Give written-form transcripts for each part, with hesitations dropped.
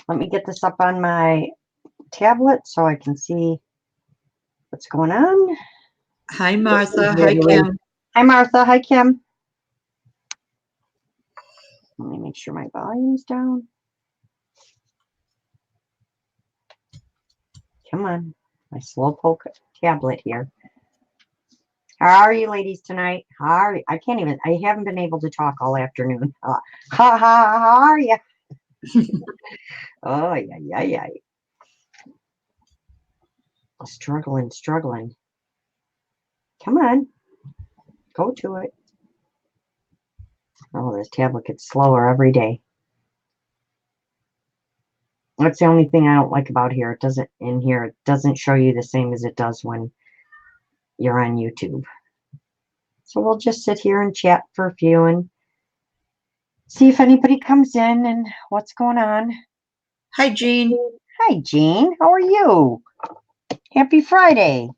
Let me get this up on my tablet so I can see what's going on. Hi, Martha. Hi, Kim. Hi, Martha. Hi, Kim. Let me make sure my volume's down. Come on, my slowpoke tablet here. How are you ladies tonight? How are you? I haven't been able to talk all afternoon. How are you? Oh, yeah. Struggling. Come on, go to it. Oh, this tablet gets slower every day. That's the only thing I don't like about here. It doesn't show you the same as it does when you're on YouTube. So we'll just sit here and chat for a few and see if anybody comes in and what's going on. Hi, Jean. Hi, Jean. How are you? Happy Friday.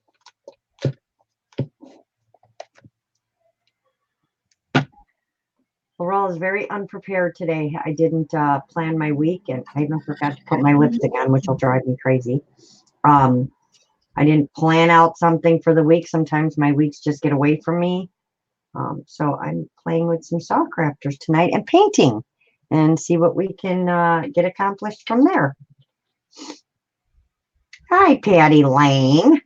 Laurel is very unprepared today. I didn't plan my week, and I even forgot to put my lipstick on, which will drive me crazy. I didn't plan out something for the week. Sometimes my weeks just get away from me. So I'm playing with some saw crafters tonight and painting and see what we can get accomplished from there. Hi, Patty Lane.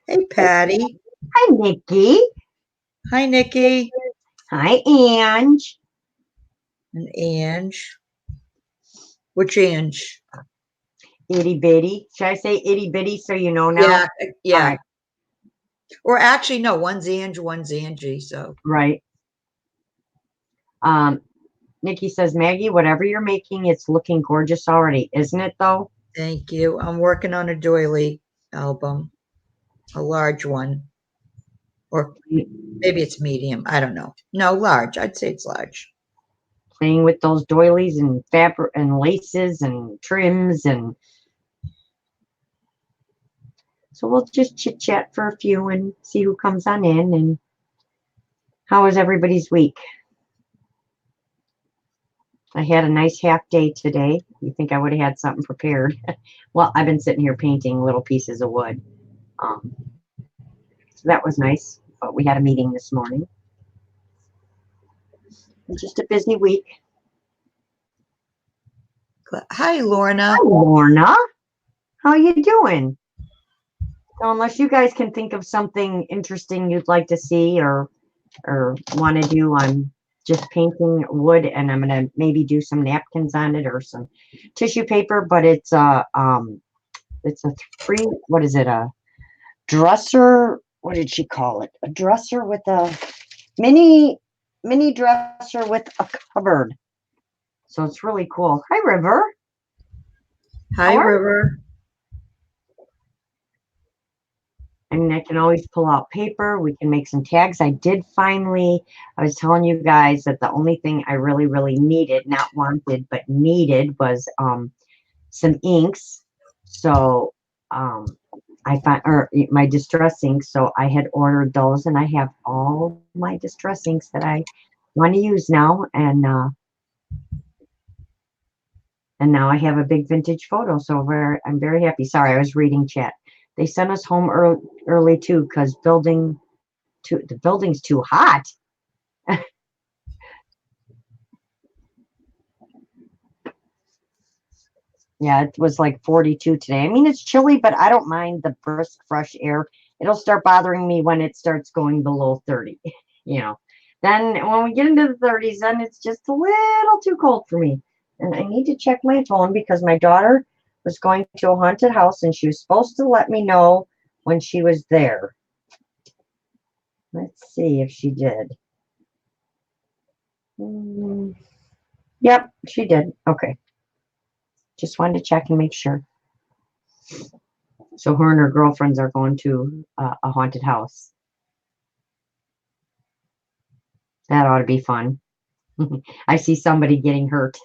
Hey, Patty. Hi, Nikki. Hi, Nikki. Hi, Ange. And Ange. Which Ange? Itty bitty. Should I say itty bitty so you know now? Yeah. Right. Or actually, no, one's Ange, one's Angie. So right. Nikki says, Maggie, whatever you're making, it's looking gorgeous already, isn't it? Though. Thank you. I'm working on a doily album, a large one, or maybe it's medium. I don't know. No, large. I'd say it's large. Playing with those doilies and fabric and laces and trims, and so we'll just chit chat for a few and see who comes on in. And how was everybody's week? I had a nice half day today. You think I would have had something prepared? Well, I've been sitting here painting little pieces of wood. So that was nice. But we had a meeting this morning. Just a busy week. Hi, Lorna. Hi, Lorna. How you doing? So unless you guys can think of something interesting you'd like to see or want to do, I'm just painting wood, and I'm gonna maybe do some napkins on it or some tissue paper. But it's a what is it? A dresser? What did she call it? A dresser with a mini dresser with a cupboard. So it's really cool. Hi, River. Hi, River. I mean, I can always pull out paper. We can make some tags. I was telling you guys that the only thing I really, really needed, not wanted, but needed was some inks. So I found, or my distress inks. So I had ordered those, and I have all my distress inks that I want to use now. And now I have a big vintage photo. So I'm very happy. Sorry, I was reading chat. They sent us home early too, because the building's too hot. Yeah, it was like 42 today. I mean, it's chilly, but I don't mind the brisk, fresh air. It'll start bothering me when it starts going below 30. Then when we get into the 30s, then it's just a little too cold for me. And I need to check my phone because my daughter was going to a haunted house, and she was supposed to let me know when she was there. Let's see if she did. Yep, she did. Okay. Just wanted to check and make sure. So her and her girlfriends are going to a haunted house. That ought to be fun. I see somebody getting hurt.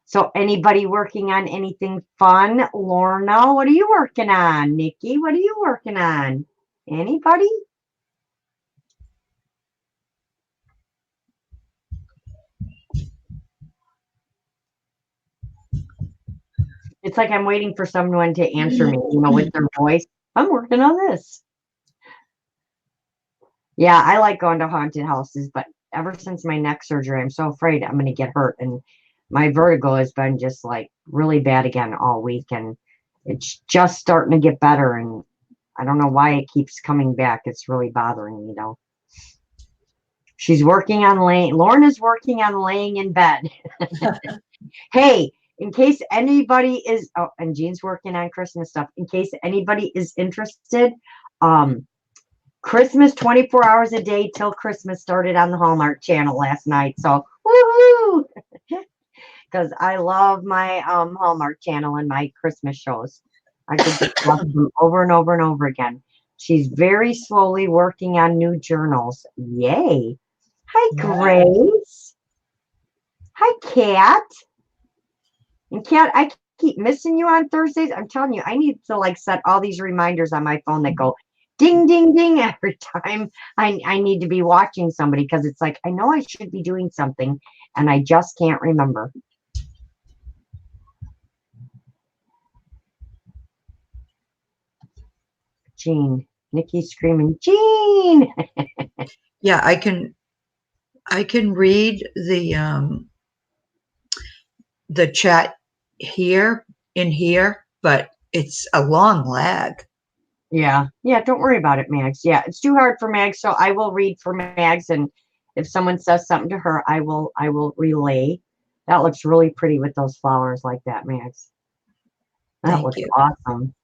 So anybody working on anything fun? Lorna, what are you working on? Nikki, what are you working on? Anybody? It's like I'm waiting for someone to answer me, with their voice. I'm working on this. Yeah, I like going to haunted houses, but ever since my neck surgery, I'm so afraid I'm going to get hurt. And my vertigo has been just like really bad again all week. And it's just starting to get better. And I don't know why it keeps coming back. It's really bothering me, though. She's working on Lorna's working on laying in bed. Hey, in case anybody is, and Jean's working on Christmas stuff. In case anybody is interested, Christmas 24 hours a day till Christmas started on the Hallmark Channel last night. So, woohoo! Because I love my Hallmark Channel and my Christmas shows. I could just watch them over and over and over again. She's very slowly working on new journals. Yay! Hi, Grace. Hi, Kat. And Kat, I keep missing you on Thursdays. I'm telling you, I need to like set all these reminders on my phone that go ding, ding, ding every time I need to be watching somebody, because it's like, I know I should be doing something and I just can't remember. Jean, Nikki's screaming, Jean. Yeah, I can read the chat here in here, but it's a long lag. Yeah, don't worry about it, Mags. Yeah, it's too hard for Mags, so I will read for Mags, and if someone says something to her, I will relay. That looks really pretty with those flowers like that, Mags. That Thank looks you. awesome.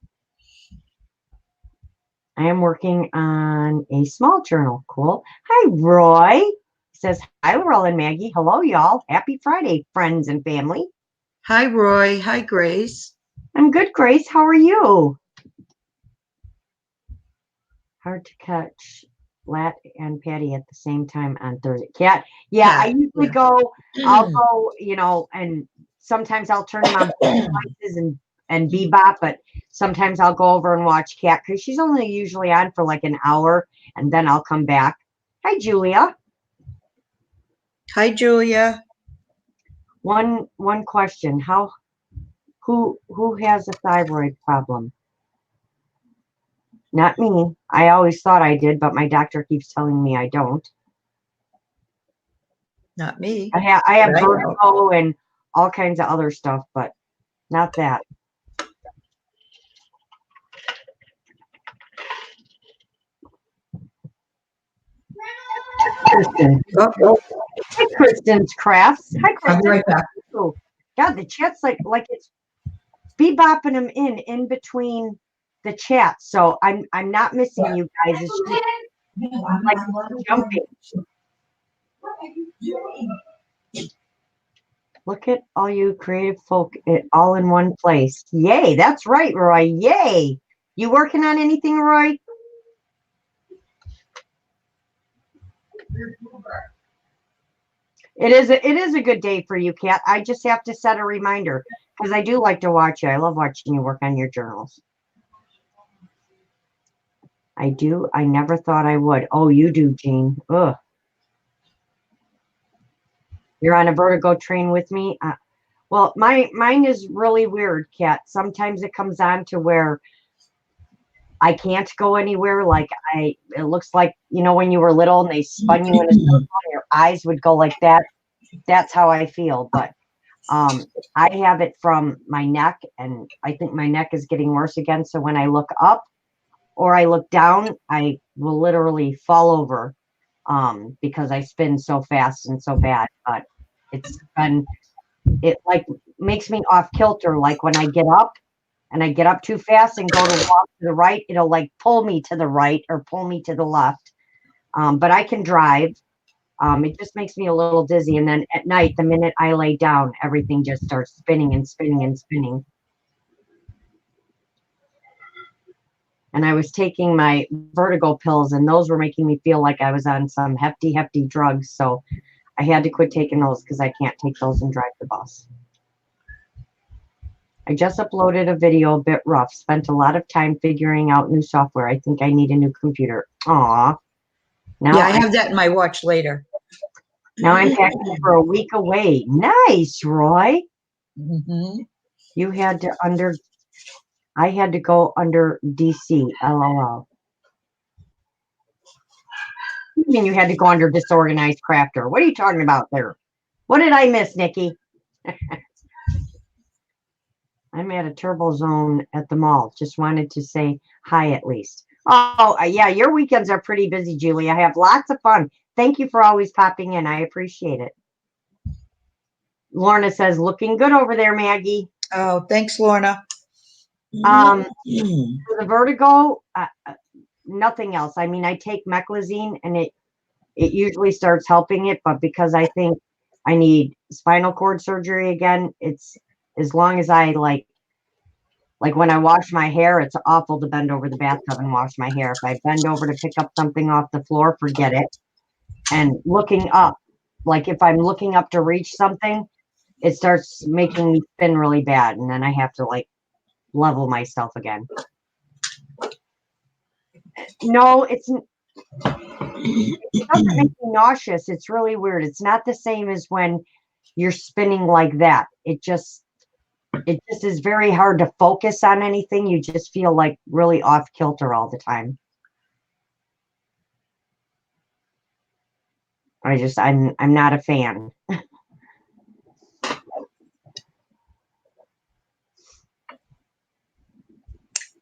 I am working on a small journal. Cool. Hi, Roy. He says, hi, Laurel and Maggie. Hello, y'all. Happy Friday, friends and family. Hi, Roy. Hi, Grace. I'm good, Grace. How are you? Hard to catch Lat and Patty at the same time on Thursday. Cat. Yeah, I usually go, I'll go, and sometimes I'll turn them on devices and Bebop, but sometimes I'll go over and watch Cat because she's only usually on for like an hour, and then I'll come back. Hi, Julia. Hi, Julia. One question. Who has a thyroid problem? Not me. I always thought I did, but my doctor keeps telling me I don't. Not me. I have vertigo and all kinds of other stuff, but not that. Kristen. Hi, Kristen's Crafts. Hi, Kristen. I'll be right back. Oh, God, the chat's like it's bebopping them in between the chats, so I'm not missing you guys. It's just like jumping. Look at all you creative folk all in one place. Yay, that's right, Roy. Yay. You working on anything, Roy? It is a good day for you, Kat. I just have to set a reminder because I do like to watch you. I love watching you work on your journals. I do. I never thought I would. Oh, you do, Jean. Ugh. You're on a vertigo train with me? Well, mine is really weird, Kat. Sometimes it comes on to where I can't go anywhere. Like it looks like, when you were little and they spun you in a circle and your eyes would go like that. That's how I feel. But I have it from my neck, and I think my neck is getting worse again. So when I look up or I look down, I will literally fall over because I spin so fast and so bad. But it like makes me off kilter. Like when I get up and I get up too fast and go to walk to the right, it'll like pull me to the right or pull me to the left. But I can drive. It just makes me a little dizzy. And then at night, the minute I lay down, everything just starts spinning and spinning and spinning. And I was taking my vertigo pills, and those were making me feel like I was on some hefty drugs. So I had to quit taking those because I can't take those and drive the bus. I just uploaded a video, a bit rough. Spent a lot of time figuring out new software. I think I need a new computer. Aw. Now I have that in my watch later. Now I'm packing for a week away. Nice, Roy. Mm-hmm. You had to I had to go under DC, LOL. What do you mean you had to go under disorganized crafter? What are you talking about there? What did I miss, Nikki? I'm at a turbo zone at the mall. Just wanted to say hi at least. Oh, yeah, your weekends are pretty busy, Julie. I have lots of fun. Thank you for always popping in. I appreciate it. Lorna says, looking good over there, Maggie. Oh, thanks, Lorna. For the vertigo, nothing else. I mean, I take meclizine and it usually starts helping it, but because I think I need spinal cord surgery again, it's as long as I like when I wash my hair, it's awful to bend over the bathtub and wash my hair. If I bend over to pick up something off the floor, forget it. And looking up, like if I'm looking up to reach something, it starts making me spin really bad. And then I have to like level myself again. No, it doesn't make me nauseous. It's really weird. It's not the same as when you're spinning like that. It just is very hard to focus on anything. You just feel like really off kilter all the time. I'm not a fan.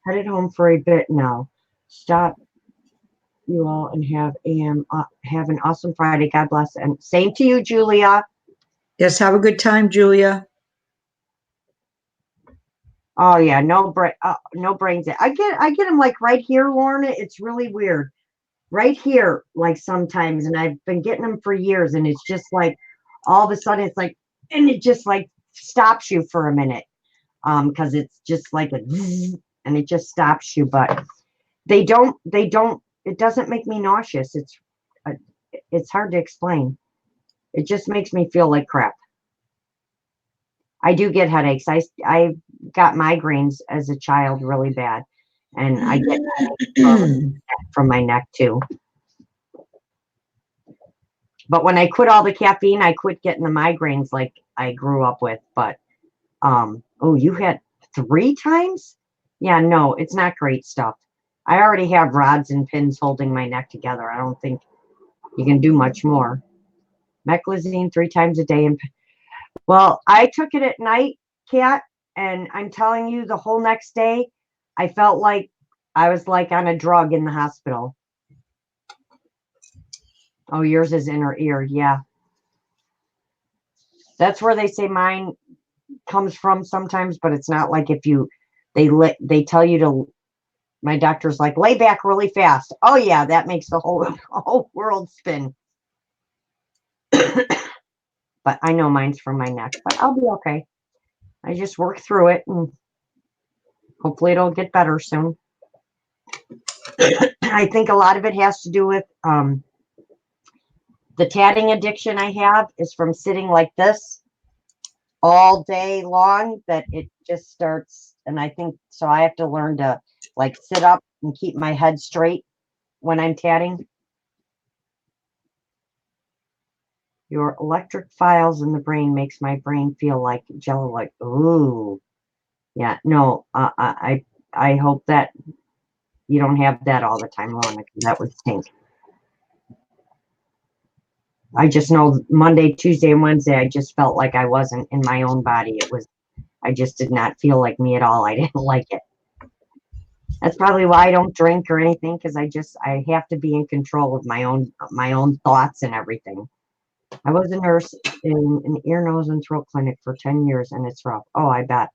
Headed home for a bit now. Stop you all and have an awesome Friday. God bless. And same to you, Julia. Yes, have a good time, Julia. Oh yeah, no brains. I get them like right here, Lorna. It's really weird. Right here, like sometimes, and I've been getting them for years, and it's just like all of a sudden it's like, and it just like stops you for a minute. Because it's just like a zzz, and it just stops you, but they don't, it doesn't make me nauseous. It's hard to explain. It just makes me feel like crap. I do get headaches. I got migraines as a child really bad, and I get headaches from my neck too. But when I quit all the caffeine, I quit getting the migraines like I grew up with. But oh, you had 3 times? Yeah, no, it's not great stuff. I already have rods and pins holding my neck together. I don't think you can do much more. Meclizine 3 times a day. Well, I took it at night, Kat, and I'm telling you, the whole next day, I felt like I was like on a drug in the hospital. Oh, yours is inner ear. Yeah. That's where they say mine comes from sometimes, but it's not like if they tell you to, my doctor's like, lay back really fast. Oh yeah, that makes the whole world spin. But I know mine's from my neck, but I'll be okay. I just work through it and hopefully it'll get better soon. I think a lot of it has to do with the tatting addiction I have is from sitting like this all day long, that it just starts. And I think so I have to learn to like sit up and keep my head straight when I'm tatting. Your electric files in the brain makes my brain feel like jello, like, ooh. Yeah, no, I hope that you don't have that all the time, Lorna, because that would stink. I just know Monday, Tuesday, and Wednesday, I just felt like I wasn't in my own body. I just did not feel like me at all. I didn't like it. That's probably why I don't drink or anything, because I have to be in control of my own thoughts and everything. I was a nurse in an ear, nose, and throat clinic for 10 years, and it's rough. Oh, I bet.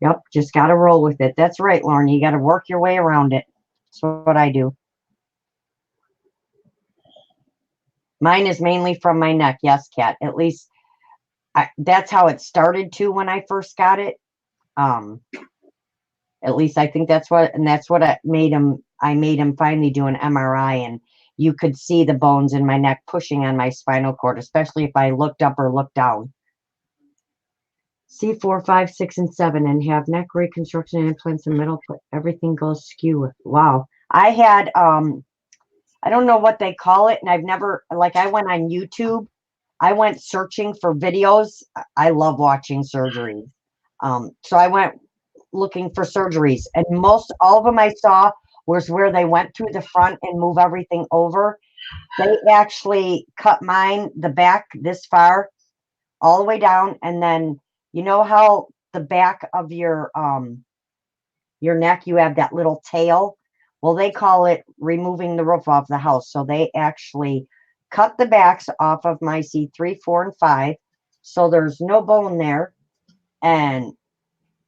Yep, just got to roll with it. That's right, Lauren. You got to work your way around it. That's what I do. Mine is mainly from my neck. Yes, Kat. At least that's how it started too when I first got it. At least I think that's what I made him. I made him finally do an MRI, and you could see the bones in my neck pushing on my spinal cord, especially if I looked up or looked down. C4, 5, 6, and 7, and have neck reconstruction implants in middle. Everything goes skew. Wow. I had I don't know what they call it, and I've never, like, I went on YouTube. I went searching for videos. I love watching surgeries. So I went looking for surgeries, and all of them I saw was where they went through the front and move everything over. They actually cut mine, the back this far, all the way down, and then you know how the back of your neck, you have that little tail. Well, they call it removing the roof off the house. So they actually cut the backs off of my C3, 4, and 5. So there's no bone there. And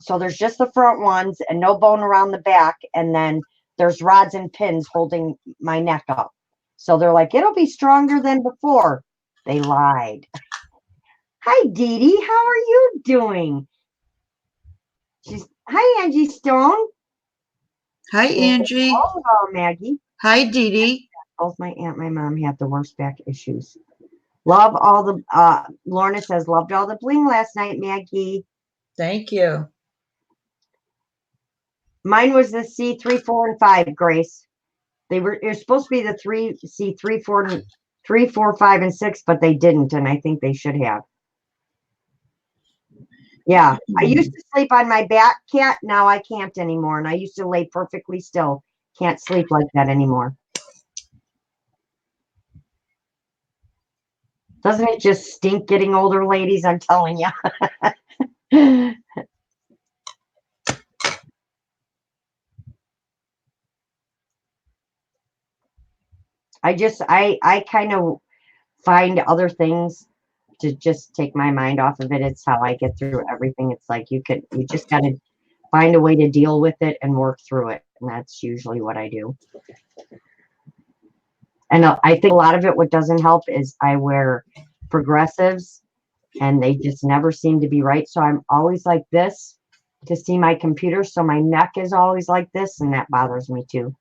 so there's just the front ones and no bone around the back. And then there's rods and pins holding my neck up. So they're like, it'll be stronger than before. They lied. Hi, Dee Dee. How are you doing? Hi, Angie Stone. Hi, Angie. Hello, Maggie. Hi, Dee Dee. Both my aunt and my mom had the worst back issues. Love all the, Lorna says, loved all the bling last night, Maggie. Thank you. Mine was the C3, 4, and 5, Grace. It was supposed to be the C3, 4, 3, 4, 5, and 6, but they didn't, and I think they should have. Yeah, I used to sleep on my back, Cat. Now I can't anymore, and I used to lay perfectly still. Can't sleep like that anymore. Doesn't it just stink getting older, ladies? I'm telling you. I kind of find other things to just take my mind off of it. It's how I get through everything. It's like you just got to find a way to deal with it and work through it. And that's usually what I do. And I think a lot of it, what doesn't help is I wear progressives and they just never seem to be right. So I'm always like this to see my computer. So my neck is always like this, and that bothers me too.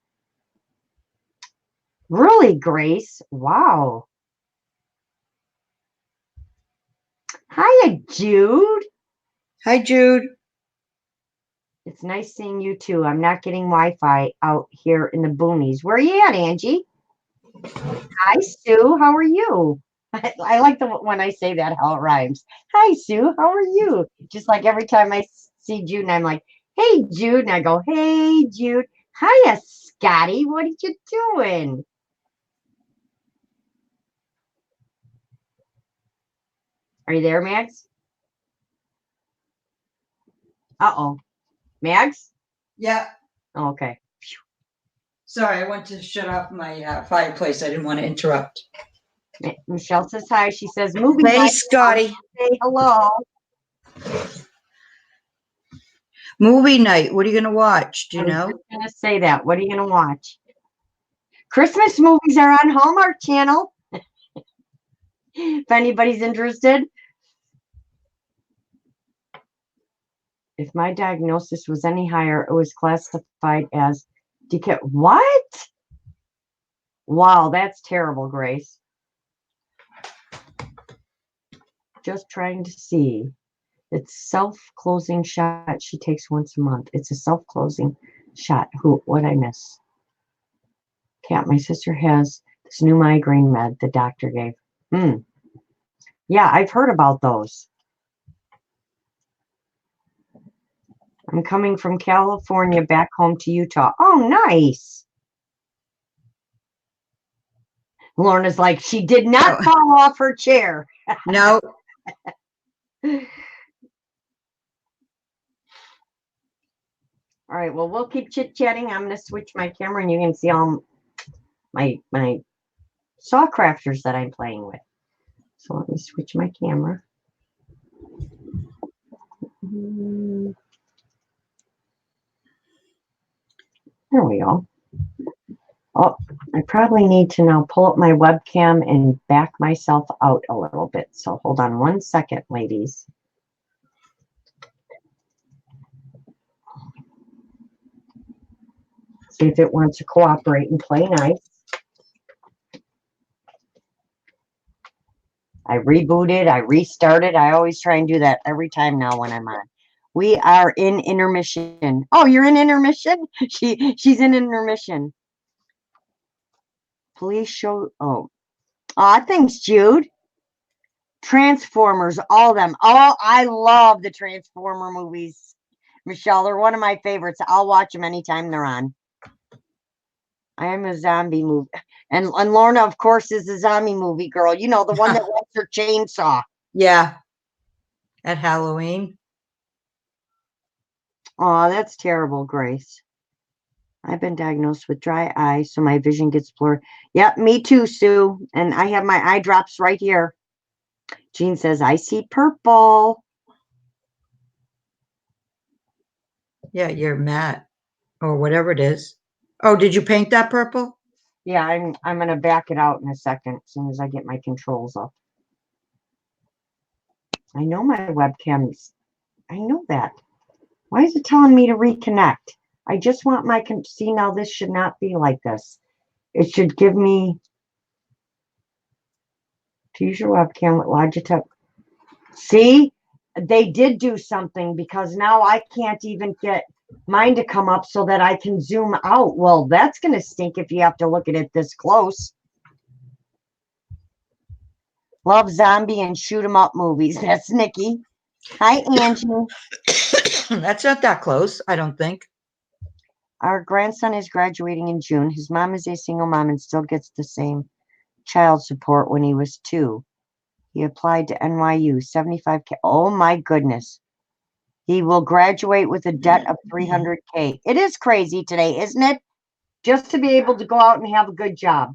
Really, Grace? Wow. Hiya, Jude. Hi, Jude. It's nice seeing you too. I'm not getting Wi-Fi out here in the boonies. Where are you at, Angie? Hi, Sue. How are you? I like when I say that, how it rhymes. Hi, Sue. How are you? Just like every time I see Jude, and I'm like, hey, Jude. And I go, hey, Jude. Hiya, Scotty. What are you doing? Are you there, Max? Uh-oh. Max? Yeah. Oh, okay. Sorry, I went to shut off my fireplace. I didn't want to interrupt. Michelle says hi. She says, movie Hey, night. Scotty. Say hello. Movie night. What are you going to watch? Do you know? I was going to say that. What are you going to watch? Christmas movies are on Hallmark Channel. If anybody's interested. If my diagnosis was any higher, it was classified as decay. What? Wow, that's terrible, Grace. Just trying to see. It's self-closing shot she takes once a month. It's a self-closing shot. What'd I miss? Cat, my sister has this new migraine med the doctor gave. Yeah, I've heard about those. I'm coming from California back home to Utah. Oh, nice. Lorna's like, she did not fall off her chair. No. All right, well, we'll keep chit-chatting. I'm going to switch my camera, and you can see all my saw crafters that I'm playing with. So let me switch my camera. There we go. Oh, I probably need to now pull up my webcam and back myself out a little bit. So hold on 1 second, ladies. See if it wants to cooperate and play nice. I rebooted, I restarted. I always try and do that every time now when I'm on. We are in intermission. Oh, you're in intermission? She's in intermission. Please show. Oh, thanks, Jude. Transformers, all of them. Oh, I love the Transformer movies. Michelle, they're one of my favorites. I'll watch them anytime they're on. I am a zombie movie. And Lorna, of course, is a zombie movie girl. You know, the one that wants her chainsaw. Yeah. At Halloween. Oh, that's terrible, Grace. I've been diagnosed with dry eye, so my vision gets blurred. Yep, me too, Sue. And I have my eye drops right here. Jean says, I see purple. Yeah, you're matte or whatever it is. Oh, did you paint that purple? Yeah, I'm gonna back it out in a second as soon as I get my controls up. I know my webcam's. I know that. Why is it telling me to reconnect? I just want my see now. This should not be like this. It should give me to use your webcam with Logitech. See, they did do something because now I can't even get mine to come up so that I can zoom out. Well, that's going to stink if you have to look at it this close. Love zombie and shoot 'em up movies. That's Nikki. Hi, Angie. That's not that close, I don't think. Our grandson is graduating in June. His mom is a single mom and still gets the same child support when he was 2. He applied to NYU, 75K. Oh my goodness. He will graduate with a debt of 300K. It is crazy today, isn't it? Just to be able to go out and have a good job.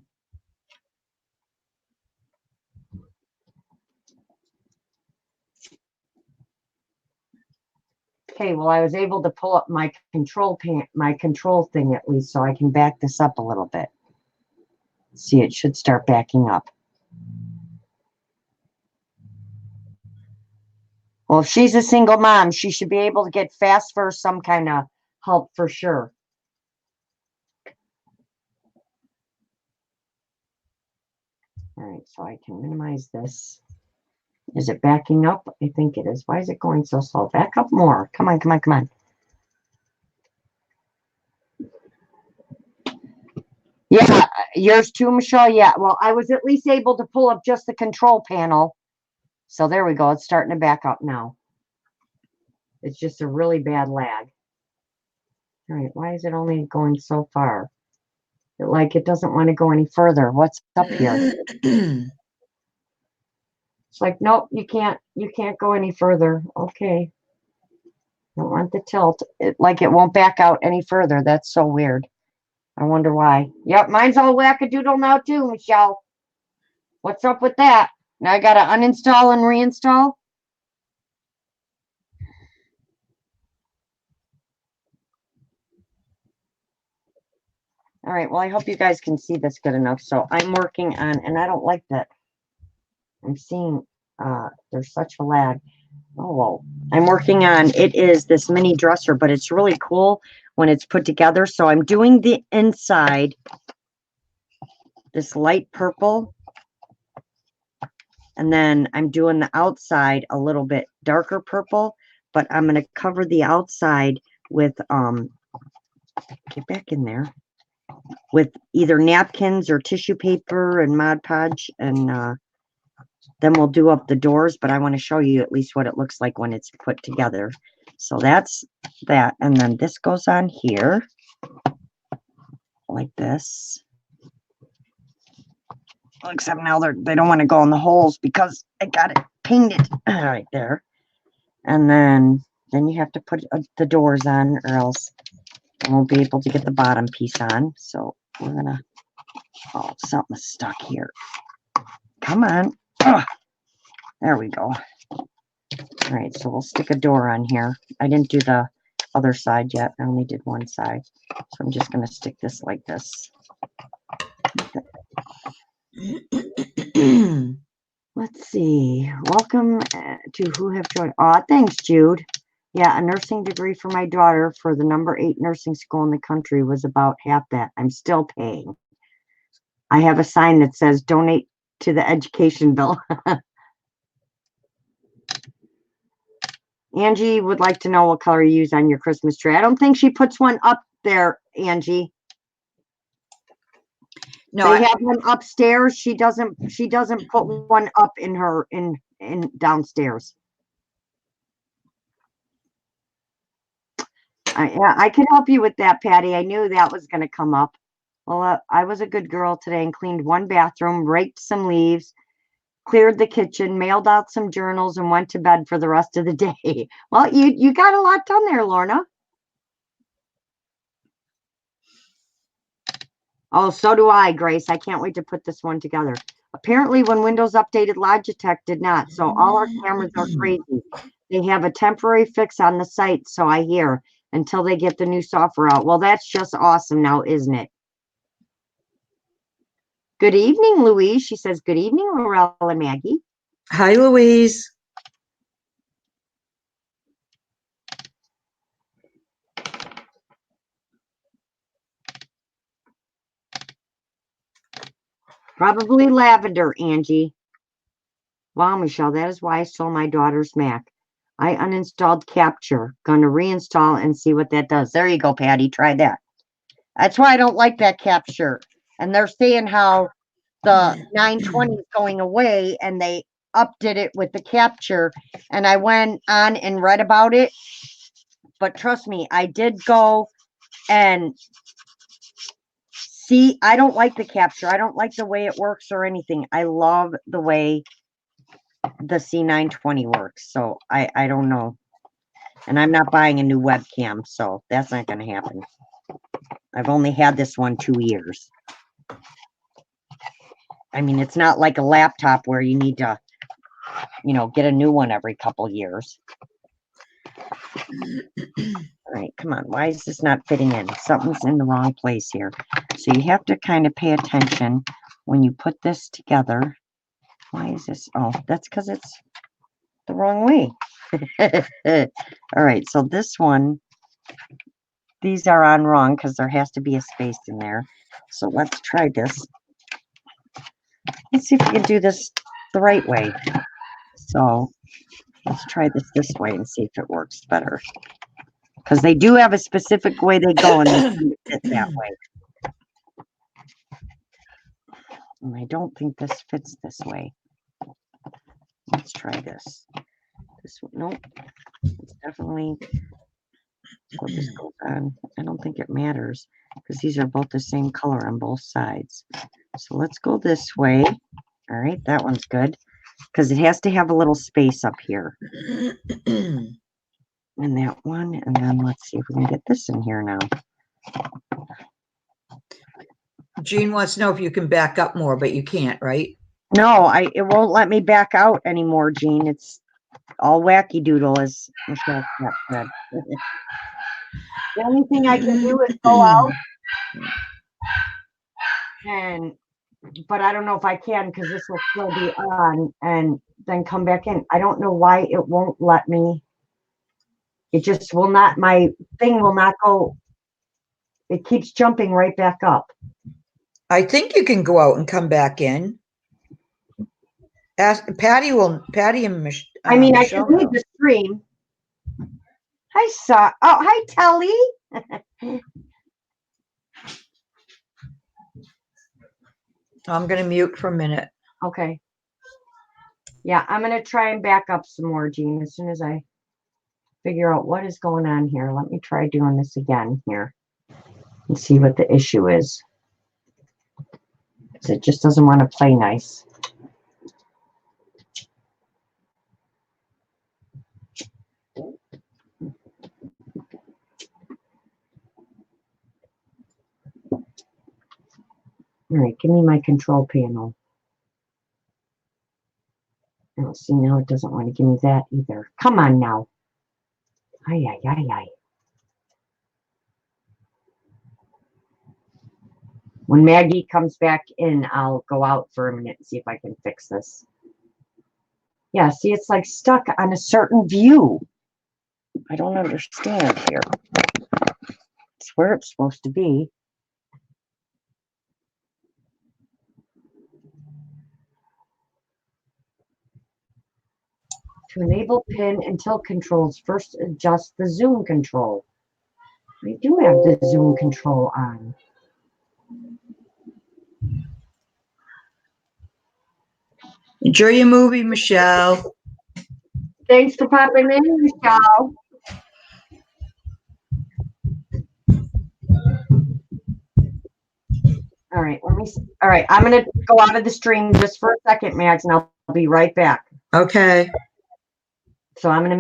Okay, well, I was able to pull up my control thing at least, so I can back this up a little bit. See, it should start backing up. Well, if she's a single mom, she should be able to get fast for some kind of help for sure. All right, so I can minimize this. Is it backing up? I think it is. Why is it going so slow? Back up more. Come on, come on, come on. Yeah, yours too, Michelle? Yeah, well, I was at least able to pull up just the control panel. So there we go. It's starting to back up now. It's just a really bad lag. All right, why is it only going so far? It doesn't want to go any further. What's up here? It's like, nope, you can't go any further. Okay. Don't want the tilt. It won't back out any further. That's so weird. I wonder why. Yep, mine's all wackadoodle now too, Michelle. What's up with that? Now I gotta uninstall and reinstall. All right, well, I hope you guys can see this good enough. So I'm working on, and I don't like that. I'm seeing there's such a lag. Oh, well, I'm working on, it is this mini dresser, but it's really cool when it's put together. So I'm doing the inside, this light purple, and then I'm doing the outside a little bit darker purple, but I'm going to cover the outside with, get back in there, with either napkins or tissue paper and Mod Podge, and then we'll do up the doors, but I want to show you at least what it looks like when it's put together. So that's that. And then this goes on here like this. Except now they don't want to go in the holes because I got it painted right there. And then you have to put the doors on or else I won't be able to get the bottom piece on. So we're going to, oh, something's stuck here. Come on. Ugh. There we go. All right, so we'll stick a door on here. I didn't do the other side yet. I only did one side. So I'm just going to stick this like this. Let's see. Welcome to who have joined. Aw, thanks, Jude. Yeah, a nursing degree for my daughter for the #8 nursing school in the country was about half that. I'm still paying. I have a sign that says donate to the education bill. Angie would like to know what color you use on your Christmas tree. I don't think she puts one up there, Angie. No, they have one upstairs. She doesn't put one up in in downstairs. I can help you with that, Patty. I knew that was going to come up. Well, I was a good girl today and cleaned one bathroom, raked some leaves, cleared the kitchen, mailed out some journals, and went to bed for the rest of the day. Well, you got a lot done there, Lorna. Oh, so do I, Grace. I can't wait to put this one together. Apparently, when Windows updated, Logitech did not. So all our cameras are crazy. They have a temporary fix on the site, so I hear, until they get the new software out. Well, that's just awesome now, isn't it? Good evening, Louise. She says, good evening, Lorella and Maggie. Hi, Louise. Probably lavender, Angie. Wow, Michelle, that is why I stole my daughter's Mac. I uninstalled Capture. Gonna reinstall and see what that does. There you go, Patty. Try that. That's why I don't like that Capture. And they're saying how the 920 is going away and they updid it with the Capture. And I went on and read about it. But trust me, I did go and see. I don't like the Capture. I don't like the way it works or anything. I love the way the C920 works. So I don't know. And I'm not buying a new webcam, so that's not going to happen. I've only had this one 2 years. I mean, it's not like a laptop where you need to, get a new one every couple years. All right, come on. Why is this not fitting in? Something's in the wrong place here. So you have to kind of pay attention when you put this together. Why is this? Oh, that's because it's the wrong way. All right, so this one, these are on wrong because there has to be a space in there. So let's try this. Let's see if we can do this the right way. So let's try this way and see if it works better. Because they do have a specific way they go and they seem to fit that way. And I don't think this fits this way. Let's try this. This one, nope. It's definitely what this goes on. I don't think it matters because these are both the same color on both sides. So let's go this way. All right, that one's good because it has to have a little space up here. And that one, and then let's see if we can get this in here now. Jean wants to know if you can back up more, but you can't, right? No, it won't let me back out anymore, Jean. It's all wacky doodle, as Michelle said. The only thing I can do is go out but I don't know if I can because this will still be on and then come back in. I don't know why it won't let me. It just will not, my thing will not go. It keeps jumping right back up. I think you can go out and come back in. Ask Patty and Michelle. I mean, I can read the stream. Hi, Telly. I'm going to mute for a minute. Okay. Yeah, I'm going to try and back up some more, Jean, as soon as I figure out what is going on here. Let me try doing this again here and see what the issue is. Because it just doesn't want to play nice. All right, give me my control panel. Oh, see, now it doesn't want to give me that either. Come on now. Ay, ay, ay, ay. When Maggie comes back in, I'll go out for a minute and see if I can fix this. Yeah, see, it's like stuck on a certain view. I don't understand here. It's where it's supposed to be. To enable pin and tilt controls, first adjust the zoom control. I do have the zoom control on. Enjoy your movie, Michelle. Thanks for popping in, Michelle. All right, let me see. All right, I'm gonna go out of the stream just for a second, Max, and I'll be right back. Okay. So I'm gonna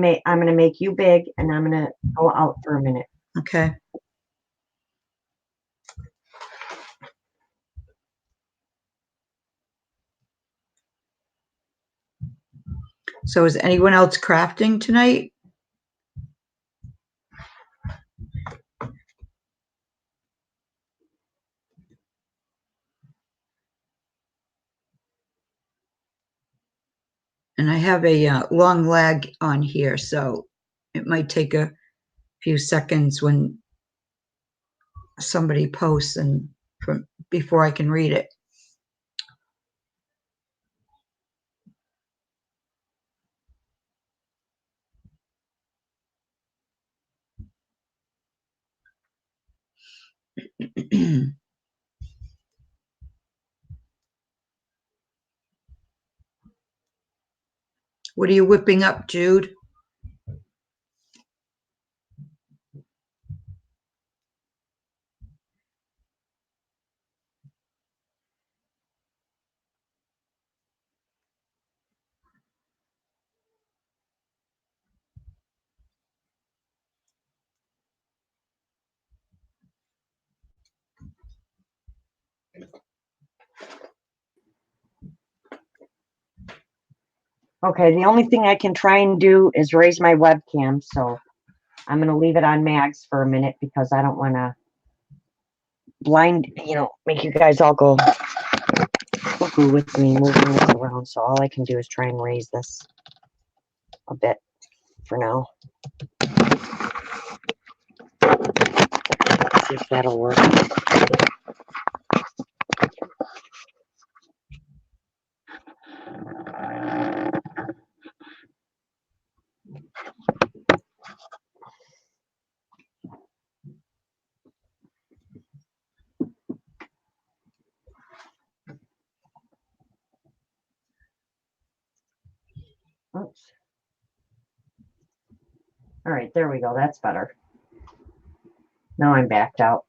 make you big, and I'm gonna go out for a minute. Okay. So is anyone else crafting tonight? And I have a long lag on here, so it might take a few seconds when somebody posts and before I can read it. What are you whipping up, Jude? Okay, the only thing I can try and do is raise my webcam, so I'm gonna leave it on Mags for a minute because I don't want to make you guys all go cuckoo with me moving this around. So all I can do is try and raise this a bit for now. Let's see if that'll work. Oops. All right, there we go. That's better. Now I'm backed out.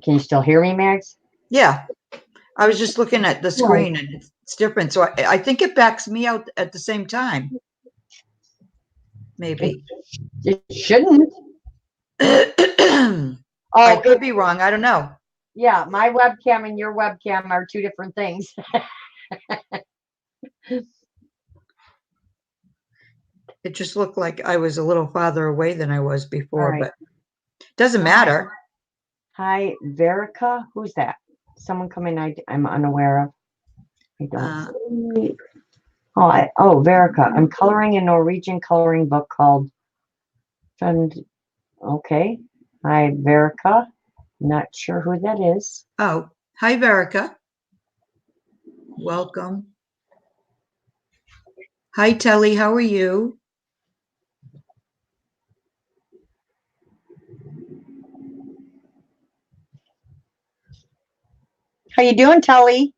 Can you still hear me, Mags? Yeah. I was just looking at the screen and it's different. So I think it backs me out at the same time. Maybe. It shouldn't. I could be wrong. I don't know. Yeah, my webcam and your webcam are two different things. It just looked like I was a little farther away than I was before, Right. but doesn't matter. Hi, Verica. Who's that? Someone coming I'm unaware of. I don't see. Verica. I'm coloring a Norwegian coloring book called Okay. Hi, Verica. Not sure who that is. Oh, hi, Verica. Welcome. Hi, Telly. How are you? How you doing, Telly?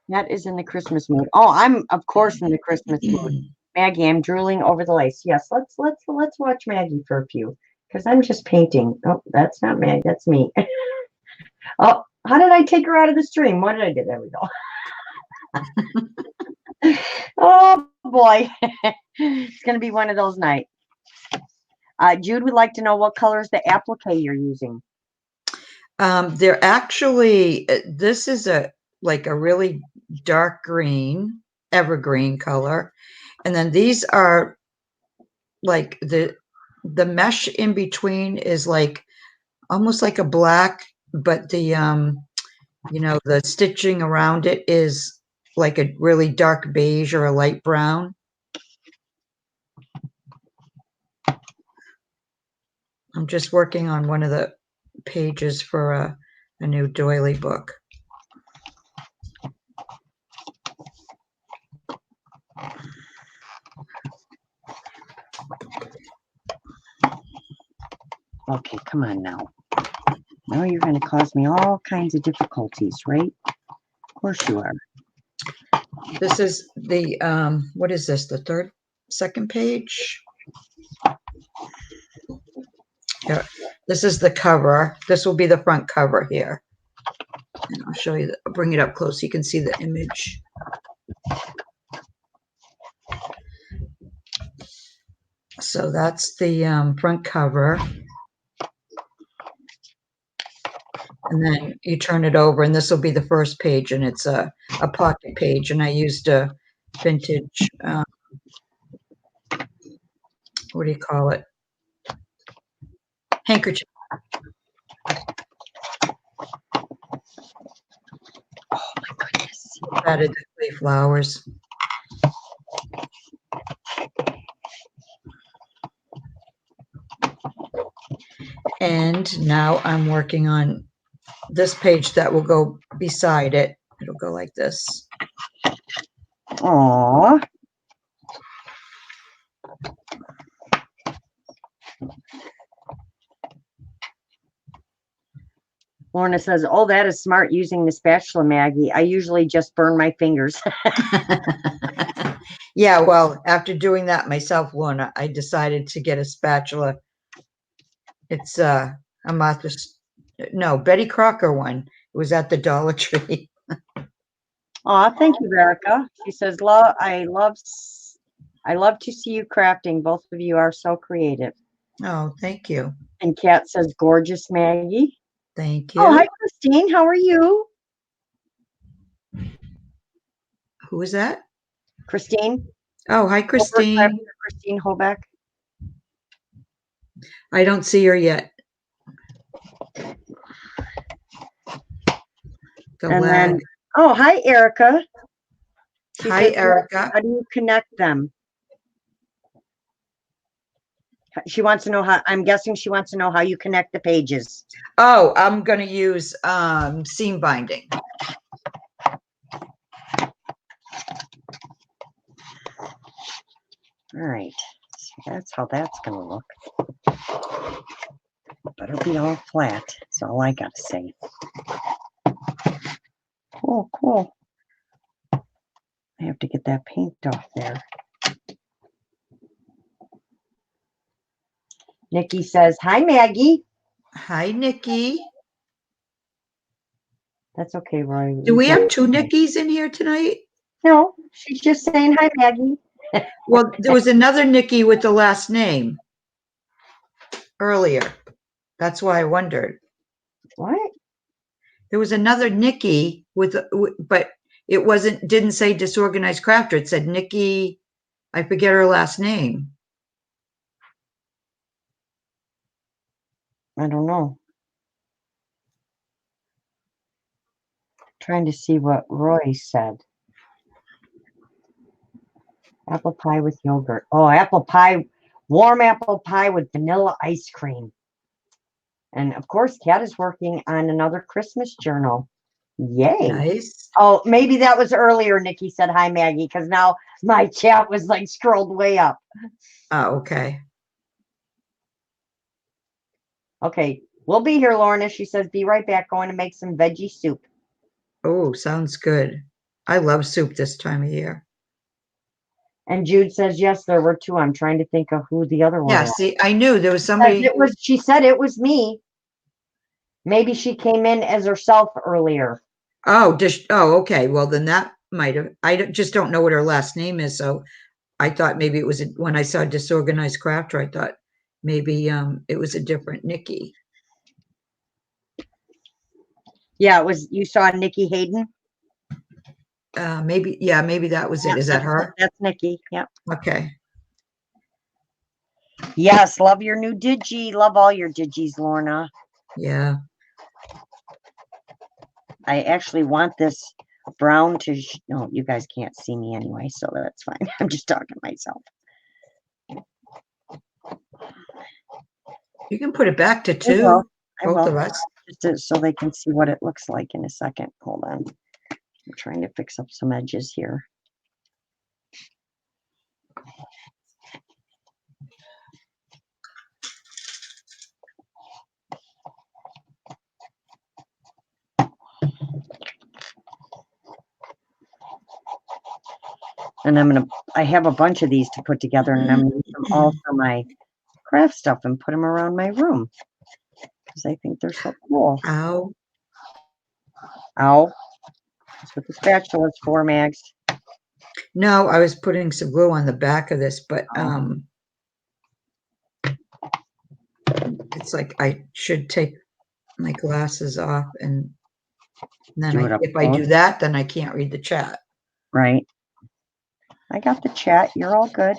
That is in the Christmas mood. Oh, I'm of course in the Christmas mood. Maggie, I'm drooling over the lace. Yes, let's watch Maggie for a few because I'm just painting. Oh, that's not Maggie. That's me. Oh, how did I take her out of the stream? What did I do? There we go. Oh boy, it's gonna be one of those nights. Jude would like to know what color is the applique you're using. They're actually, this is a really dark green, evergreen color. And then these are like the mesh in between is like almost like a black, but the the stitching around it is like a really dark beige or a light brown. I'm just working on one of the pages for a new doily book. Okay, come on now. Now you're going to cause me all kinds of difficulties, right? Of course you are. This is the, what is this, the second page? Here, this is the cover. This will be the front cover here. And I'll show you, I'll bring it up close so you can see the image. So that's the front cover. And then you turn it over, and this will be the first page, and it's a pocket page. And I used a vintage, what do you call it? Handkerchief. Oh my goodness. Added the clay flowers. And now I'm working on this page that will go beside it. It'll go like this. Aww. Lorna says, oh, that is smart using the spatula, Maggie. I usually just burn my fingers. Yeah, well, after doing that myself, Lorna, I decided to get a spatula. It's a Betty Crocker one. It was at the Dollar Tree. Aw, thank you, Verica. She says, I love to see you crafting. Both of you are so creative. Oh, thank you. And Kat says, gorgeous, Maggie. Thank Oh, you. hi, Christine. How are you? Who is that? Christine. Oh, hi, Christine. Christine Hoback. I don't see her yet. And then, oh, hi, Erica. Hi, Erica. How do you connect them? She wants to know how, I'm guessing she wants to know how you connect the pages. Oh, I'm going to use seam binding. All right. So that's how that's going to look. Better be all flat. That's all I got to say. Cool, cool. I have to get that paint off there. Nikki says, hi, Maggie. Hi, Nikki. That's okay, Roy. Do we have two Nickies in here tonight? No, she's just saying hi, Maggie. Well, there was another Nikki with the last name earlier. That's why I wondered. What? There was another Nikki but it didn't say disorganized crafter. It said Nikki, I forget her last name. I don't know. Trying to see what Roy said. Apple pie with yogurt. Oh, apple pie, warm apple pie with vanilla ice cream. And of course, Kat is working on another Christmas journal. Yay. Nice. Oh, maybe that was earlier. Nikki said, hi, Maggie, because now my chat was like scrolled way up. Oh, okay. Okay, we'll be here, Lorna. She says, be right back. Going to make some veggie soup. Oh, sounds good. I love soup this time of year. And Jude says, yes, there were two. I'm trying to think of who the other one Yeah, was. see, I knew there was somebody. She said it was me. Maybe she came in as herself earlier. Oh, okay. Well, then that might have. Just don't know what her last name is, so I thought maybe it was when I saw disorganized crafter. I thought maybe it was a different Nikki. Yeah, it was. You saw Nikki Hayden. Maybe that was it. Is that her? That's Nikki. Yep. Okay. Yes, love your new digi. Love all your digis, Lorna. Yeah. I actually want this brown to. No, you guys can't see me anyway, so that's fine. I'm just talking to myself. You can put it back to two. Both of us. Just so they can see what it looks like in a second. Hold on. I'm trying to fix up some edges here. And I have a bunch of these to put together, and I'm going to use them all for my craft stuff and put them around my room because I think they're so cool. Ow. Ow. That's what the spatula's for, Mags. No, I was putting some glue on the back of this, but it's like I should take my glasses off, and then if I do that, then I can't read the chat. Right. I got the chat. You're all good.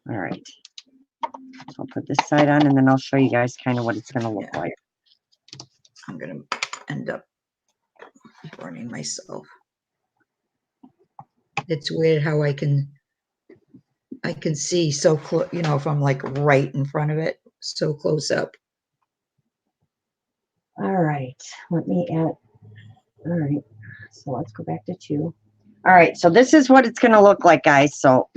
All right. So I'll put this side on, and then I'll show you guys kind of what it's going to look like. I'm going to end up burning myself. It's weird how I can see so close, you know, if I'm like right in front of it, so close up. All right. Let me add. All right. So let's go back to 2. All right. So this is what it's going to look like, guys. So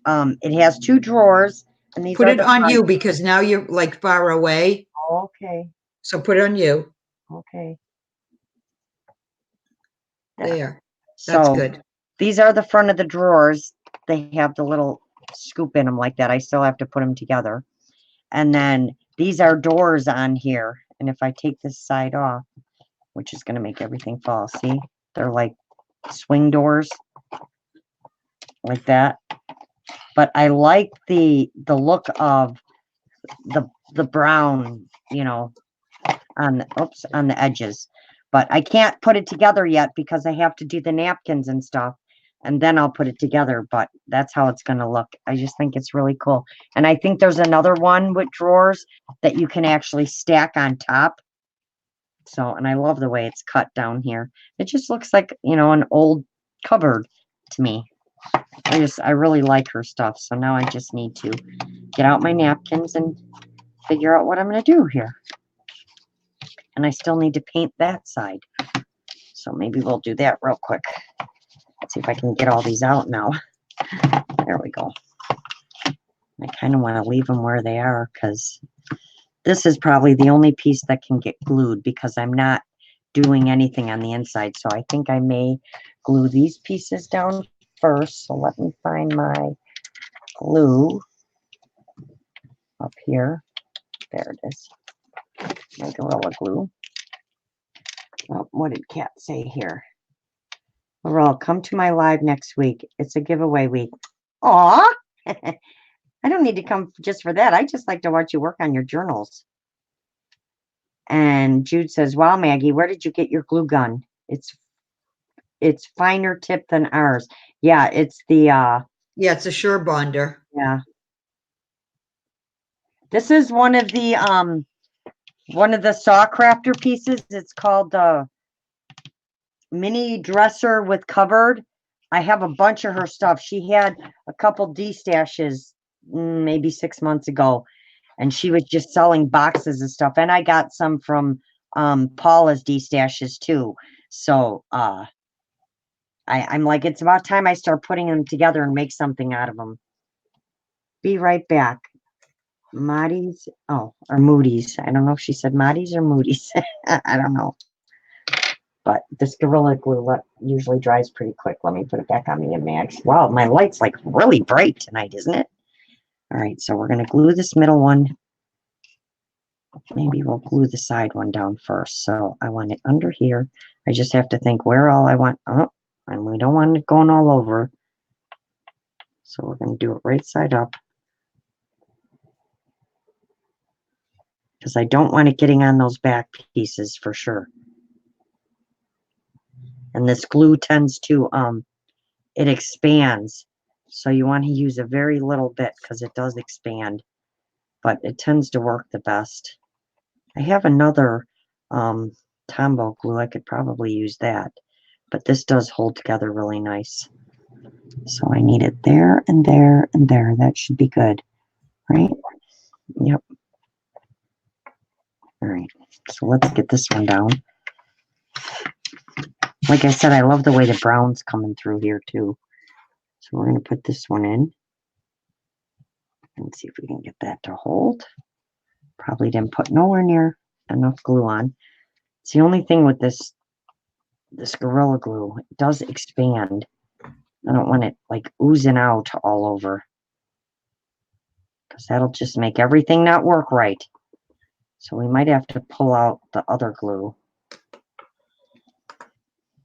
it has 2 drawers. And these Put are it on you because now you're like far away. Okay. So put it on you. Okay. There. That's good. These are the front of the drawers. They have the little scoop in them like that. I still have to put them together. And then these are doors on here. And if I take this side off, which is going to make everything fall, see? They're like swing doors like that. But I like the look of the brown, you know, on the edges. But I can't put it together yet because I have to do the napkins and stuff, and then I'll put it together. But that's how it's going to look. I just think it's really cool. And I think there's another one with drawers that you can actually stack on top. So, and I love the way it's cut down here. It just looks like, you know, an old cupboard to me. I really like her stuff. So now I just need to get out my napkins and figure out what I'm going to do here. And I still need to paint that side. So maybe we'll do that real quick. Let's see if I can get all these out now. There we go. I kind of want to leave them where they are because this is probably the only piece that can get glued because I'm not doing anything on the inside. So I think I may glue these pieces down first. So let me find my glue up here. There it is. My Gorilla Glue. Oh, what did Kat say here? Laurel, come to my live next week. It's a giveaway week. Aw! I don't need to come just for that. I just like to watch you work on your journals. And Jude says, wow, Maggie, where did you get your glue gun? It's finer tip than ours. Yeah, it's the yeah, it's a Sure Bonder. Yeah. This is one of the saw crafter pieces. It's called the mini dresser with cupboard. I have a bunch of her stuff. She had a couple D-stashes maybe 6 months ago, and she was just selling boxes of stuff. And I got some from Paula's D-stashes too. So I'm like, it's about time I start putting them together and make something out of them. Be right back. Maddie's, or Moody's. I don't know if she said Maddie's or Moody's. I don't know. But this Gorilla Glue usually dries pretty quick. Let me put it back on me and Max. Wow, my light's like really bright tonight, isn't it? All right, so we're going to glue this middle one. Maybe we'll glue the side one down first. So I want it under here. I just have to think where all I want. Oh, and we don't want it going all over. So we're going to do it right side up. Because I don't want it getting on those back pieces for sure. And this glue tends to, it expands. So you want to use a very little bit because it does expand. But it tends to work the best. I have another Tombow glue. I could probably use that. But this does hold together really nice. So I need it there and there and there. That should be good. Right? Yep. All right. So let's get this one down. Like I said, I love the way the brown's coming through here too. So we're going to put this one in. And see if we can get that to hold. Probably didn't put nowhere near enough glue on. It's the only thing with this Gorilla Glue. It does expand. I don't want it like oozing out all over, because that'll just make everything not work right. So we might have to pull out the other glue.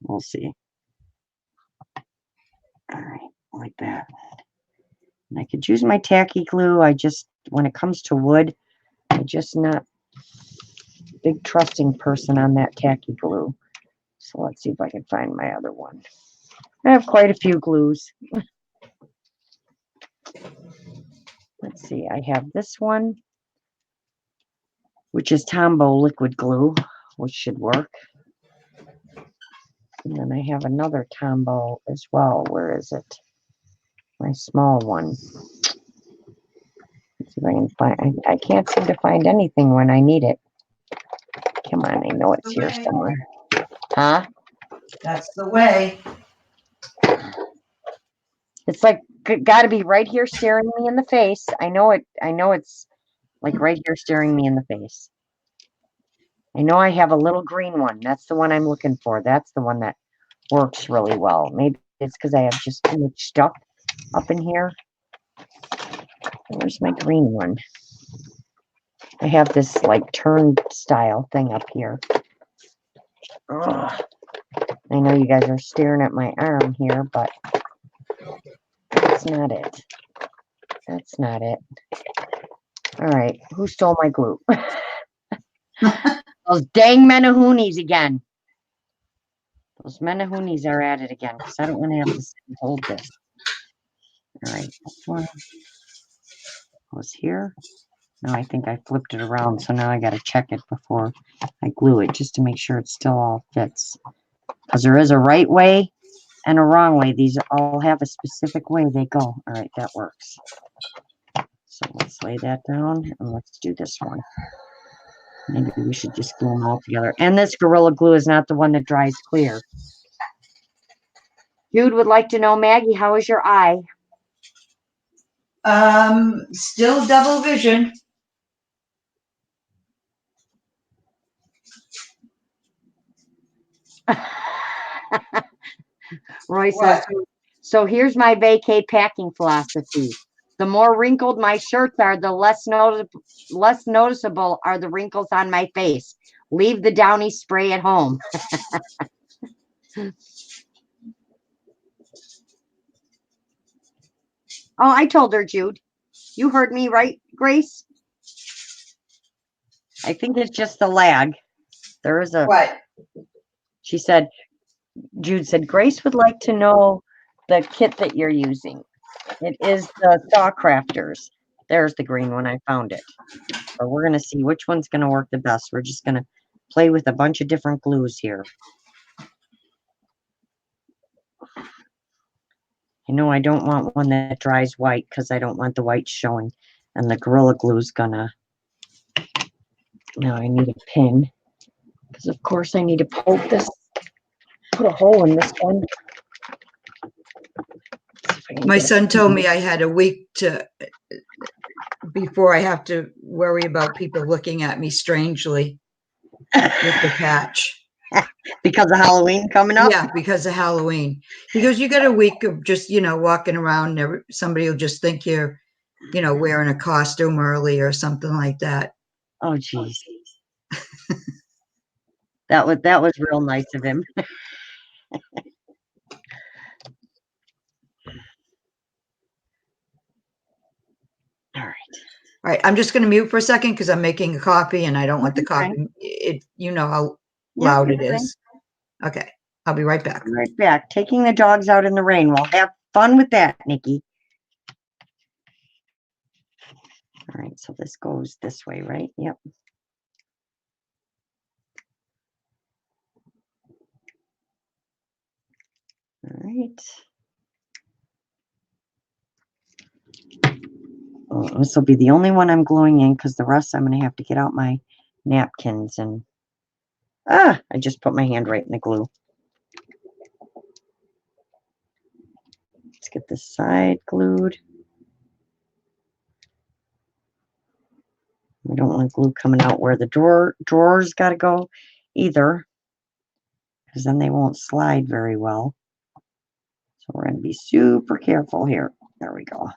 We'll see. All right, like that. And I could use my tacky glue. When it comes to wood, I'm just not a big trusting person on that tacky glue. So let's see if I can find my other one. I have quite a few glues. Let's see, I have this one, which is Tombow liquid glue, which should work. And then I have another Tombow as well. Where is it? My small one. Let's see if I can find. I can't seem to find anything when I need it. Come on, I know it's here somewhere. Huh? That's the way. It's like got to be right here staring me in the face. I know it. I know it's like right here staring me in the face. I know I have a little green one. That's the one I'm looking for. That's the one that works really well. Maybe it's because I have just too much stuff up in here. Where's my green one? I have this like turnstile thing up here. Ugh. I know you guys are staring at my arm here, but that's not it. That's not it. All right, who stole my glue? Those dang Menahoonies again. Those Menahoonies are at it again, because I don't want to have to hold this. All right, this one goes here. Now I think I flipped it around, so now I got to check it before I glue it, just to make sure it still all fits. Because there is a right way and a wrong way. These all have a specific way they go. All right, that works. So let's lay that down, and let's do this one. Maybe we should just glue them all together. And this Gorilla Glue is not the one that dries clear. Jude would like to know, Maggie, how is your eye? Still double vision. Roy says, so here's my vacay packing philosophy. The more wrinkled my shirts are, the less noticeable are the wrinkles on my face. Leave the Downy spray at home. Oh, I told her, Jude. You heard me, right, Grace? I think it's just the lag. There is a... What? She said, Jude said, Grace would like to know the kit that you're using. It is the Thaw Crafters. There's the green one. I found it. So we're going to see which one's going to work the best. We're just going to play with a bunch of different glues here. You know, I don't want one that dries white because I don't want the white showing. And the Gorilla Glue's gonna... Now I need a pin. Because of course I need to poke this. Put a hole in this one. My son told me I had a week before I have to worry about people looking at me strangely with the patch. Because of Halloween coming up? Yeah, because of Halloween. He goes, you got a week of just, walking around and somebody will just think you're, wearing a costume early or something like that. Oh, geez. That was real nice of him. All right. I'm just going to mute for a second because I'm making a coffee and I don't want the coffee. You know how loud it is. Okay. I'll be right back. Right back. Taking the dogs out in the rain. Well, have fun with that, Nikki. All right. So this goes this way, right? Yep. All right. Oh, this will be the only one I'm gluing in because the rest I'm going to have to get out my napkins and... I just put my hand right in the glue. Let's get this side glued. We don't want glue coming out where the drawers got to go. either, because then they won't slide very well. So we're going to be super careful here. There we go.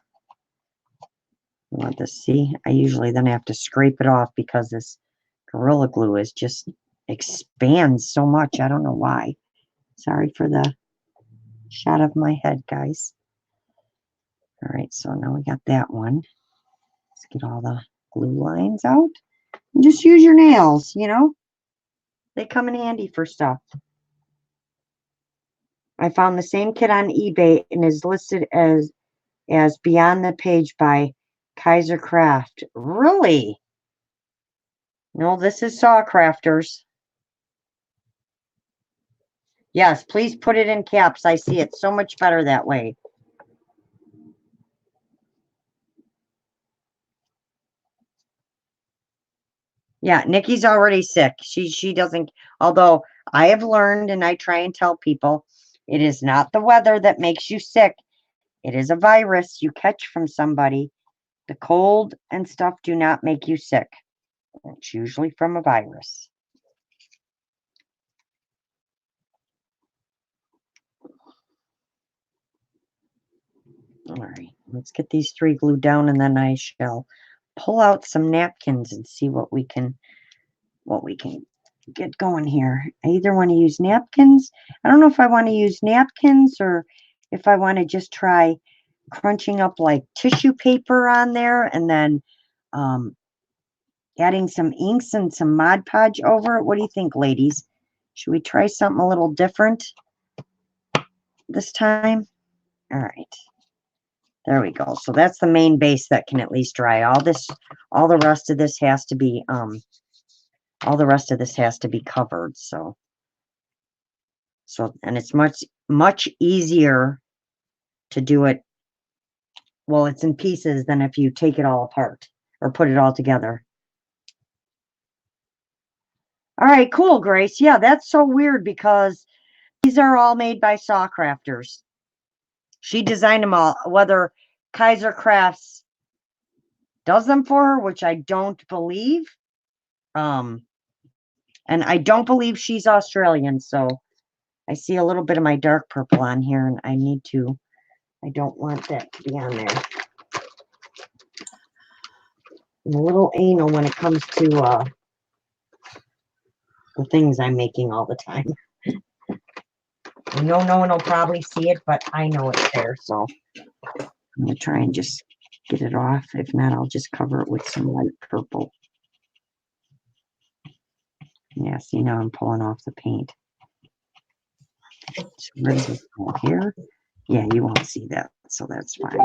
You want this, see? I usually then have to scrape it off because this Gorilla Glue is just expands so much. I don't know why. Sorry for the shot of my head, guys. All right, so now we got that one. Let's get all the glue lines out. And just use your nails, you know? They come in handy for stuff. I found the same kit on eBay and is listed as Beyond the Page by Kaiser Craft. Really? No, this is Saw Crafters. Yes, please put it in caps. I see it so much better that way. Yeah, Nikki's already sick. She doesn't, although I have learned and I try and tell people, it is not the weather that makes you sick. It is a virus you catch from somebody. The cold and stuff do not make you sick. It's usually from a virus. All right, let's get these three glued down and then I shall pull out some napkins and see what we can get going here. I either want to use napkins. I don't know if I want to use napkins or if I want to just try crunching up like tissue paper on there and then adding some inks and some Mod Podge over it. What do you think, ladies? Should we try something a little different this time? All right. There we go. So that's the main base that can at least dry. All the rest of this has to be covered. So and it's much easier to do it. Well, it's in pieces than if you take it all apart or put it all together. All right, cool, Grace. Yeah, that's so weird because these are all made by Saw Crafters. She designed them all, whether Kaiser Crafts does them for her, which I don't believe. And I don't believe she's Australian, so I see a little bit of my dark purple on here, and I don't want that to be on there. I'm a little anal when it comes to the things I'm making all the time. I know no one will probably see it, but I know it's there, so I'm going to try and just get it off. If not, I'll just cover it with some light purple. Yeah, see, now I'm pulling off the paint. So where does it go here? Yeah, you won't see that, so that's fine.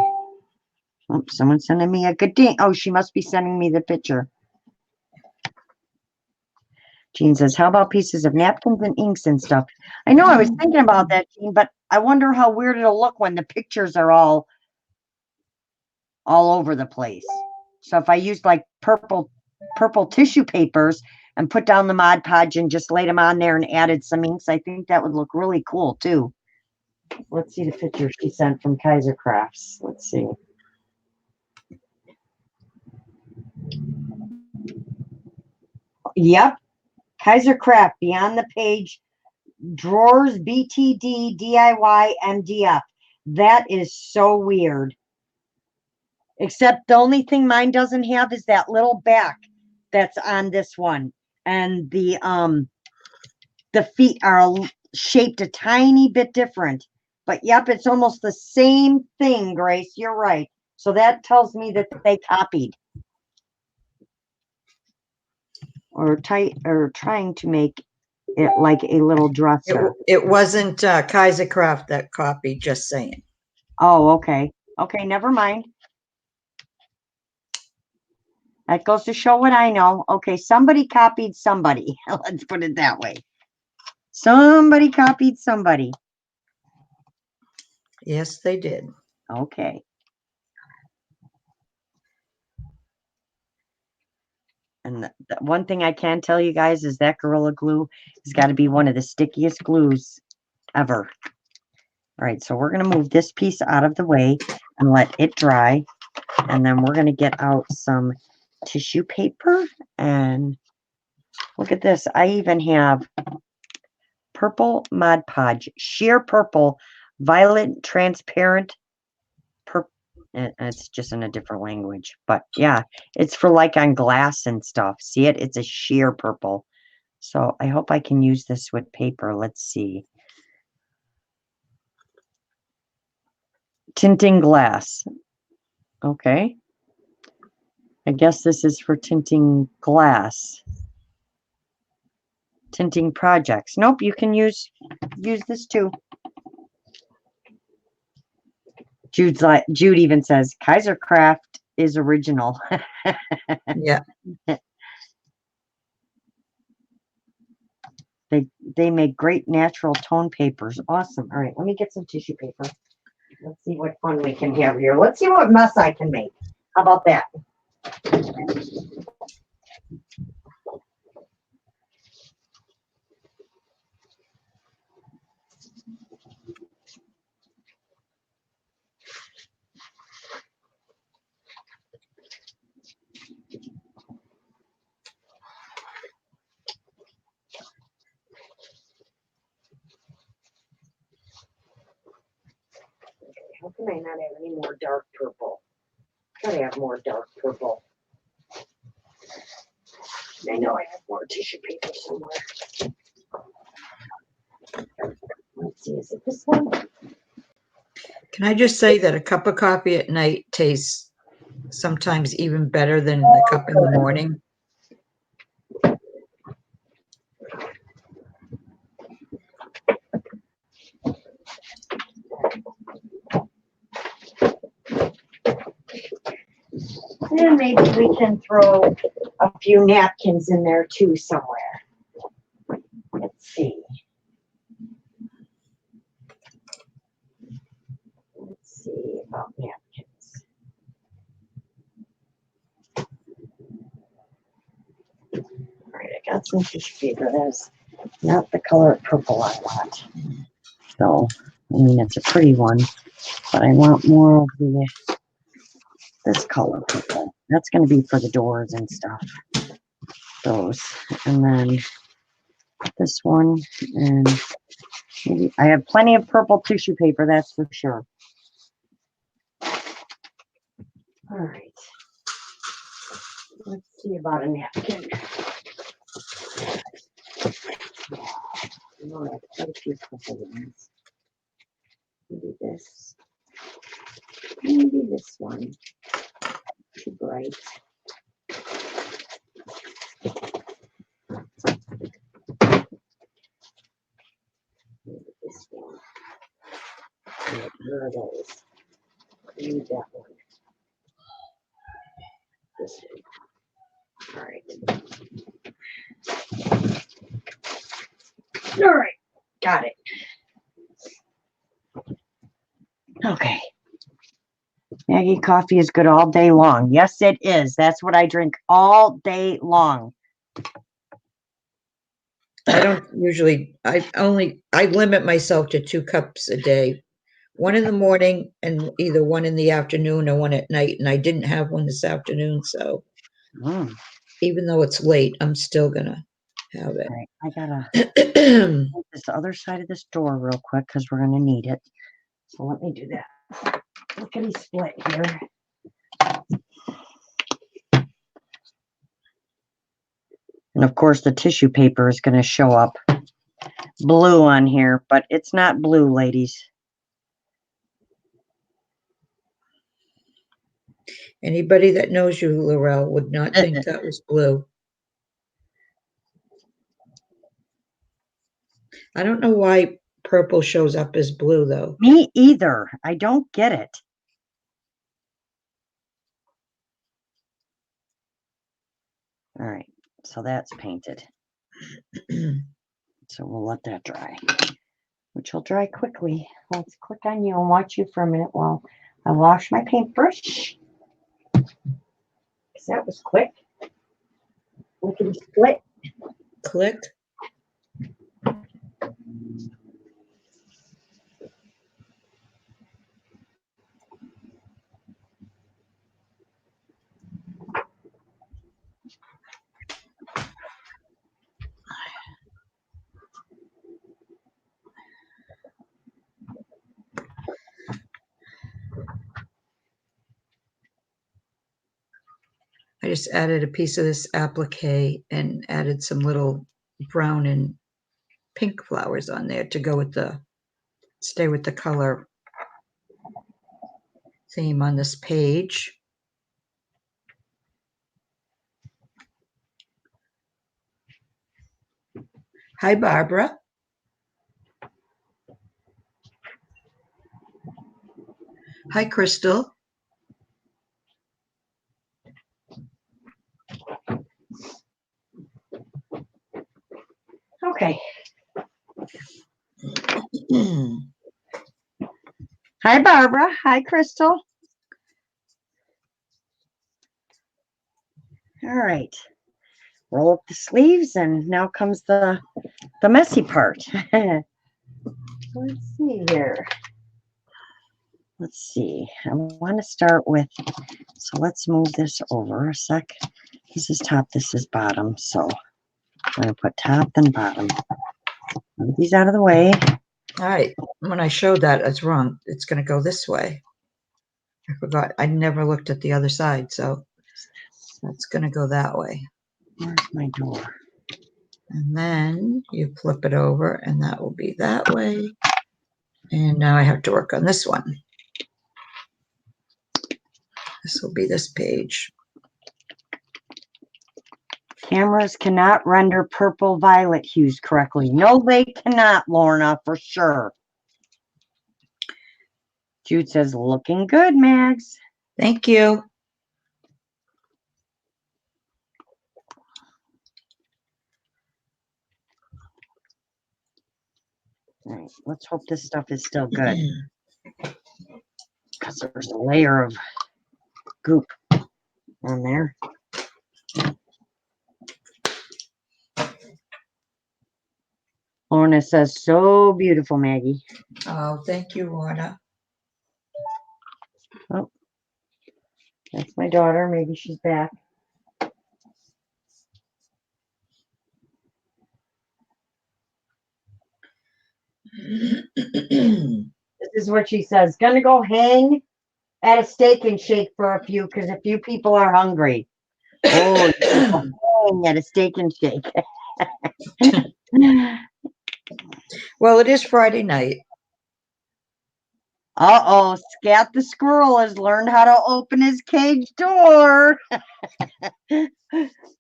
Oh, someone's sending me a good day. Oh, she must be sending me the picture. Jean says, how about pieces of napkins and inks and stuff? I know I was thinking about that, Jean, but I wonder how weird it'll look when the pictures are all over the place. So if I used like purple tissue papers and put down the Mod Podge and just laid them on there and added some inks, I think that would look really cool too. Let's see the picture she sent from Kaiser Crafts. Let's see. Yep. Kaiser Craft, Beyond the Page, Drawers, BTD, DIY, MDF. That is so weird. Except the only thing mine doesn't have is that little back that's on this one. And the feet are shaped a tiny bit different. But yep, it's almost the same thing, Grace. You're right. So that tells me that they copied. Or trying to make it like a little dresser. It wasn't Kaiser Craft that copied, just saying. Oh, okay. Okay, never mind. That goes to show what I know. Okay, somebody copied somebody. Let's put it that way. Somebody copied somebody. Yes, they did. Okay. And the one thing I can tell you guys is that Gorilla Glue has got to be one of the stickiest glues ever. All right, so we're going to move this piece out of the way and let it dry. And then we're going to get out some tissue paper and Look at this. I even have purple Mod Podge, sheer purple, violet, transparent, purple. It's just in a different language, but yeah, it's for like on glass and stuff. See it? It's a sheer purple. So I hope I can use this with paper. Let's see. Tinting glass. Okay. I guess this is for tinting glass. Tinting projects. Nope, you can use this too. Jude even says Kaiser Craft is original. Yeah. They make great natural tone papers. Awesome. All right, let me get some tissue paper. Let's see what fun we can have here. Let's see what mess I can make. How about that? How can I not have any more dark purple? Gotta have more dark purple. I know I have more tissue paper somewhere. Let's see, is it this one? Can I just say that a cup of coffee at night tastes sometimes even better than a cup in the morning? And maybe we can throw a few napkins in there too somewhere. Let's see. Let's see about napkins. All right, I got some tissue paper. That's not the color purple I want. So, I mean, it's a pretty one, but I want more of this color purple. That's going to be for the doors and stuff. Those. And then this one. And maybe I have plenty of purple tissue paper, that's for sure. All right. Let's see about a napkin. I have quite a few purple ones. Maybe this. Maybe this one. Too bright. Maybe this one. Where are those? Maybe that one. This one. All right. All right. Got it. Okay. Maggie coffee is good all day long. Yes, it is. That's what I drink all day long. I don't usually, I limit myself to 2 cups a day. One in the morning and either one in the afternoon or one at night. And I didn't have one this afternoon, so even though it's late, I'm still gonna have All right. I gotta it. put this other side of this door real quick because we're gonna need it. So let me do that. Look at he split here. And of course the tissue paper is gonna show up blue on here, but it's not blue, ladies. Anybody that knows you, Laurel, would not think that was blue. I don't know why purple shows up as blue, though. Me either. I don't get it. All right, so that's painted. So we'll let that dry, which will dry quickly. Let's click on you and watch you for a minute while I wash my paintbrush. Because that was quick. Look at the split. Click. just added a piece of this applique and added some little brown and pink flowers on there to go with stay with the color theme on this page. Hi, Barbara. Hi, Crystal. Okay. Hi, Barbara. Hi, Crystal. All right. Roll up the sleeves, and now comes the messy part. Let's see here. Let's see. I want to start with, so let's move this over a sec. This is top, this is bottom. So I'm going to put top and bottom. Move these out of the way. All right. When I showed that, it's wrong. It's going to go this way. I forgot. I never looked at the other side, so that's going to go that way. Where's my door? And then you flip it over, and that will be that way. And now I have to work on this one. This will be this page. Cameras cannot render purple violet hues correctly. No, they cannot, Lorna, for sure. Jude says, looking good, Mags. Thank you. All right, let's hope this stuff is still good. Because there's a layer of goop on there. Lorna says, so beautiful, Maggie. Oh, thank you, Lorna. Oh, that's my daughter. Maybe she's back. This is what she says. Gonna go hang at a steak and shake for a few, because a few people are hungry. Oh, hang at a steak and shake. Well, it is Friday night. Uh-oh, Scat the squirrel has learned how to open his cage door.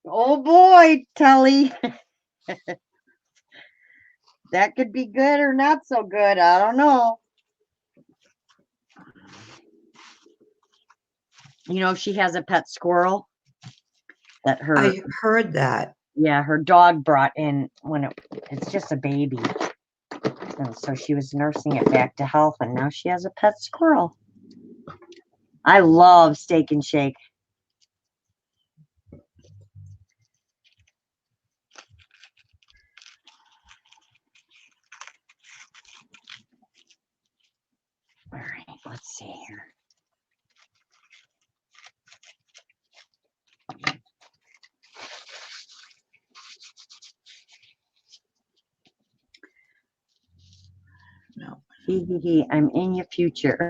Oh boy, Tully. That could be good or not so good. I don't know. You know, she has a pet squirrel that her, I heard that. yeah, her dog brought in when it's just a baby. And so she was nursing it back to health, and now she has a pet squirrel. I love steak and shake. All right, let's see here. No. I'm in your future.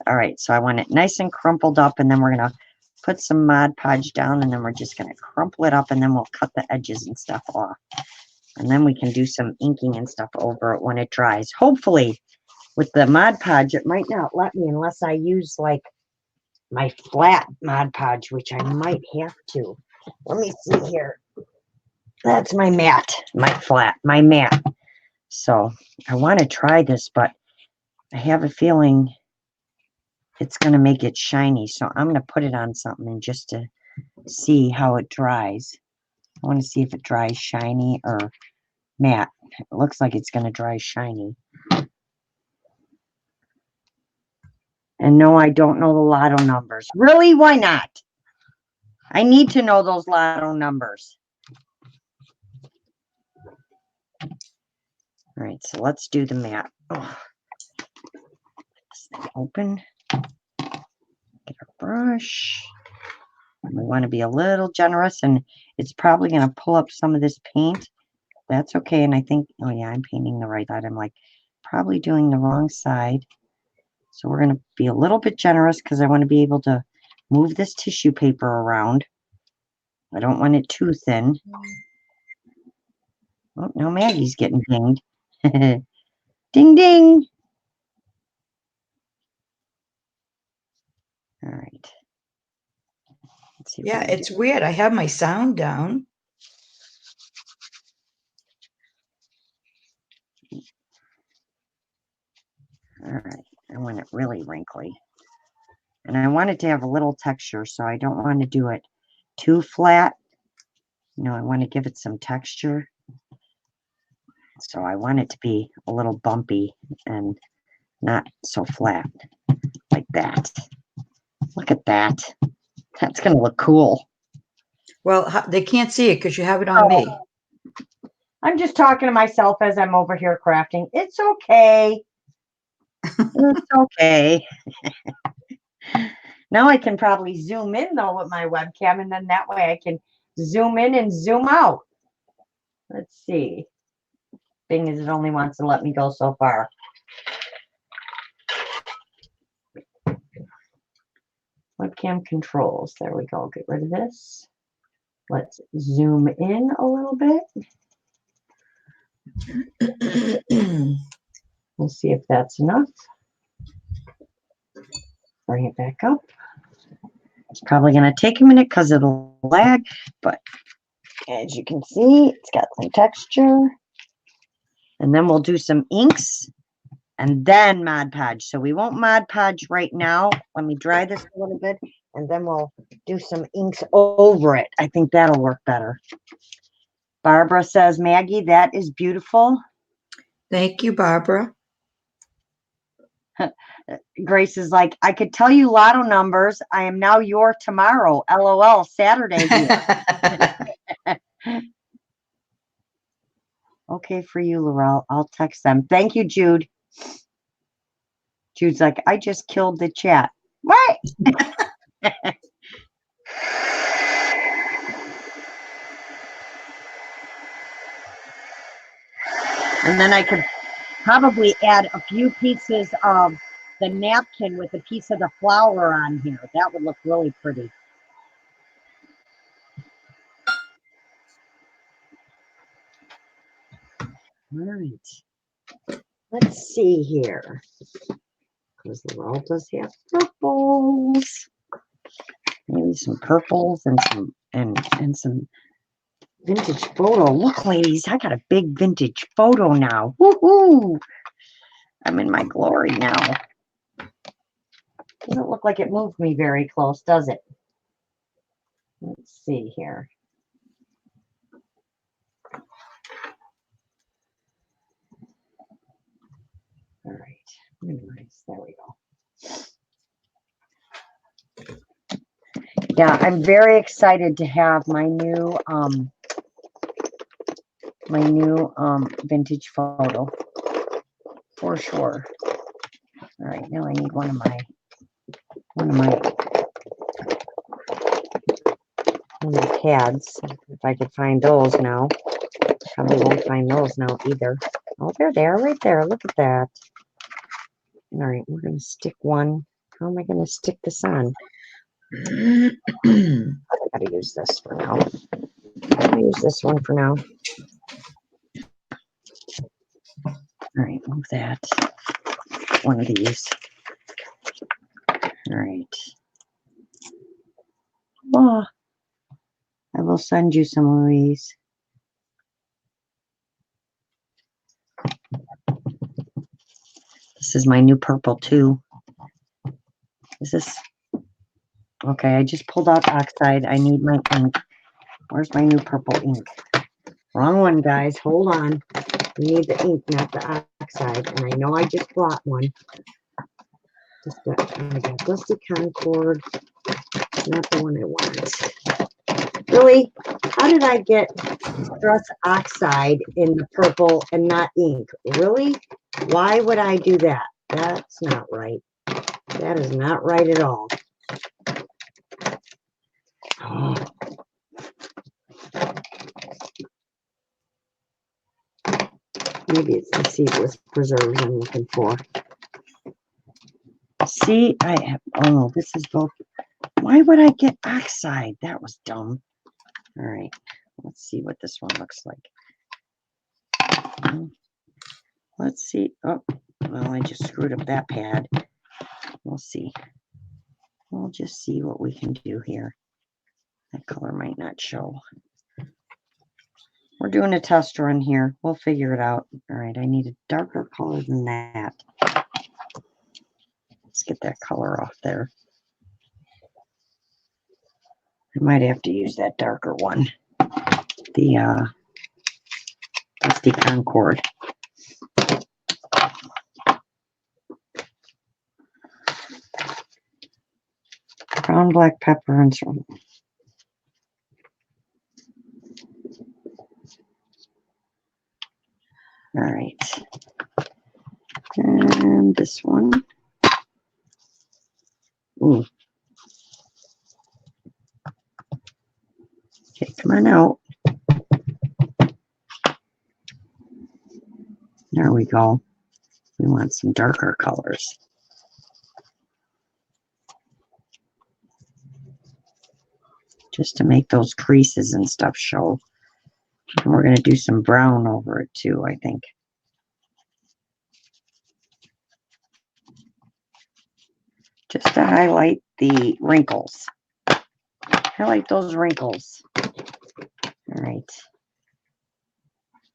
All right, so I want it nice and crumpled up, and then we're going to put some Mod Podge down, and then we're just going to crumple it up, and then we'll cut the edges and stuff off. And then we can do some inking and stuff over it when it dries. Hopefully, with the Mod Podge, it might not let me unless I use, like, my flat Mod Podge, which I might have to. Let me see here. That's my matte, my matte. So I want to try this, but I have a feeling it's going to make it shiny. So I'm going to put it on something and just to see how it dries. I want to see if it dries shiny or matte. It looks like it's going to dry shiny. And no, I don't know the lotto numbers. Really? Why not? I need to know those lotto numbers. All right, so let's do the matte. Oh. This thing open. Get our brush. We want to be a little generous, and it's probably going to pull up some of this paint. That's okay. And I think, oh yeah, I'm painting the right side. I'm like probably doing the wrong side. So we're going to be a little bit generous because I want to be able to move this tissue paper around. I don't want it too thin. Oh, now Maggie's getting dinged. Ding, ding. All right. Let's see. Yeah, it's weird. I have my sound down. All right. I want it really wrinkly. And I want it to have a little texture, so I don't want to do it too flat. You know, I want to give it some texture. So I want it to be a little bumpy and not so flat like that. Look at that. That's going to look cool. Well, they can't see it because you have it on me. I'm just talking to myself as I'm over here crafting. It's okay. It's okay. Now I can probably zoom in though with my webcam, and then that way I can zoom in and zoom out. Let's see. Thing is, it only wants to let me go so far. Webcam controls. There we go. Get rid of this. Let's zoom in a little bit. We'll see if that's enough. Bring it back up. It's probably going to take a minute because of the lag, but as you can see, it's got some texture. And then we'll do some inks and then Mod Podge. So we won't Mod Podge right now. Let me dry this a little bit, and then we'll do some inks over it. I think that'll work better. Barbara says, Maggie, that is beautiful. Thank you, Barbara. Grace is like, I could tell you lotto numbers. I am now your tomorrow. LOL, Saturday here. Okay for you, Laurel. I'll text them. Thank you, Jude. Jude's like, I just killed the chat. What? And then I could probably add a few pieces of the napkin with a piece of the flower on here. That would look really pretty. All right. Let's see here. Because the world does have purples. Maybe some purples and some vintage photo. Look, ladies, I got a big vintage photo now. Woohoo! I'm in my glory now. Doesn't look like it moved me very close, does it? Let's see here. All right. Minimize. There we go. Yeah, I'm very excited to have my new vintage photo for sure. All right, now I need one of my pads. If I could find those now. Probably won't find those now either. Oh, they're there, right there. Look at that. All right, we're going to stick one. How am I going to stick this on? I got to use this for now. I'll use this one for now. All right, move that. One of these. All right. Oh, I will send you some of these. This is my new purple too. Is this okay? I just pulled out oxide. I need my ink. Where's my new purple ink? Wrong one, guys. Hold on. We need the ink, not the oxide. And I know I just bought one. I got Dusty Concord. Not the one I want. Really? How did I get stress oxide in the purple and not ink? Really? Why would I do that? That's not right. That is not right at all. Oh. Maybe it's the seedless preserves I'm looking for. See, I have, oh, this is both. Why would I get oxide? That was dumb. All right, let's see what this one looks like. Let's see. Oh, well, I just screwed up that pad. We'll see. We'll just see what we can do here. That color might not show. We're doing a test run here. We'll figure it out. All right, I need a darker color than that. Let's get that color off there. I might have to use that darker one. The Dusty Concord. Brown black pepper and some. All right. And this one. Ooh. Okay, come on out. There we go. We want some darker colors. Just to make those creases and stuff show. And we're going to do some brown over it too, I think. Just to highlight the wrinkles. Highlight those wrinkles. All right.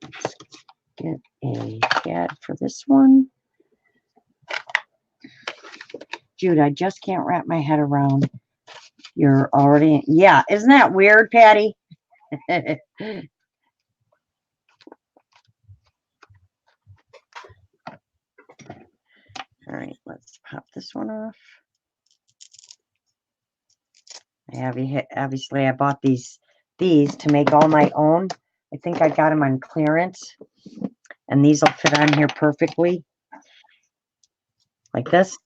Let's get a pad for this one. Jude, I just can't wrap my head around. You're already, yeah, isn't that weird, Patty? All right, let's pop this one off. Obviously, I bought these to make all my own. I think I got them on clearance, and these will fit on here perfectly, like this.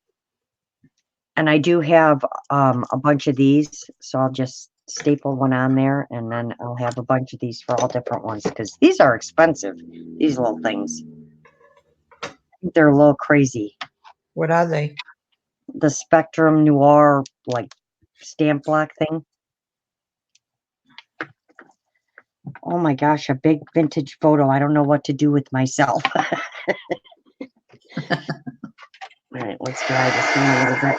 And I do have a bunch of these, so I'll just staple one on there, and then I'll have a bunch of these for all different ones, because these are expensive, these little things. I think they're a little crazy. What are they? The Spectrum Noir, like, stamp block thing. Oh my gosh, a big vintage photo. I don't know what to do with myself. All right, let's dry this thing a little bit.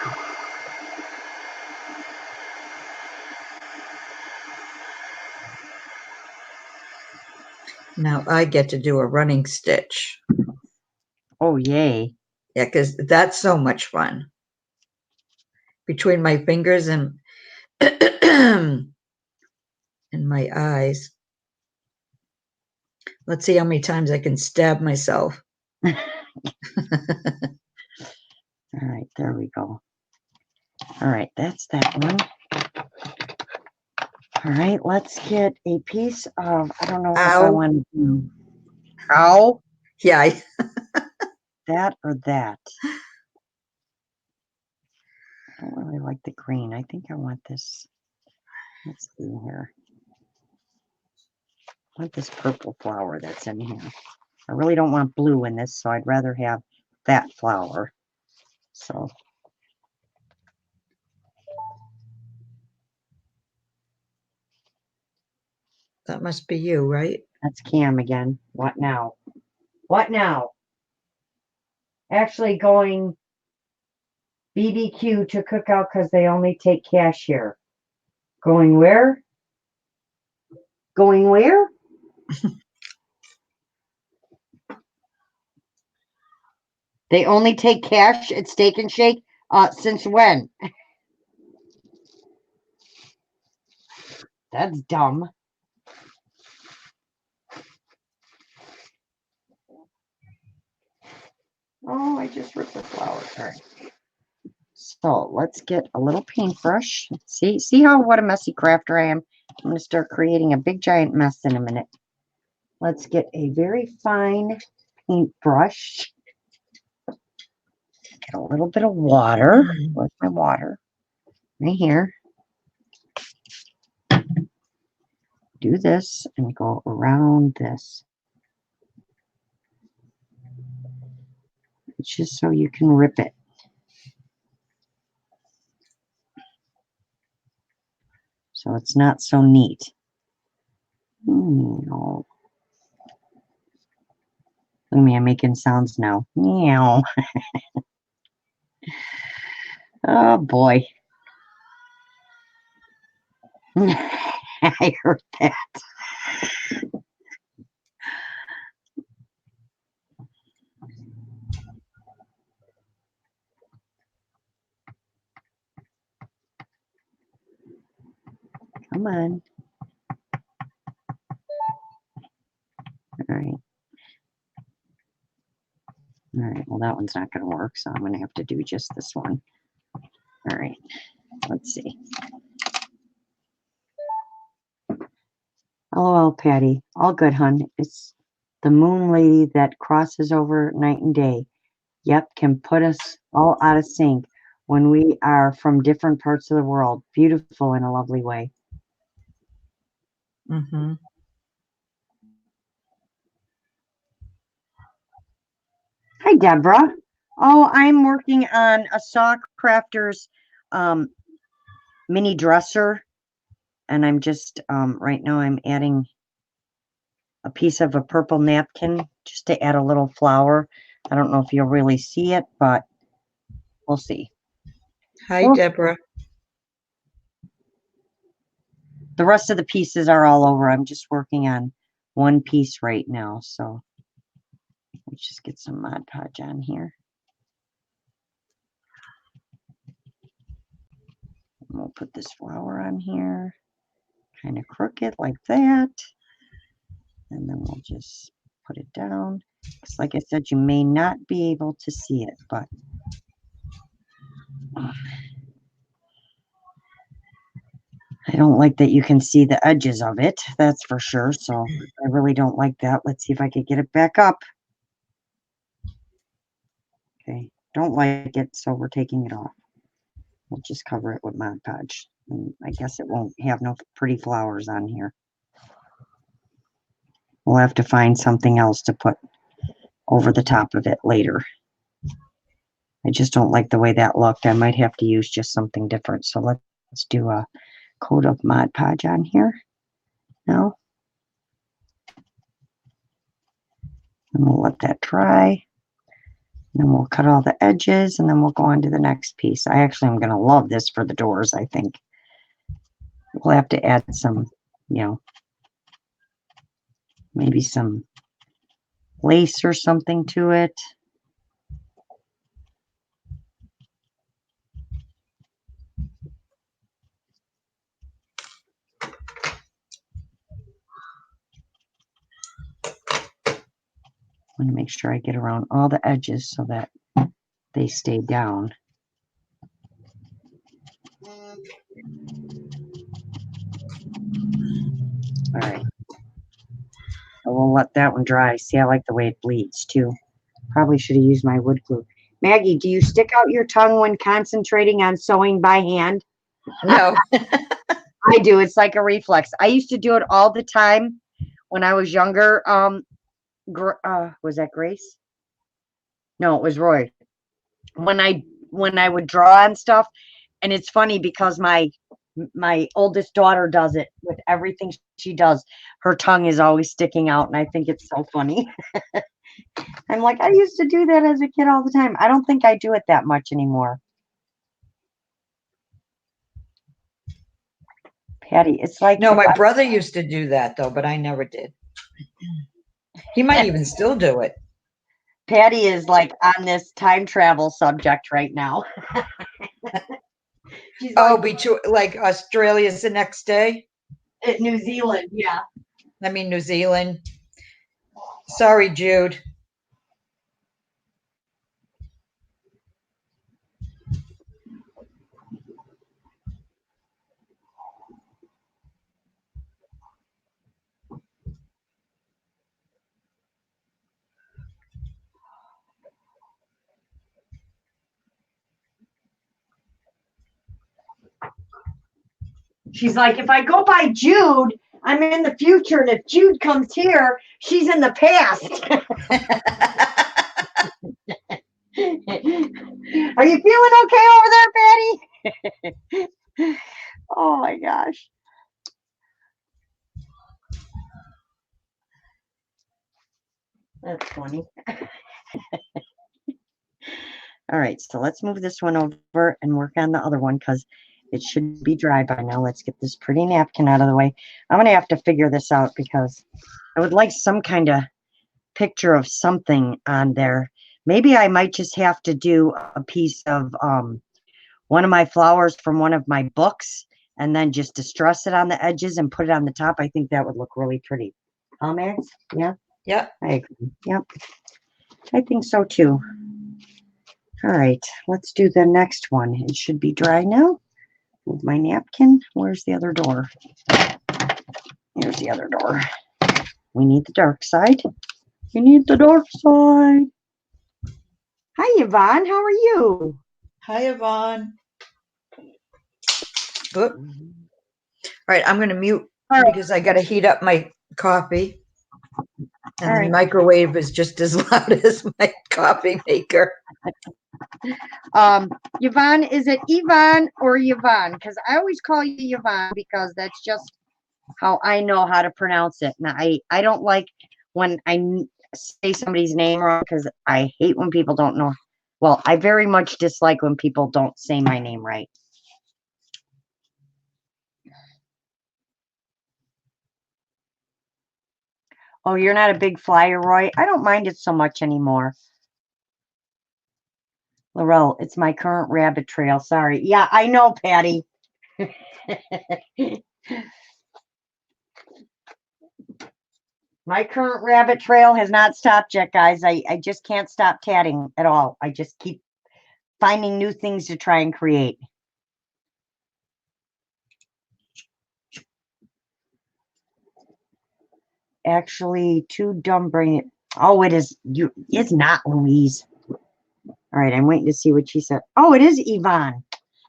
Now I get to do a running stitch. Oh, yay. Yeah, because that's so much fun. Between my fingers and and my eyes. Let's see how many times I can stab myself. All right, there we go. All right, that's that one. All right, let's get a piece of, I don't know if I want to do. Ow. Yeah. That or that. I don't really like the green. I think I want this. Let's see here. I want this purple flower that's in here. I really don't want blue in this, so I'd rather have that flower. So. That must be you, right? That's Cam again. What now? What now? Actually going BBQ to cookout because they only take cash here. Going where? Going where? They only take cash at Steak and Shake? Since when? That's dumb. Oh, I just ripped the flower. All right. So let's get a little paintbrush. See what a messy crafter I am? I'm going to start creating a big giant mess in a minute. Let's get a very fine paintbrush. Get a little bit of water. Where's my water? Right here. Do this and go around this. It's just so you can rip it. So it's not so neat. No. Look at me, I'm making sounds now. Meow. Oh boy. I heard that. Come on. All right. All right. Well, that one's not going to work, so I'm going to have to do just this one. All right. Let's see. LOL, Patty. All good, hun. It's the moon lady that crosses over night and day. Yep, can put us all out of sync when we are from different parts of the world. Beautiful in a lovely way. Mm-hmm. Hi, Deborah. Oh, I'm working on a sock crafter's mini dresser, and I'm just right now I'm adding a piece of a purple napkin just to add a little flower. I don't know if you'll really see it, but we'll see. Hi, Deborah. The rest of the pieces are all over. I'm just working on one piece right now, so let's just get some Mod Podge on here. And we'll put this flower on here, kind of crooked like that. And then we'll just put it down. Because like I said, you may not be able to see it, but I don't like that you can see the edges of it. That's for sure. So I really don't like that. Let's see if I could get it back up. Okay. Don't like it, so we're taking it off. We'll just cover it with Mod Podge. And I guess it won't have no pretty flowers on here. We'll have to find something else to put over the top of it later. I just don't like the way that looked. I might have to use just something different. So let's do a coat of Mod Podge on here now. And we'll let that dry. And then we'll cut all the edges, and then we'll go on to the next piece. I actually am going to love this for the doors, I think. We'll have to add some, maybe some lace or something to it. I want to make sure I get around all the edges so that they stay down. All right. So we'll let that one dry. See, I like the way it bleeds too. Probably should have used my wood glue. Maggie, do you stick out your tongue when concentrating on sewing by hand? No. I do. It's like a reflex. I used to do it all the time when I was younger. Was that Grace? No, it was Roy. When I would draw on stuff, and it's funny because my oldest daughter does it with everything she does. Her tongue is always sticking out, and I think it's so funny. I'm like, I used to do that as a kid all the time. I don't think I do it that much anymore. Patty, it's like No, my brother used to do that though, but I never did. He might even still do it. Patty is like on this time travel subject right now. She's like Australia's the next day? New Zealand, yeah. I mean, New Zealand. Sorry, Jude. She's like, if I go by Jude, I'm in the future, and if Jude comes here, she's in the past. Are you feeling okay over there, Patty? Oh my gosh. That's funny. All right, so let's move this one over and work on the other one because it should be dry by now. Let's get this pretty napkin out of the way. I'm gonna have to figure this out because I would like some kind of picture of something on there. Maybe I might just have to do a piece of one of my flowers from one of my books and then just distress it on the edges and put it on the top. I think that would look really pretty. Max? Yeah, Yep. I agree. Yep, I think so too. All right, let's do the next one. It should be dry now. Move my napkin. Where's the other door? Here's the other door. We need the dark side. We need the dark side. Hi, Yvonne. How are you? Hi, Yvonne. Oop. All right, I'm going to mute because I got to heat up my coffee. And the microwave is just as loud as my coffee maker. Yvonne, is it Yvonne or Yvonne? Because I always call you Yvonne because that's just how I know how to pronounce it. Now, I don't like when I say somebody's name wrong because I hate when people don't know. Well, I very much dislike when people don't say my name right. Oh, you're not a big flyer, Roy? I don't mind it so much anymore. Laurel, it's my current rabbit trail. Sorry. Yeah, I know, Patty. My current rabbit trail has not stopped yet, guys. I just can't stop tatting at all. I just keep finding new things to try and create. Actually, too dumb brain. Oh, it is you. It's not Louise. All right, I'm waiting to see what she said. Oh, it is Yvonne.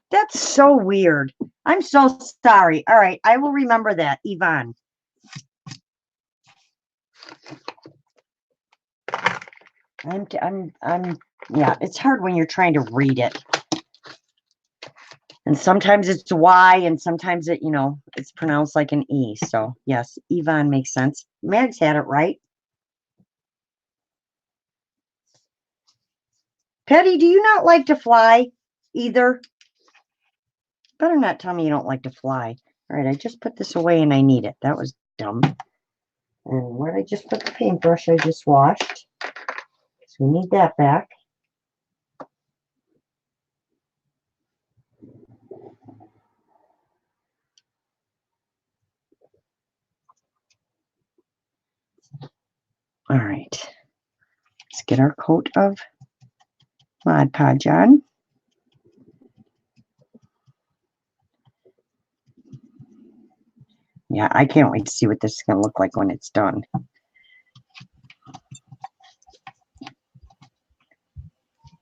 That's so weird. I'm so sorry. All right, I will remember that, Yvonne. Yeah, it's hard when you're trying to read it. And sometimes it's Y and sometimes it, it's pronounced like an E. So yes, Yvonne makes sense. Mags had it right. Patty, do you not like to fly either? Better not tell me you don't like to fly. All right, I just put this away and I need it. That was dumb. And where did I just put the paintbrush I just washed? So we need that back. All right, let's get our coat of Mod Podge on. Yeah, I can't wait to see what this is going to look like when it's done.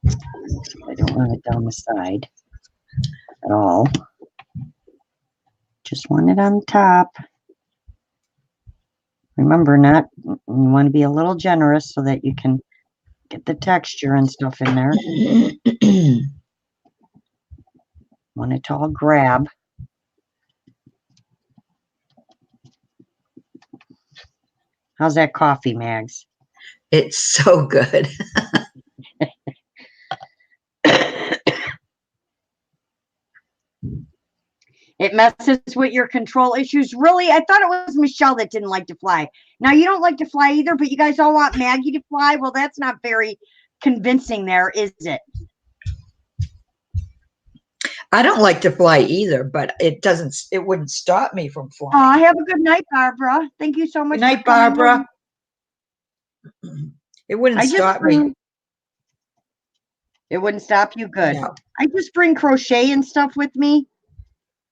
I don't want it down the side at all. Just want it on top. Remember, you want to be a little generous so that you can get the texture and stuff in there. Want it to all grab. How's that coffee, Mags? It's so good. It messes with your control issues. Really? I thought it was Michelle that didn't like to fly. Now, you don't like to fly either, but you guys all want Maggie to fly? Well, that's not very convincing there, is it? I don't like to fly either, but it wouldn't stop me from flying. Oh, have a good night, Barbara. Thank you so much. Good night, Barbara. It wouldn't stop me. It wouldn't stop you? Good. No. I just bring crochet and stuff with me.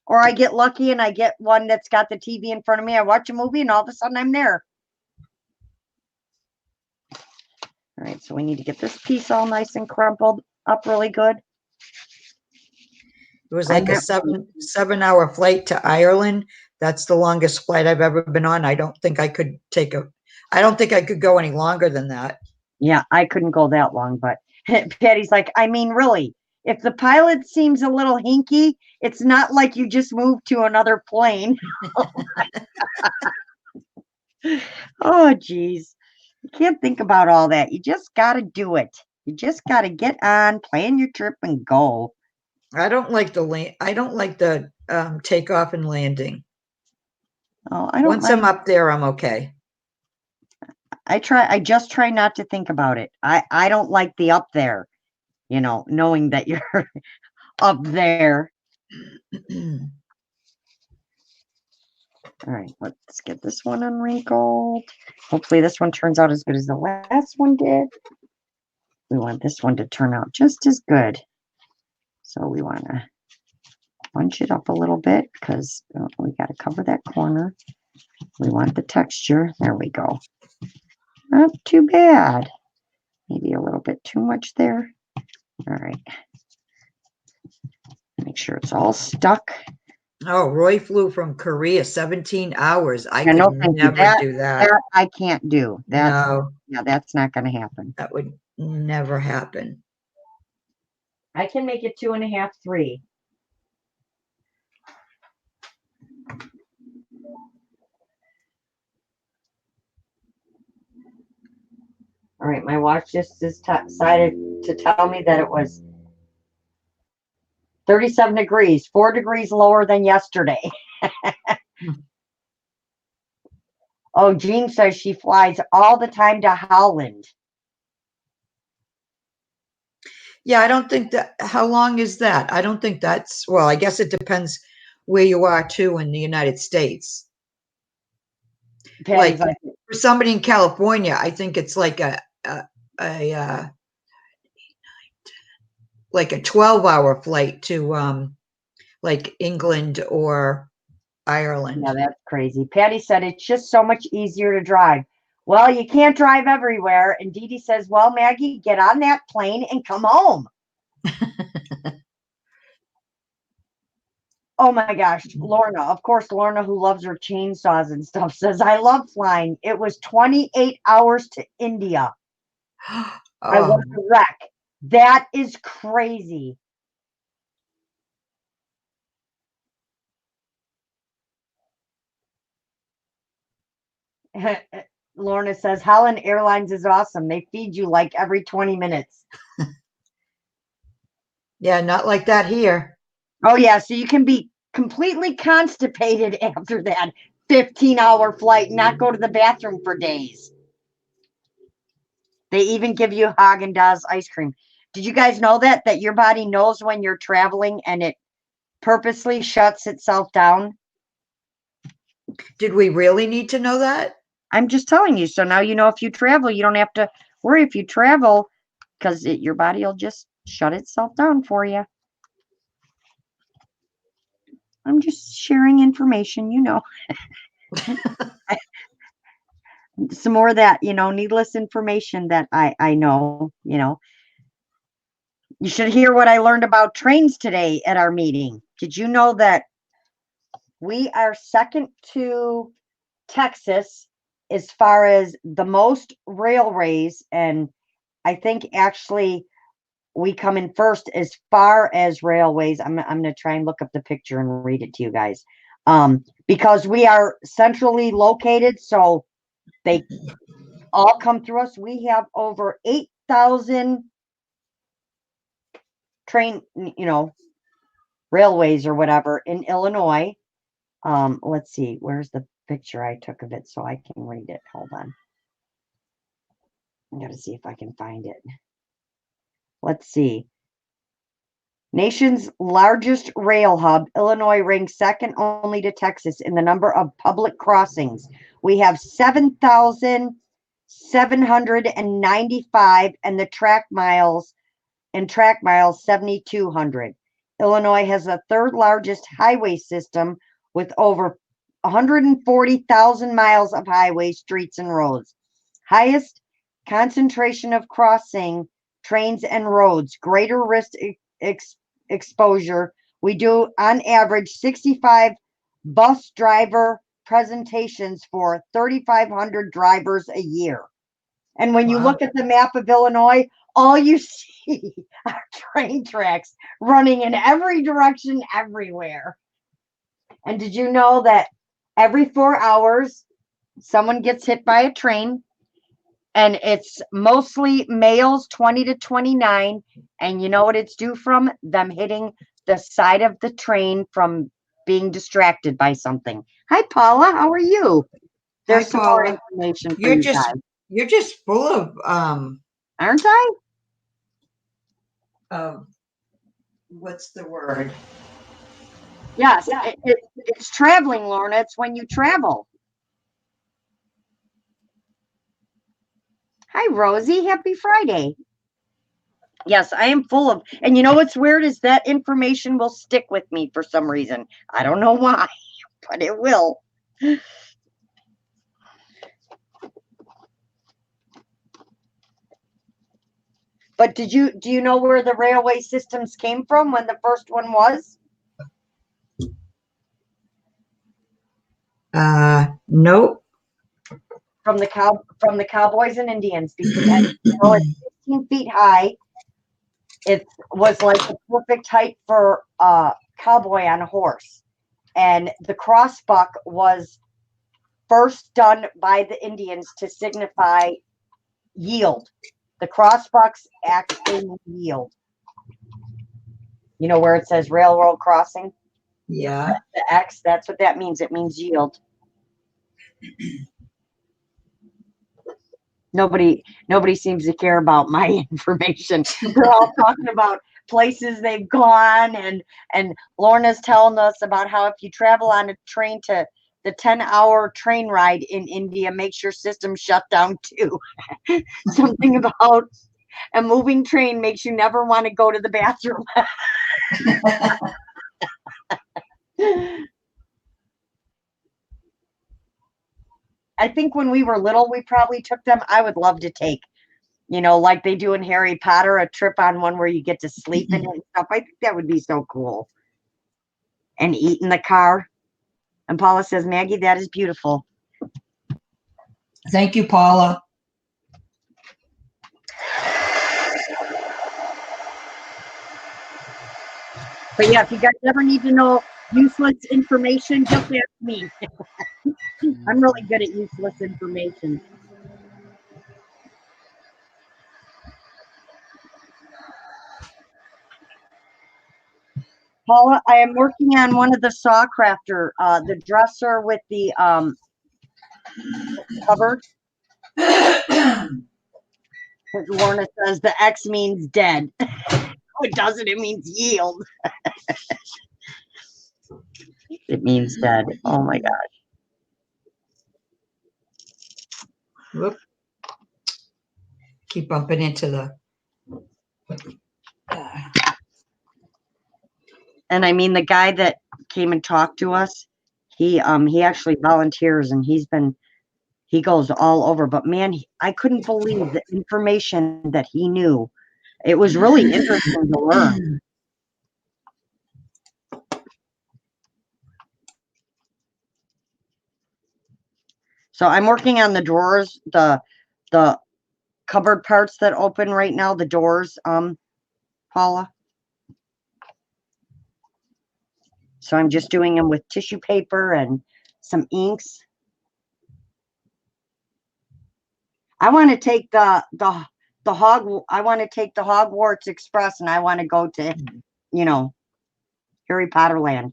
Or I get lucky and I get one that's got the TV in front of me. I watch a movie and all of a sudden I'm there. All right, so we need to get this piece all nice and crumpled up really good. It was like a 7-hour flight to Ireland. That's the longest flight I've ever been on. I don't think I could go any longer than that. Yeah, I couldn't go that long, but Patty's like, I mean, really, if the pilot seems a little hinky, it's not like you just moved to another plane. Oh, geez. You can't think about all that. You just got to do it. You just got to get on, plan your trip, and go. I don't like the takeoff and landing. Oh, I don't Once I'm mind. up there, I'm okay. I just try not to think about it. I don't like the up there, knowing that you're up there. All right, let's get this one unwrinkled. Hopefully this one turns out as good as the last one did. We want this one to turn out just as good. So we want to bunch it up a little bit because we got to cover that corner. We want the texture. There we go. Not too bad. Maybe a little bit too much there. All right. Make sure it's all stuck. Oh, Roy flew from Korea 17 hours. I Yeah, could no, thank you. never do that. That I can't do. No, That's not going to happen. that would never happen. I can make it 2.5, 3. All right, my watch just decided to tell me that it was 37 degrees, 4 degrees lower than yesterday. Oh, Jean says she flies all the time to Holland. Yeah, I don't think that. How long is that? I don't think that's, well, I guess it depends where you are too in the United States. Patty's Like like, for somebody in California, I think it's like a like a 12-hour flight to like England or yeah, Ireland. that's crazy. Patty said it's just so much easier to drive. Well, you can't drive everywhere. And Dee Dee says, well, Maggie, get on that plane and come home. Oh my gosh, Lorna, of course, Lorna, who loves her chainsaws and stuff, says, I love flying. It was 28 hours to India. I was Oh, a wreck. That is crazy. Lorna says, Holland Airlines is awesome. They feed you like every 20 minutes. yeah, not like that here. Oh, yeah. So you can be completely constipated after that 15-hour flight and not go to the bathroom for days. They even give you Haagen-Dazs ice cream. Did you guys know that your body knows when you're traveling and it purposely shuts itself down? Did we really need to know that? I'm just telling you. So now you know if you travel, you don't have to worry if you travel because your body will just shut itself down for you. I'm just sharing information, some more of that, needless information that I know. You should hear what I learned about trains today at our meeting. Did you know that we are second to Texas as far as the most railways, and I think actually we come in first as far as railways. I'm going to try and look up the picture and read it to you guys. Because we are centrally located, so they all come through us. We have over 8,000 train, railways or whatever in Illinois. Let's see, where's the picture I took of it so I can read it. Hold on. I gotta see if I can find it. Let's see. Nation's largest rail hub, Illinois ranks second only to Texas in the number of public crossings. We have 7,795 and the track miles 7,200. Illinois has the third largest highway system with over 140,000 miles of highways, streets, and roads. Highest concentration of crossing trains and roads, greater risk exposure. We do on average 65 bus driver presentations for 3,500 drivers a year. And when you Wow. look at the map of Illinois, all you see are train tracks running in every direction everywhere. And did you know that every 4 hours someone gets hit by a train? and it's mostly males 20 to 29. And you know what it's due from? Them hitting the side of the train from being distracted by something. Hi, Paula. How are you? Hi, There's some more Paula. information for You're you just guys, you're just full aren't I? of what's the word? Yes, it's traveling, Lorna. It's when you travel. Hi, Rosie. Happy Friday. Yes, I am full of, and you know what's weird is that information will stick with me for some reason. I don't know why, but it will. But do you know where the railway systems came from when the first one was? Nope. From the cowboys and Indians, because it's 15 feet high. It was like the perfect height for a cowboy on a horse. And the crossbuck was first done by the Indians to signify yield. The crossbucks actually mean yield. You know where it says railroad crossing? Yeah. The X, that's what that means. It means yield. Nobody seems to care about my information. They're all talking about places they've gone, and Lorna's telling us about how if you travel on a train to the 10-hour train ride in India makes your system shut down too. Something about a moving train makes you never want to go to the bathroom. I think when we were little, we probably took them. I would love to take, like they do in Harry Potter, a trip on one where you get to sleep in it and stuff. I think that would be so cool. And eat in the car. And Paula says, Maggie, that is beautiful. Thank you, Paula. But yeah, if you guys ever need to know useless information, just ask me. I'm really good at useless information. Paula, I am working on one of the saw crafter, the dresser with the cover. Lorna says the X means dead. It doesn't, it means yield. It means dead. Oh my gosh. Whoop. Keep bumping into the. And I mean, the guy that came and talked to us, he actually volunteers, and he goes all over. But man, I couldn't believe the information that he knew. It was really interesting to learn. So I'm working on the drawers, the cupboard parts that open right now, the doors, Paula. So I'm just doing them with tissue paper and some inks. I want to take I want to take the Hogwarts Express, and I want to go to, Harry Potter land.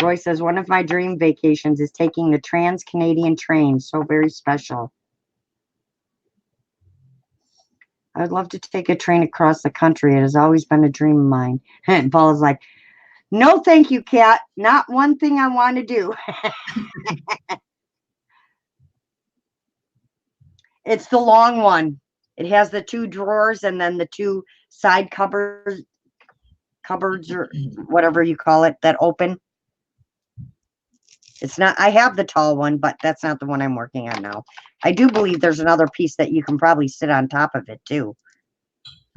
Roy says, one of my dream vacations is taking the Trans-Canadian train. So very special. I would love to take a train across the country. It has always been a dream of mine. And Paula's like, no, thank you, Kat. Not one thing I want to do. It's the long one. It has the 2 drawers and then the 2 side cupboards or whatever you call it that open. It's not, I have the tall one, but that's not the one I'm working on now. I do believe there's another piece that you can probably sit on top of it too.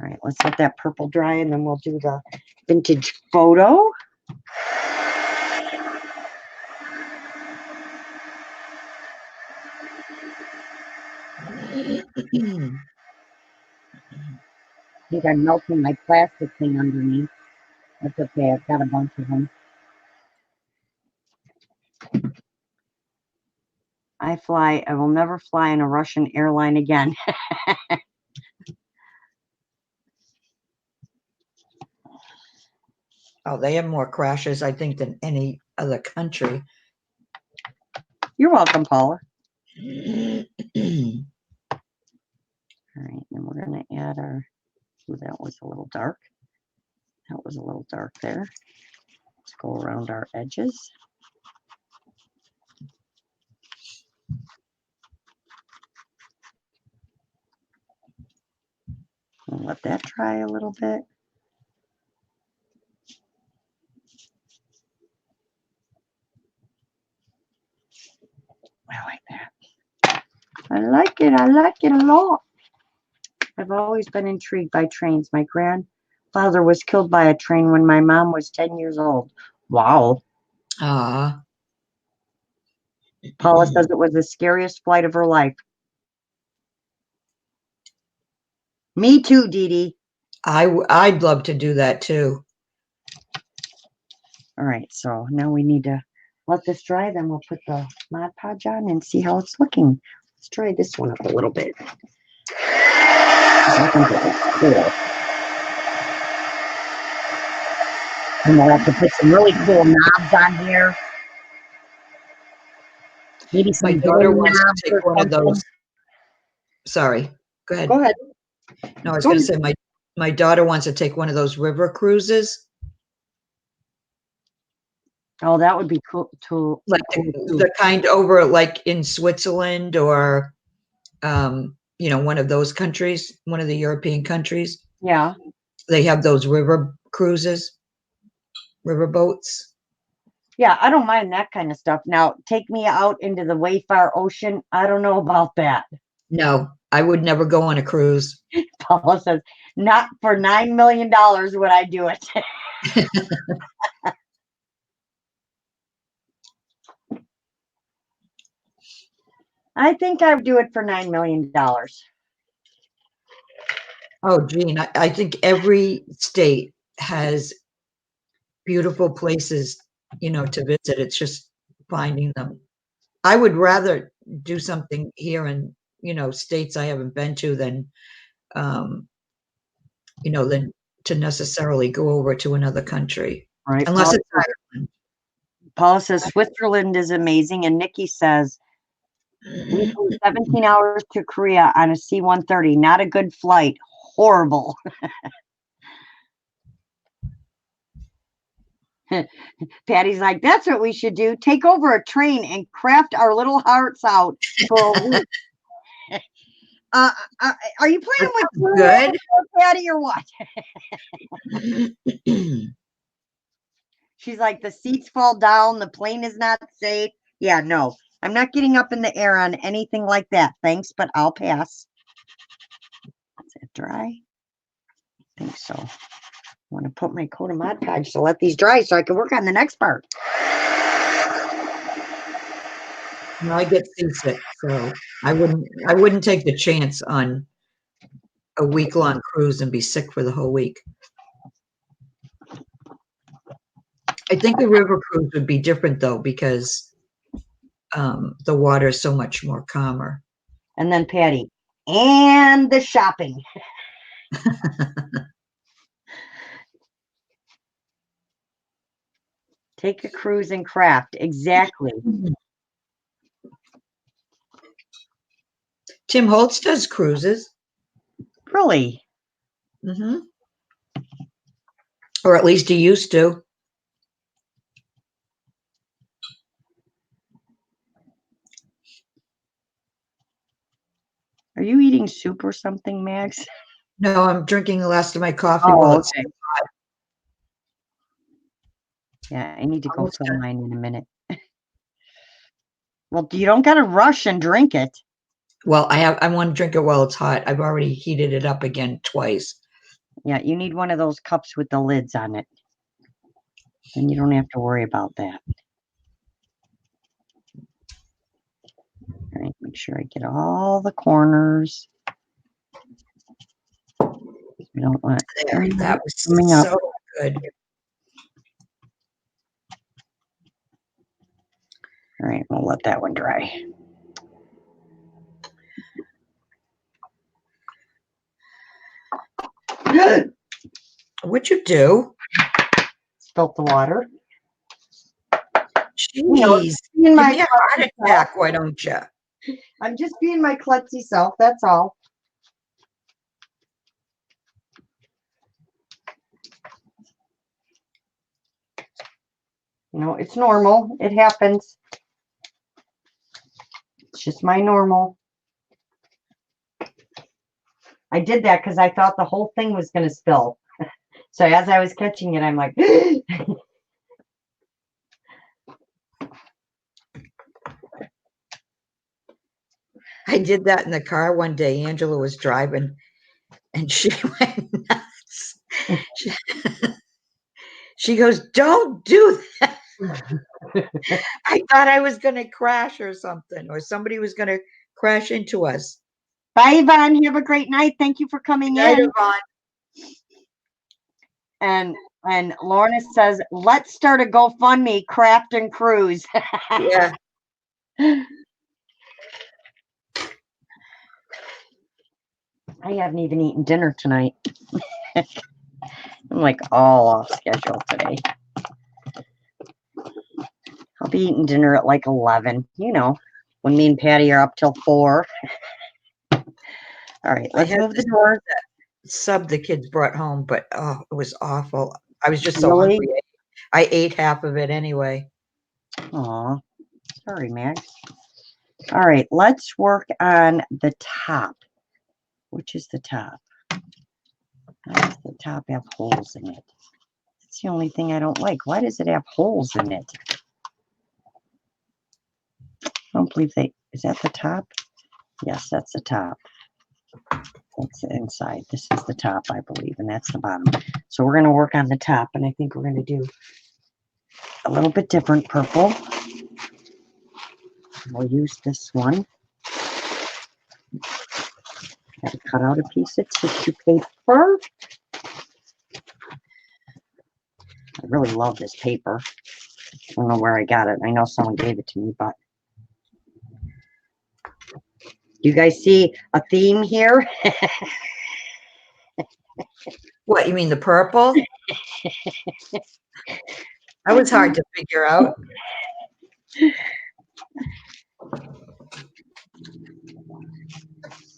All right, let's let that purple dry, and then we'll do the vintage photo. I think I'm melting my plastic thing underneath. That's okay, I've got a bunch of them. I will never fly in a Russian airline again. Oh, they have more crashes, I think, than any other country. You're welcome, Paula. All right, then we're going to add our, ooh, that was a little dark. That was a little dark there. Let's go around our edges. We'll let that dry a little bit. I like that. I like it. I like it a lot. I've always been intrigued by trains. My grandfather was killed by a train when my mom was 10 years old. Wow. Ah. Paula says it was the scariest flight of her life. Me too, Dee Dee. I'd love to do that too. All right, so now we need to let this dry. Then we'll put the Mod Podge on and see how it's looking. Let's dry this one up a little bit. I think it looks cool. And we'll have to put some really cool knobs on here. Maybe some My daughter wants knobs to take one of those. Sorry, go ahead. Go ahead. No, I was going to say my daughter wants to take one of those river cruises. Oh, that would be cool too. Like the kind over like in Switzerland or, one of those countries, one of the European countries. Yeah. They have those river cruises, river boats. Yeah, I don't mind that kind of stuff. Now, take me out into the way far ocean. I don't know about that. No, I would never go on a cruise. Paula says, not for $9 million would I do it. I think I would do it for $9 million. Oh, Gene, I think every state has beautiful places, to visit. It's just finding them. I would rather do something here in, states I haven't been to than to necessarily go over to another country. Right. Unless it's Ireland. Paula says Switzerland is amazing. And Nikki says, we flew 17 hours to Korea on a C-130. Not a good flight. Horrible. Patty's like, that's what we should do. Take over a train and craft our little hearts out for a week. Are you playing with good, Patty, or what? She's like, the seats fall down. The plane is not safe. Yeah, no, I'm not getting up in the air on anything like that. Thanks, but I'll pass. Is it dry? I think so. I want to put my coat of Mod Podge to let these dry so I can work on the next part. I get seasick, so I wouldn't take the chance on a week-long cruise and be sick for the whole week. I think the river cruise would be different though, because the water is so much more calmer. And then Patty, and the shopping. Take a cruise and craft. Exactly. Tim Holtz does cruises. Really? Mm-hmm. Or at least he used to. Are you eating soup or something, Max? No, I'm drinking the last of my coffee Oh, while it's okay. hot. Yeah, I need to go fill mine in a minute. Well, you don't got to rush and drink it. Well, I want to drink it while it's hot. I've already heated it up again twice. Yeah, you need one of those cups with the lids on it. Then you don't have to worry about that. All right, make sure I get all the corners. We don't want there. That was coming up. So good. All right, we'll let that one dry. What'd you do? Spilt the water. Jeez, Being give my me a heart attack, why don't you? I'm just being my klutzy self, that's all. You know, it's normal. It happens. It's just my normal. I did that because I thought the whole thing was going to spill. So as I was catching it, I'm like, I did that in the car one day. Angela was driving and she went nuts. She goes, don't do that. I thought I was going to crash or something, or somebody was going to crash into us. bye, Yvonne. You have a great night. Thank you for coming Good night, in. Yvonne. And Lorna says, let's start a GoFundMe, Craft and Cruise. Yeah. I haven't even eaten dinner tonight. I'm like all off schedule today. I'll be eating dinner at like 11, you know, when me and Patty are up till 4. All right, let's move the door. Sub the kids brought home, but oh, it was awful. I was just so Really? hungry. I ate half of it anyway. Aw, sorry, Max. All right, let's work on the top. Which is the top? Why does the top have holes in it? That's the only thing I don't like. Why does it have holes in it? I don't believe is that the top? Yes, that's the top. That's the inside. This is the top, I believe, and that's the bottom. So we're going to work on the top, and I think we're going to do a little bit different purple. We'll use this one. Got to cut out a piece of tissue paper. I really love this paper. I don't know where I got it. I know someone gave it to me, but you guys see a theme here? What, you mean the purple? That was hard to figure out.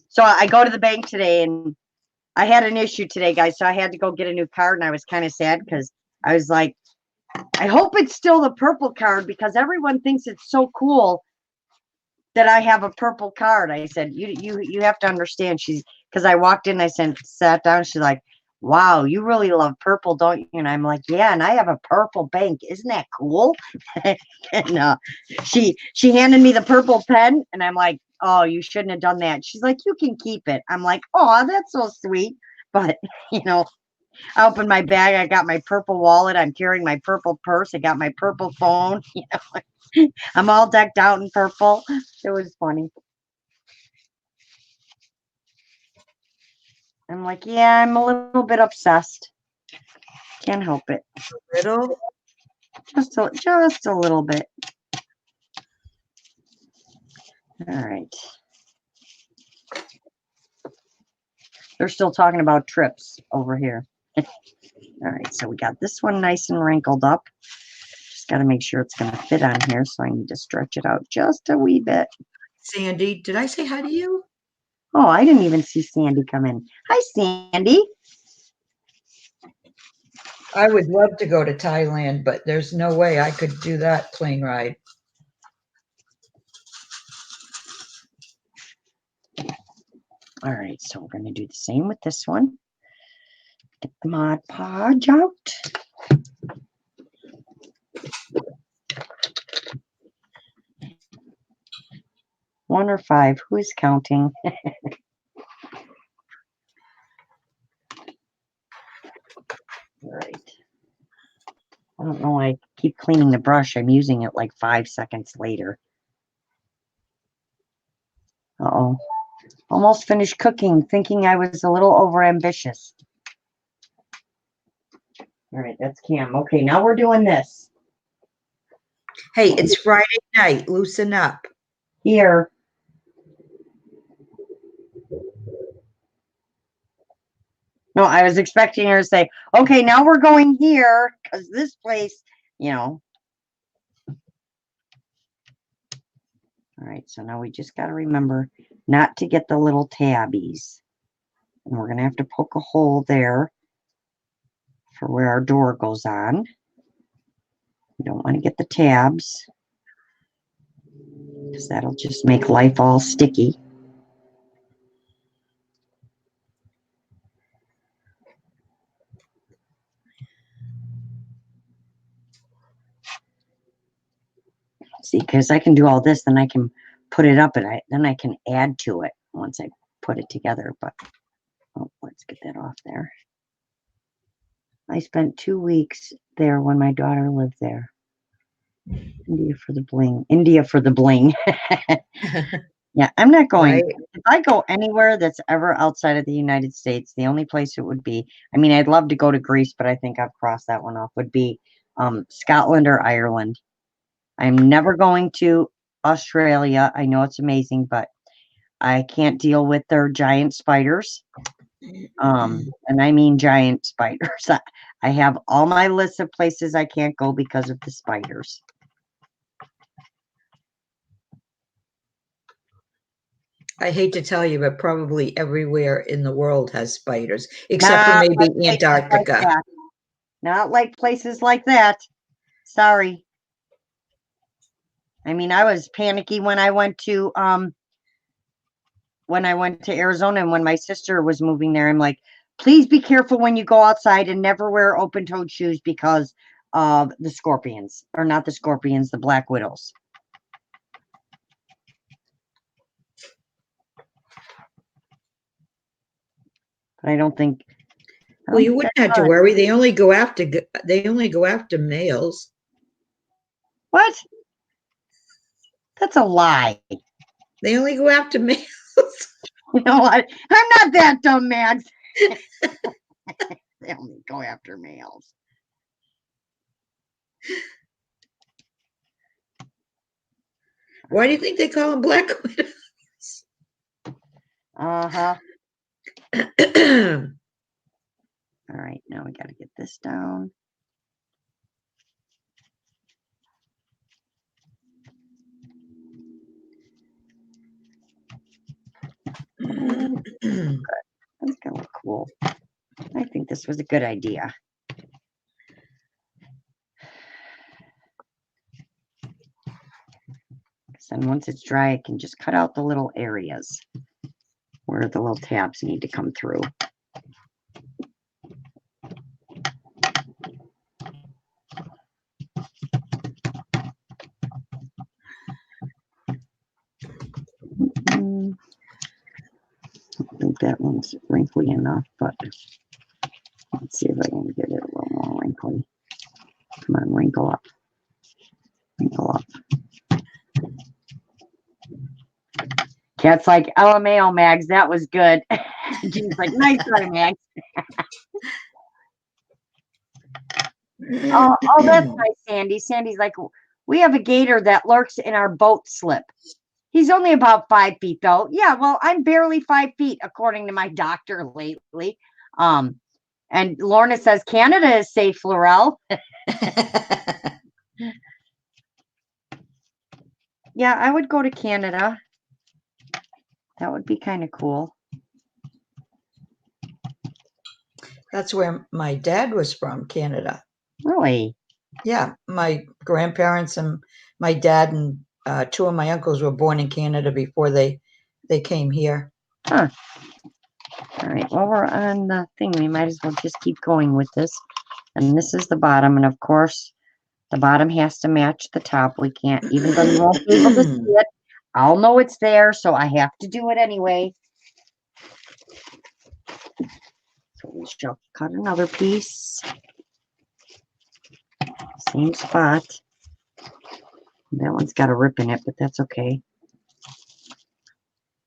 So I go to the bank today, and I had an issue today, guys. So I had to go get a new card, and I was kind of sad because I was like, I hope it's still the purple card because everyone thinks it's so cool that I have a purple card. I said, you have to understand. Because I walked in, I sat down. She's like, wow, you really love purple, don't you? And I'm like, yeah, and I have a purple bank. Isn't that cool? And she handed me the purple pen, and I'm like, oh, you shouldn't have done that. She's like, you can keep it. I'm like, oh, that's so sweet. But, you know, I opened my bag. I got my purple wallet. I'm carrying my purple purse. I got my purple phone. You know, I'm all decked out in purple. It was funny. I'm like, yeah, I'm a little bit obsessed. Can't help it. Little? Just a little bit. All right. They're still talking about trips over here. All right, so we got this one nice and wrinkled up. Just got to make sure it's going to fit on here, so I need to stretch it out just a wee bit. Sandy, did I say hi to you? Oh, I didn't even see Sandy come in. Hi, Sandy. I would love to go to Thailand, but there's no way I could do that plane ride. All right, so we're going to do the same with this one. Get the Mod Podge out. One or five, who's counting? All right. I don't know why I keep cleaning the brush. I'm using it like 5 seconds later. Uh-oh. Almost finished cooking, thinking I was a little overambitious. All right, that's Cam. Okay, now we're doing this. Hey, it's Friday night. Loosen up. Here. No, I was expecting her to say, okay, now we're going here because this place, you know. All right, so now we just got to remember not to get the little tabbies. And we're going to have to poke a hole there for where our door goes on. We don't want to get the tabs because that'll just make life all sticky. See, because I can do all this, then I can put it up and then I can add to it once I put it together. But let's get that off there. I spent 2 weeks there when my daughter lived there. India for the bling. India for the bling. Yeah, I'm not going. Right. If I go anywhere that's ever outside of the United States, the only place it would be, I mean, I'd love to go to Greece, but I think I've crossed that one off, would be Scotland or Ireland. I'm never going to Australia. I know it's amazing, but I can't deal with their giant spiders. And I mean giant spiders. I have all my lists of places I can't go because of the spiders. I hate to tell you, but probably everywhere in the world has spiders, except for maybe Antarctica. Like not like places like that. Sorry. I mean, I was panicky when I went to Arizona and when my sister was moving there. I'm like, please be careful when you go outside and never wear open-toed shoes because of the scorpions, or not the scorpions, the black widows. But I don't think. Well, you wouldn't have to worry. They only go after males. What? That's a lie. They only go after males. You know what? I'm not that dumb, Max. They only go after males. Why do you think they call them black widows? Uh-huh. All right, now we got to get this down. That's gonna look cool. I think this was a good idea. And once it's dry, I can just cut out the little areas where the little tabs need to come through. I think that one's wrinkly enough, but let's see if I can get it a little more wrinkly. Come on, wrinkle up. Wrinkle up. Cat's like, LMAO, Mags, that was good. Jean's like, nice try, Mags. Oh, that's nice, Sandy. Sandy's like, we have a gator that lurks in our boat slip. He's only about 5 feet, though. Yeah, well, I'm barely 5 feet, according to my doctor lately. And Lorna says Canada is safe, Laurel. Yeah, I would go to Canada. That would be kind of cool. That's where my dad was from, Canada. Really? Yeah, my grandparents and my dad and 2 of my uncles were born in Canada before they came here. Huh. All right, well, we're on the thing. We might as well just keep going with this. And this is the bottom. And of course, the bottom has to match the top. We can't, even though you won't be able to see it, I'll know it's there, so I have to do it anyway. So we shall cut another piece. Same spot. That one's got a rip in it, but that's okay.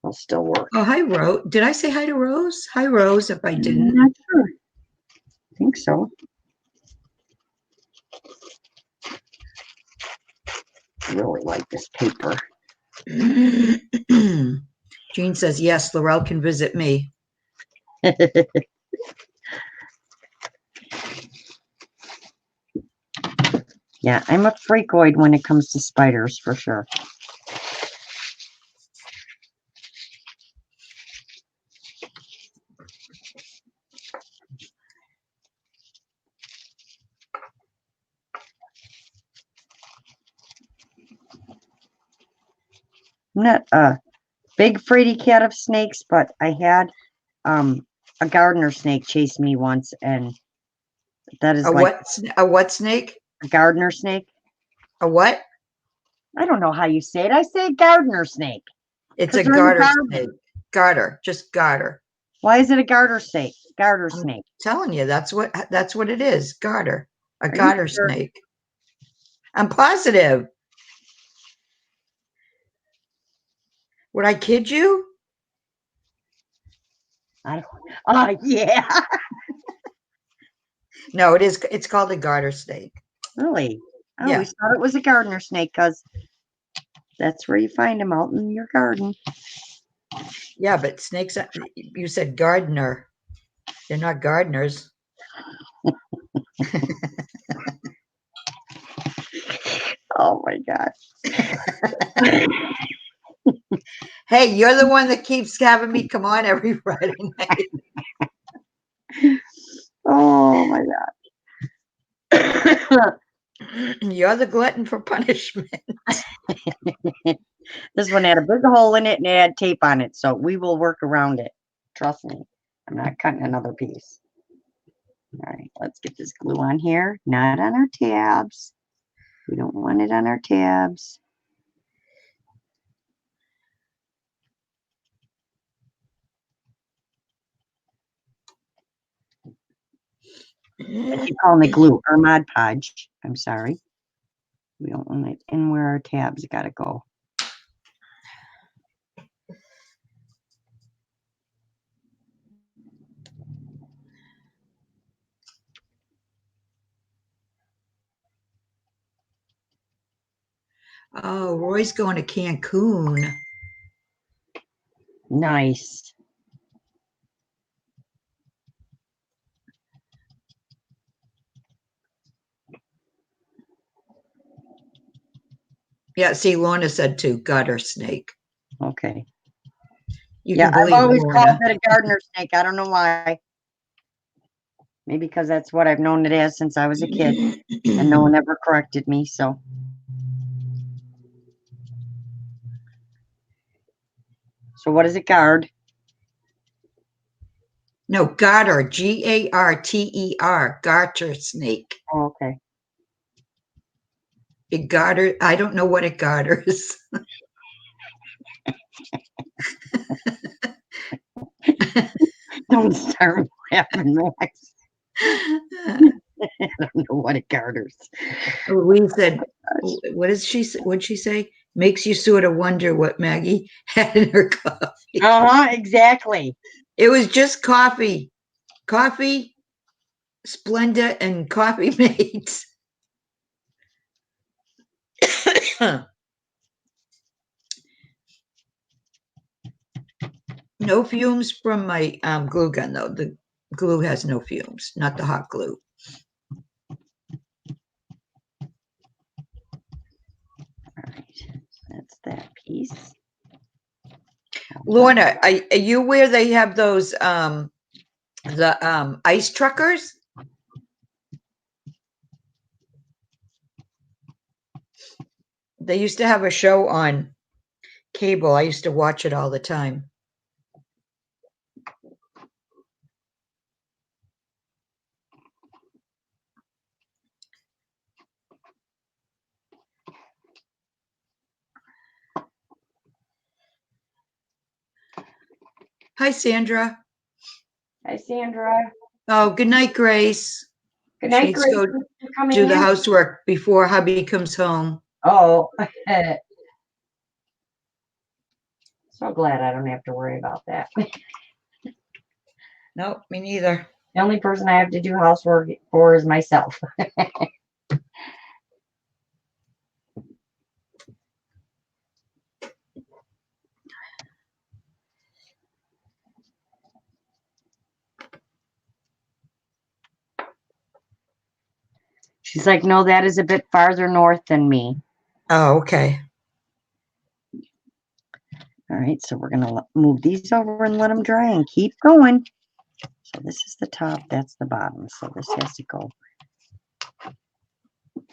It'll still work. Oh, hi, Rose. Did I say hi to Rose? Hi, Rose, if I didn't. I'm not sure. I think so. I really like this paper. Jean says, yes, Laurel can visit me. Yeah, I'm a freakoid when it comes to spiders for sure. I'm not a big fraidy cat of snakes, but I had a gardener snake chase me once, and that is like A what snake? a gardener snake. A what? I don't know how you say it. I say gardener snake It's because a they're in the garter garden. snake. Garter, just garter. Why is it a garter snake? Garter I'm snake. telling you, that's what it is. Garter. A Are you garter sure? snake. I'm positive. Would I kid you? I don't. Yeah. No, it is. It's called a garter snake. Really? I Yeah. always thought it was a gardener snake because that's where you find them, out in your garden. Yeah, but snakes, you said gardener. They're not gardeners. Oh my God. Hey, you're the one that keeps having me come on every Friday night. Oh my God. You're the glutton for punishment. This one had a big hole in it and it had tape on it, so we will work around it. Trust me. I'm not cutting another piece. All right, let's get this glue on here. Not on our tabs. We don't want it on our tabs. I keep calling it glue or Mod Podge. I'm sorry. We don't want it in where our tabs got to go. Oh, Roy's going to Cancun. Nice. Yeah, see, Lorna said too, gutter snake. Okay. You Yeah, can I've believe always called Lorna. it a gardener snake. I don't know why. Maybe because that's what I've known it as since I was a kid, and no one ever corrected me. So, what is it? Guard. No, garter, Garter, garter snake. Oh, okay. It garter. I don't know what it garters. Don't start laughing, Max. I don't know what it garters. We said, what did she say? What'd she say? Makes you sort of wonder what Maggie had in her coffee. Exactly. It was just coffee, Splenda, and Coffee Mates. No fumes from my glue gun, though. The glue has no fumes, not the hot glue. All right, that's that piece. Lorna, are you where they have those the ice truckers? They used to have a show on cable. I used to watch it all the time. Hi, Sandra. Hi, Sandra. Oh, good night, Grace. Good She night, needs to Grace. go Thanks for coming do the in. housework before hubby comes home. Oh, so glad I don't have to worry about that. Nope, me neither. The only person I have to do housework for is myself. She's like, no, that is a bit farther north than me. Oh, okay. All right, so we're going to move these over and let them dry and keep going. So this is the top, that's the bottom. So this has to go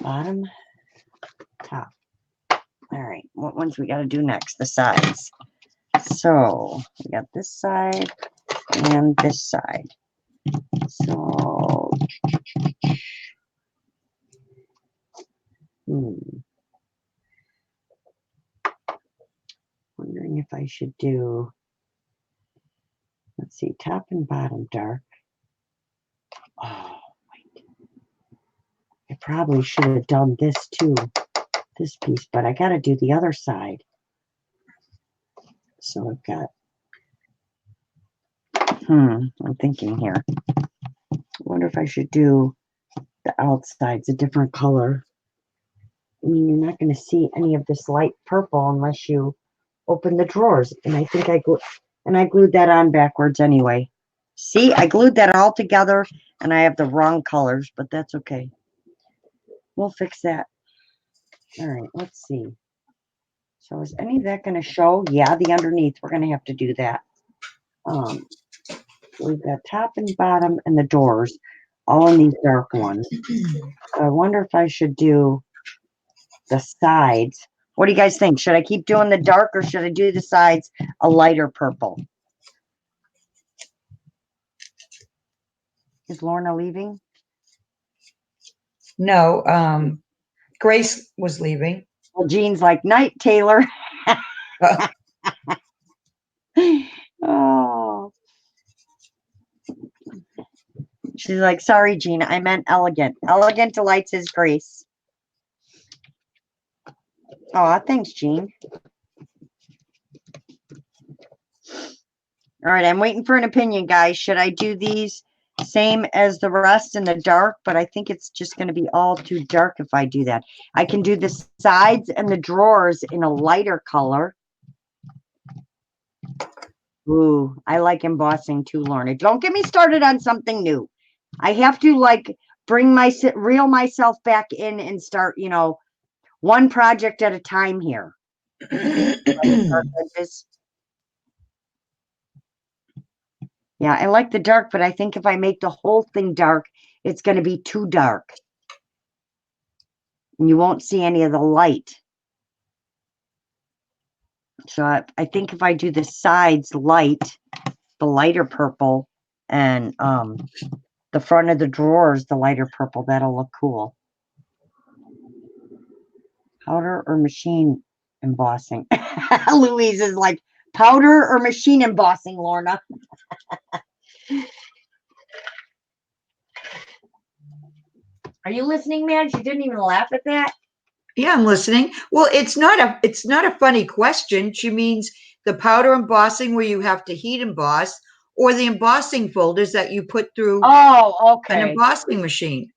bottom, top. All right, what ones we got to do next? The sides. So we got this side and this side. So, wondering if I should do, let's see, top and bottom dark. Oh, wait. I probably should have done this too, this piece, but I got to do the other side. So I've got, I'm thinking here. I wonder if I should do the outsides a different color. I mean, you're not going to see any of this light purple unless you open the drawers. And I think I glued that on backwards anyway. See, I glued that all together and I have the wrong colors, but that's okay. We'll fix that. All right, let's see. So is any of that going to show? Yeah, the underneath, we're going to have to do that. We've got top and bottom and the doors, all in these dark ones. So I wonder if I should do the sides. What do you guys think? Should I keep doing the dark or should I do the sides a lighter purple? Is Lorna leaving? No, Grace was leaving. Well, Jean's like, night, Taylor. Oh. She's like, sorry, Jean, I meant elegant. Elegant delights his grace. Oh, thanks, Jean. All right, I'm waiting for an opinion, guys. Should I do these same as the rest in the dark? But I think it's just going to be all too dark if I do that. I can do the sides and the drawers in a lighter color. Ooh, I like embossing too, Lorna. Don't get me started on something new. I have to like reel myself back in and start, one project at a time here. Yeah, I like the dark, but I think if I make the whole thing dark, it's going to be too dark. And you won't see any of the light. So I think if I do the sides light, the lighter purple, and the front of the drawers, the lighter purple, that'll look cool. Powder or machine embossing? Louise is like, powder or machine embossing, Lorna? Are you listening, man? She didn't even laugh at that. Yeah, I'm listening. Well, it's not a funny question. She means the powder embossing where you have to heat emboss, or the embossing folders that you put through an embossing machine.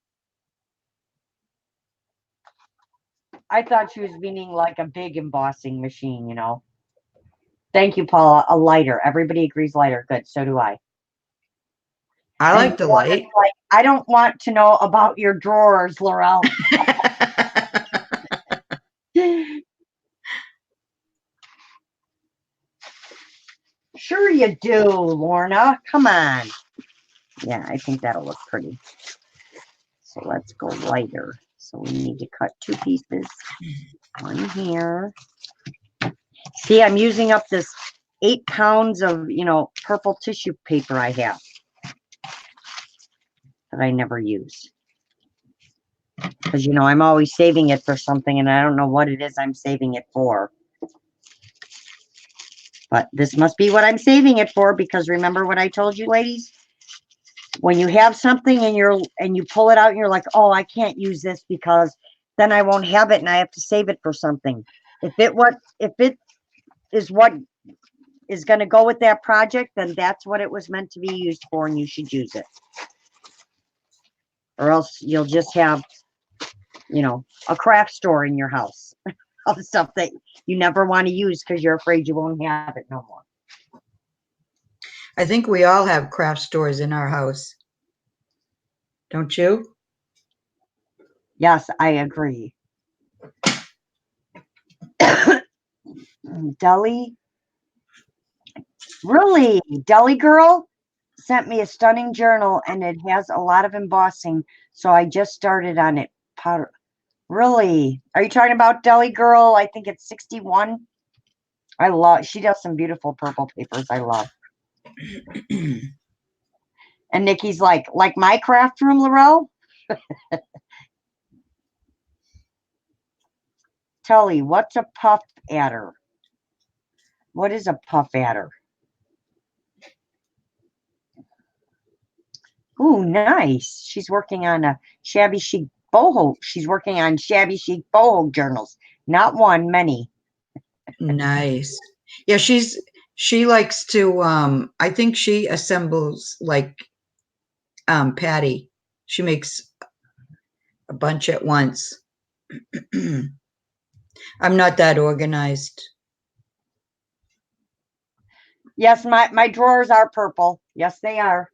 I thought she was meaning like a big embossing machine, Thank you, Paula. A lighter. Everybody agrees lighter. Good. So do I. I like the light. Like, I don't want to know about your drawers, Laurel. Sure you do, Lorna. Come on. Yeah, I think that'll look pretty. So let's go lighter. So we need to cut 2 pieces. One here. See, I'm using up this 8 pounds of, purple tissue paper I have that I never use. Because, I'm always saving it for something and I don't know what it is I'm saving it for. But this must be what I'm saving it for, because remember what I told you, ladies? When you have something and you pull it out and you're like, oh, I can't use this because then I won't have it and I have to save it for something. If it is what is going to go with that project, then that's what it was meant to be used for and you should use it. Or else you'll just have, a craft store in your house of stuff that you never want to use because you're afraid you won't have it no more. I think we all have craft stores in our house. Don't you? Yes, I agree. Deli, really? Deli Girl sent me a stunning journal and it has a lot of embossing. So I just started on it. Powder. Really? Are you talking about Deli Girl? I think it's 61. I love, she does some beautiful purple papers. I love. And Nikki's like my craft room, Laurel? Tully, what's a puff adder? What is a puff adder? Ooh, nice. She's working on a shabby chic boho. She's working on shabby chic boho journals. Not one, many. Nice. Yeah, she likes to I think she assembles like Patty. She makes a bunch at once. I'm not that organized. Yes, my drawers are purple. Yes, they are.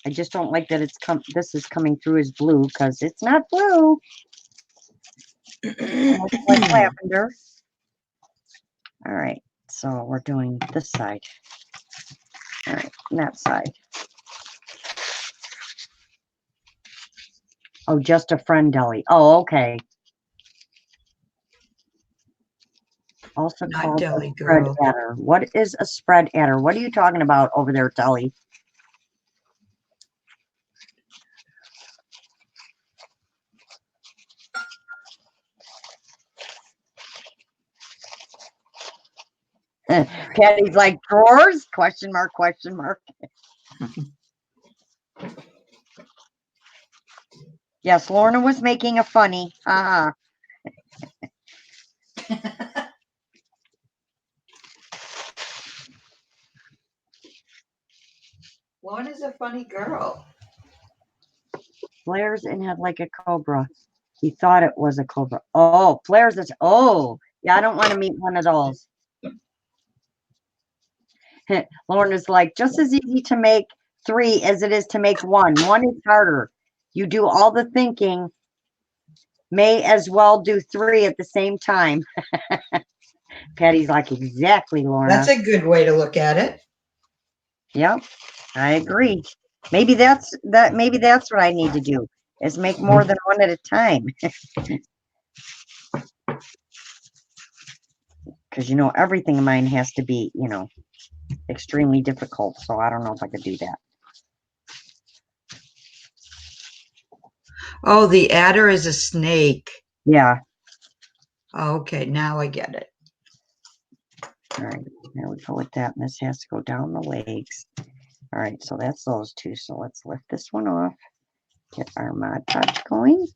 I just don't like that this is coming through as blue because it's not blue. It's like lavender. All right, so we're doing this side. All right, and that side. Oh, just a friend deli. Oh, okay. Also Not called a Deli spread Girl. adder. What is a spread adder? What are you talking about over there, Deli? Patty's like, drawers? Question mark, question mark. Yes, Lorna was making a funny. Lorna's a funny girl. Flares and had like a cobra. He thought it was a cobra. Oh, flares is, oh, yeah, I don't want to meet one of those. Lorna's like, just as easy to make 3 as it is to make 1. 1 is harder. You do all the thinking. May as well do 3 at the same time. Patty's like, exactly, Lorna. That's a good way to look at it. Yep, I agree. Maybe that's what I need to do is make more than 1 at a time. Because everything of mine has to be, extremely difficult. So I don't know if I could do that. Oh, the adder is a snake. Yeah. Okay, now I get it. All right, there we go with that. And this has to go down the legs. All right, so that's those 2. So let's lift this one off. Get our Mod Podge going.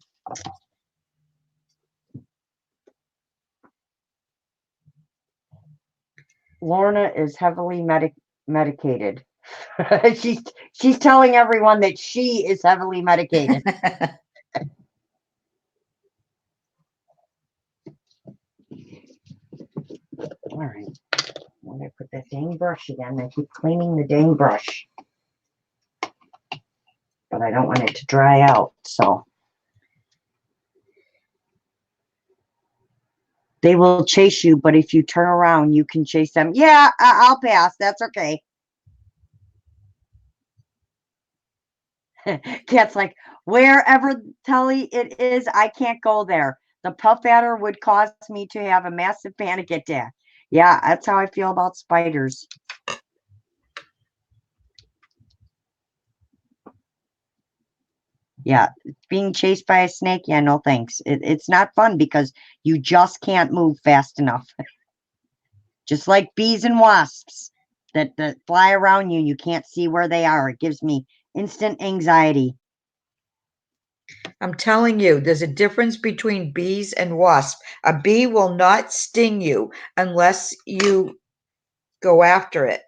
Lorna is heavily medicated. she's telling everyone that she is heavily medicated. All right. I'm going to put that dang brush again. I keep cleaning the dang brush. But I don't want it to dry out, so. They will chase you, but if you turn around, you can chase them. Yeah, I'll pass. That's okay. Cat's like, wherever Tully it is, I can't go there. The puff adder would cause me to have a massive panic attack. Yeah, that's how I feel about spiders. Yeah, being chased by a snake, yeah, no thanks. It's not fun because you just can't move fast enough. Just like bees and wasps that fly around you, you can't see where they are. It gives me instant anxiety. I'm telling you, there's a difference between bees and wasps. A bee will not sting you unless you go after it.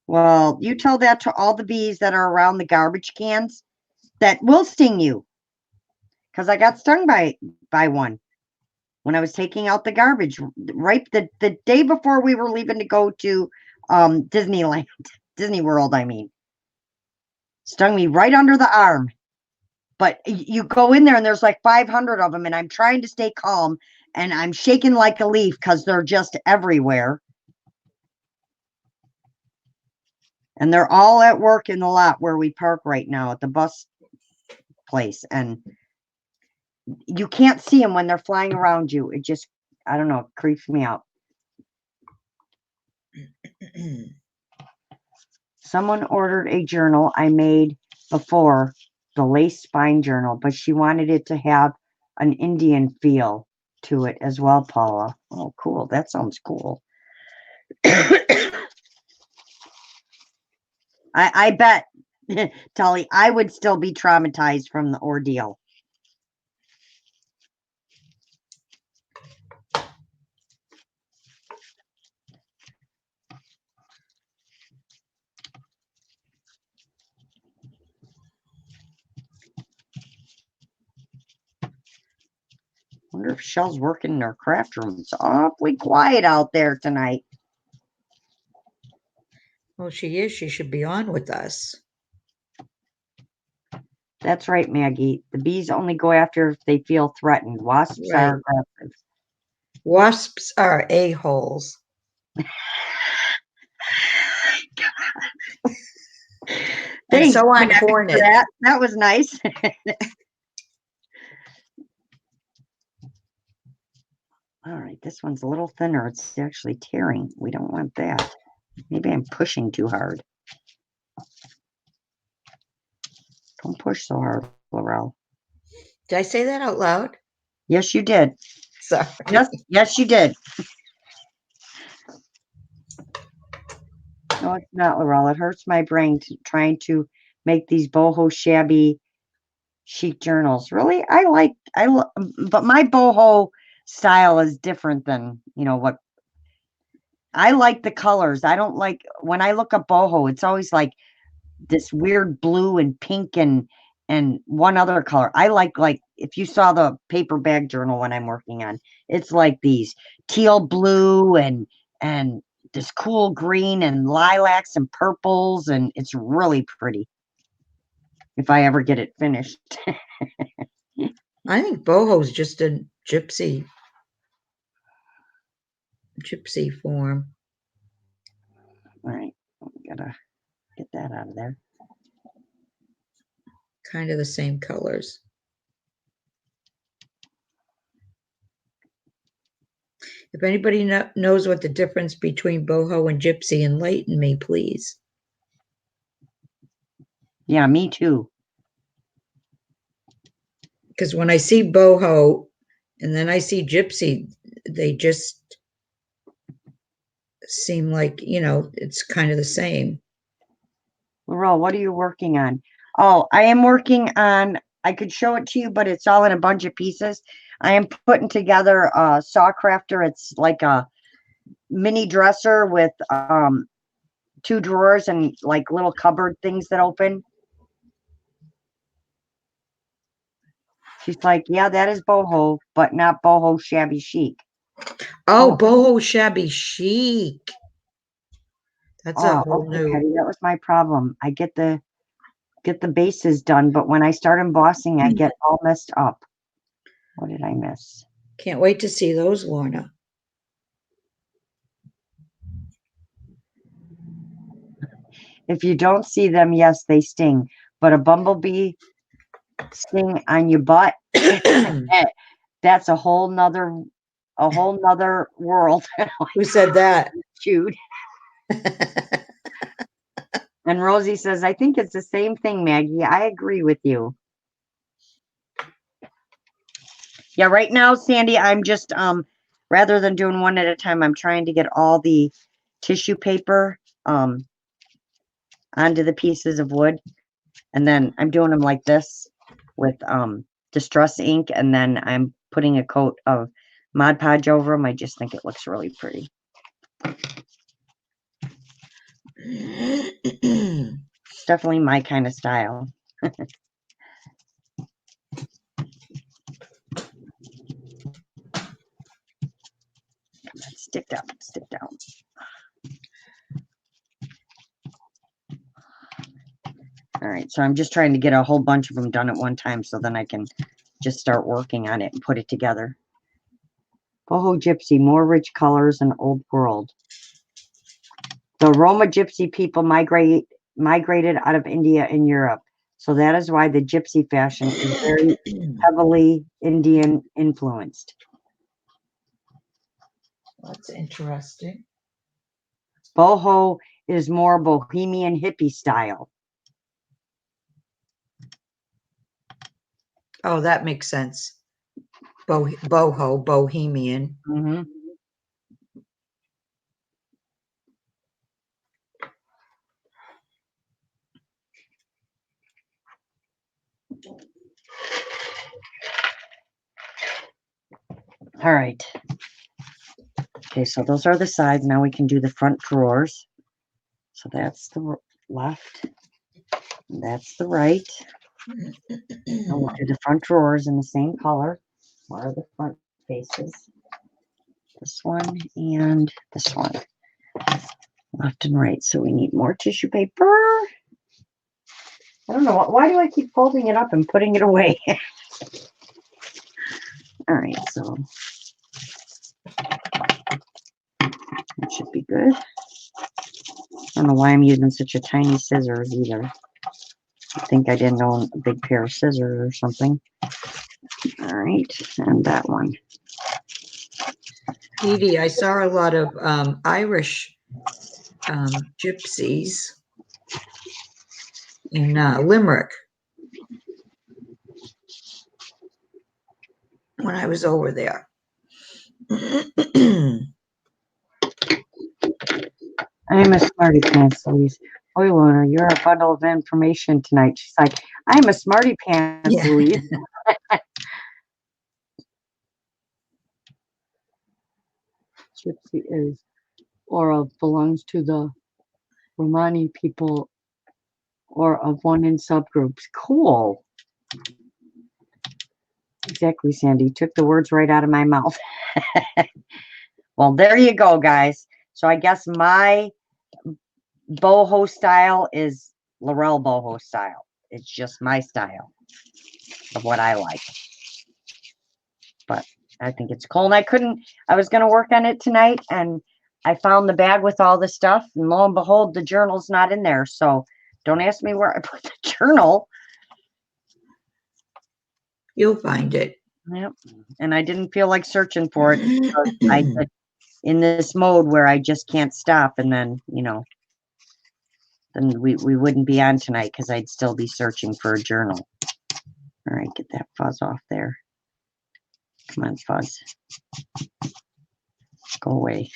Well, you tell that to all the bees that are around the garbage cans that will sting you. Because I got stung by one when I was taking out the garbage right the day before we were leaving to go to Disneyland. Disney World, I mean. Stung me right under the arm. But you go in there and there's like 500 of them, and I'm trying to stay calm, and I'm shaking like a leaf because they're just everywhere. And they're all at work in the lot where we park right now at the bus place. And you can't see them when they're flying around you. It just, I don't know, it creeps me out. Someone ordered a journal I made before, the lace spine journal, but she wanted it to have an Indian feel to it as well, Paula. Oh, cool. That sounds cool. I bet, Tully, I would still be traumatized from the ordeal. Wonder if Shell's working in her craft room. It's awfully quiet out there tonight. Well, she is. She should be on with us. That's right, Maggie. The bees only go after if they feel threatened. Wasps Right. are aggressive. Wasps are a-holes. Thanks, so on Maggie, for hornets. that. That was nice. All right, this one's a little thinner. It's actually tearing. We don't want that. Maybe I'm pushing too hard. Don't push so hard, Laurel. Did I say that out loud? Yes, you did. Sorry. Yes, you did. No, it's not, Laurel. It hurts my brain trying to make these boho shabby chic journals. Really, but my boho style is different than what I like. The colors. I don't like when I look up boho. It's always like this weird blue and pink and one other color. I like if you saw the paper bag journal when I'm working on, it's like these teal blue and this cool green and lilacs and purples, and it's really pretty if I ever get it finished. I think boho's just a gypsy form. All right, we gotta get that out of there. Kind of the same colors. If anybody knows what the difference between boho and gypsy, enlighten me, please. Yeah, me too. Because when I see boho and then I see gypsy, they just seem like, it's kind of the same. Laurel, what are you working on? Oh, I am working on, I could show it to you, but it's all in a bunch of pieces. I am putting together a saw crafter. It's like a mini dresser with 2 drawers and like little cupboard things that open. She's like, yeah, that is boho, but not boho shabby chic. Oh, boho shabby chic. That's a whole okay, new. Patty, that was my problem. I get the bases done, but when I start embossing, I get all messed up. What did I miss? Can't wait to see those, Lorna. If you don't see them, yes, they sting. But a bumblebee sting on your butt, that's a whole nother world. Who said that? Jude. And Rosie says, I think it's the same thing, Maggie. I agree with you. Yeah, right now, Sandy, I'm just rather than doing one at a time, I'm trying to get all the tissue paper onto the pieces of wood. And then I'm doing them like this with distress ink, and then I'm putting a coat of Mod Podge over them. I just think it looks really pretty. It's definitely my kind of style. Come on, stick down, stick down. All right, so I'm just trying to get a whole bunch of them done at one time so then I can just start working on it and put it together. Boho Gypsy, more rich colors and old world. The Roma Gypsy people migrated out of India and Europe. So that is why the gypsy fashion is very heavily Indian influenced. That's interesting. Boho is more bohemian hippie style. Oh, that makes sense. Boho, bohemian. Mm-hmm. All right. Okay, so those are the sides. Now we can do the front drawers. So that's the left. And that's the right. And we'll do the front drawers in the same color. What are the front faces? This one and this one. Left and right. So we need more tissue paper. I don't know. Why do I keep folding it up and putting it away? All right, so that should be good. I don't know why I'm using such a tiny scissors either. I think I didn't own a big pair of scissors or something. All right, and that one. Edie, I saw a lot of Irish gypsies in Limerick when I was over there. I'm a smarty pants, Louise. Boy, Luna, you're a bundle of information tonight. She's like, I'm a smarty pants, Yeah. Louise. Gypsy is or belongs to the Romani people or of one in subgroups. Cool. Exactly, Sandy. Took the words right out of my mouth. Well, there you go, guys. So I guess my boho style is Laurel boho style. It's just my style of what I like. But I think it's cool. And I was going to work on it tonight and I found the bag with all the stuff. And lo and behold, the journal's not in there. So don't ask me where I put the journal. You'll find it. Yep. And I didn't feel like searching for it because I get in this mode where I just can't stop. And then, then we wouldn't be on tonight because I'd still be searching for a journal. All right, get that fuzz off there. Come on, fuzz. Go away.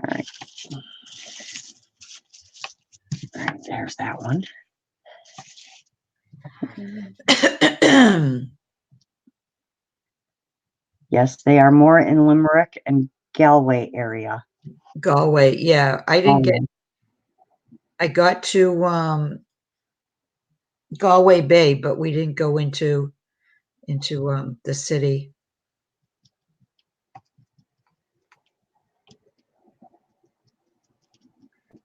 All right. All right, there's that one. Yes, they are more in Limerick and Galway area. Galway, yeah. I got to Galway Bay, but we didn't go into the city.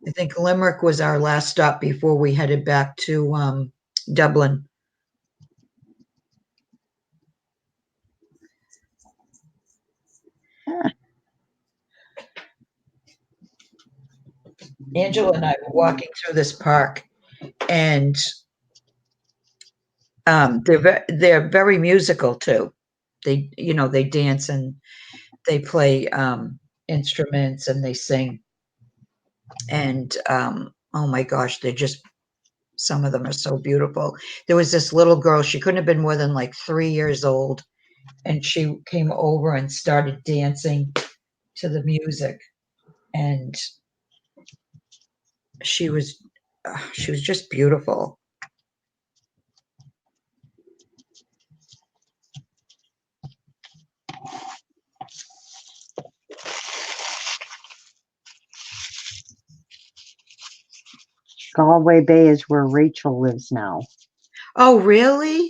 I think Limerick was our last stop before we headed back to Dublin. Angela and I were walking through this park, and they're very musical too. They dance and they play instruments and they sing. And oh my gosh, some of them are so beautiful. There was this little girl, she couldn't have been more than like 3 years old, and she came over and started dancing to the music, and she was just beautiful. Galway Bay is where Rachel lives now. Oh, really?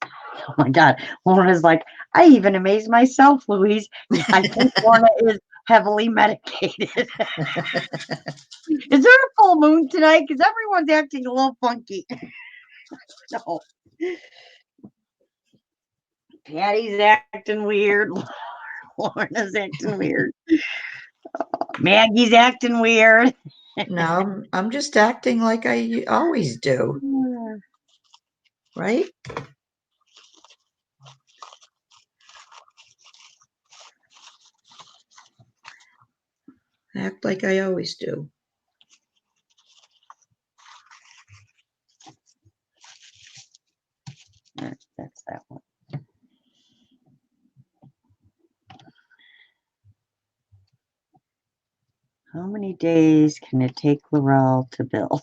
Oh my God. Lorna's like, I even amaze myself, Louise. I think Lorna is heavily medicated. Is there a full moon tonight? Because everyone's acting a little funky. No. Patty's acting weird. Lorna's acting weird. Maggie's acting weird. No, I'm just acting like I always do, right? Act like I always do. That's that one. How many days can it take Laurel to build?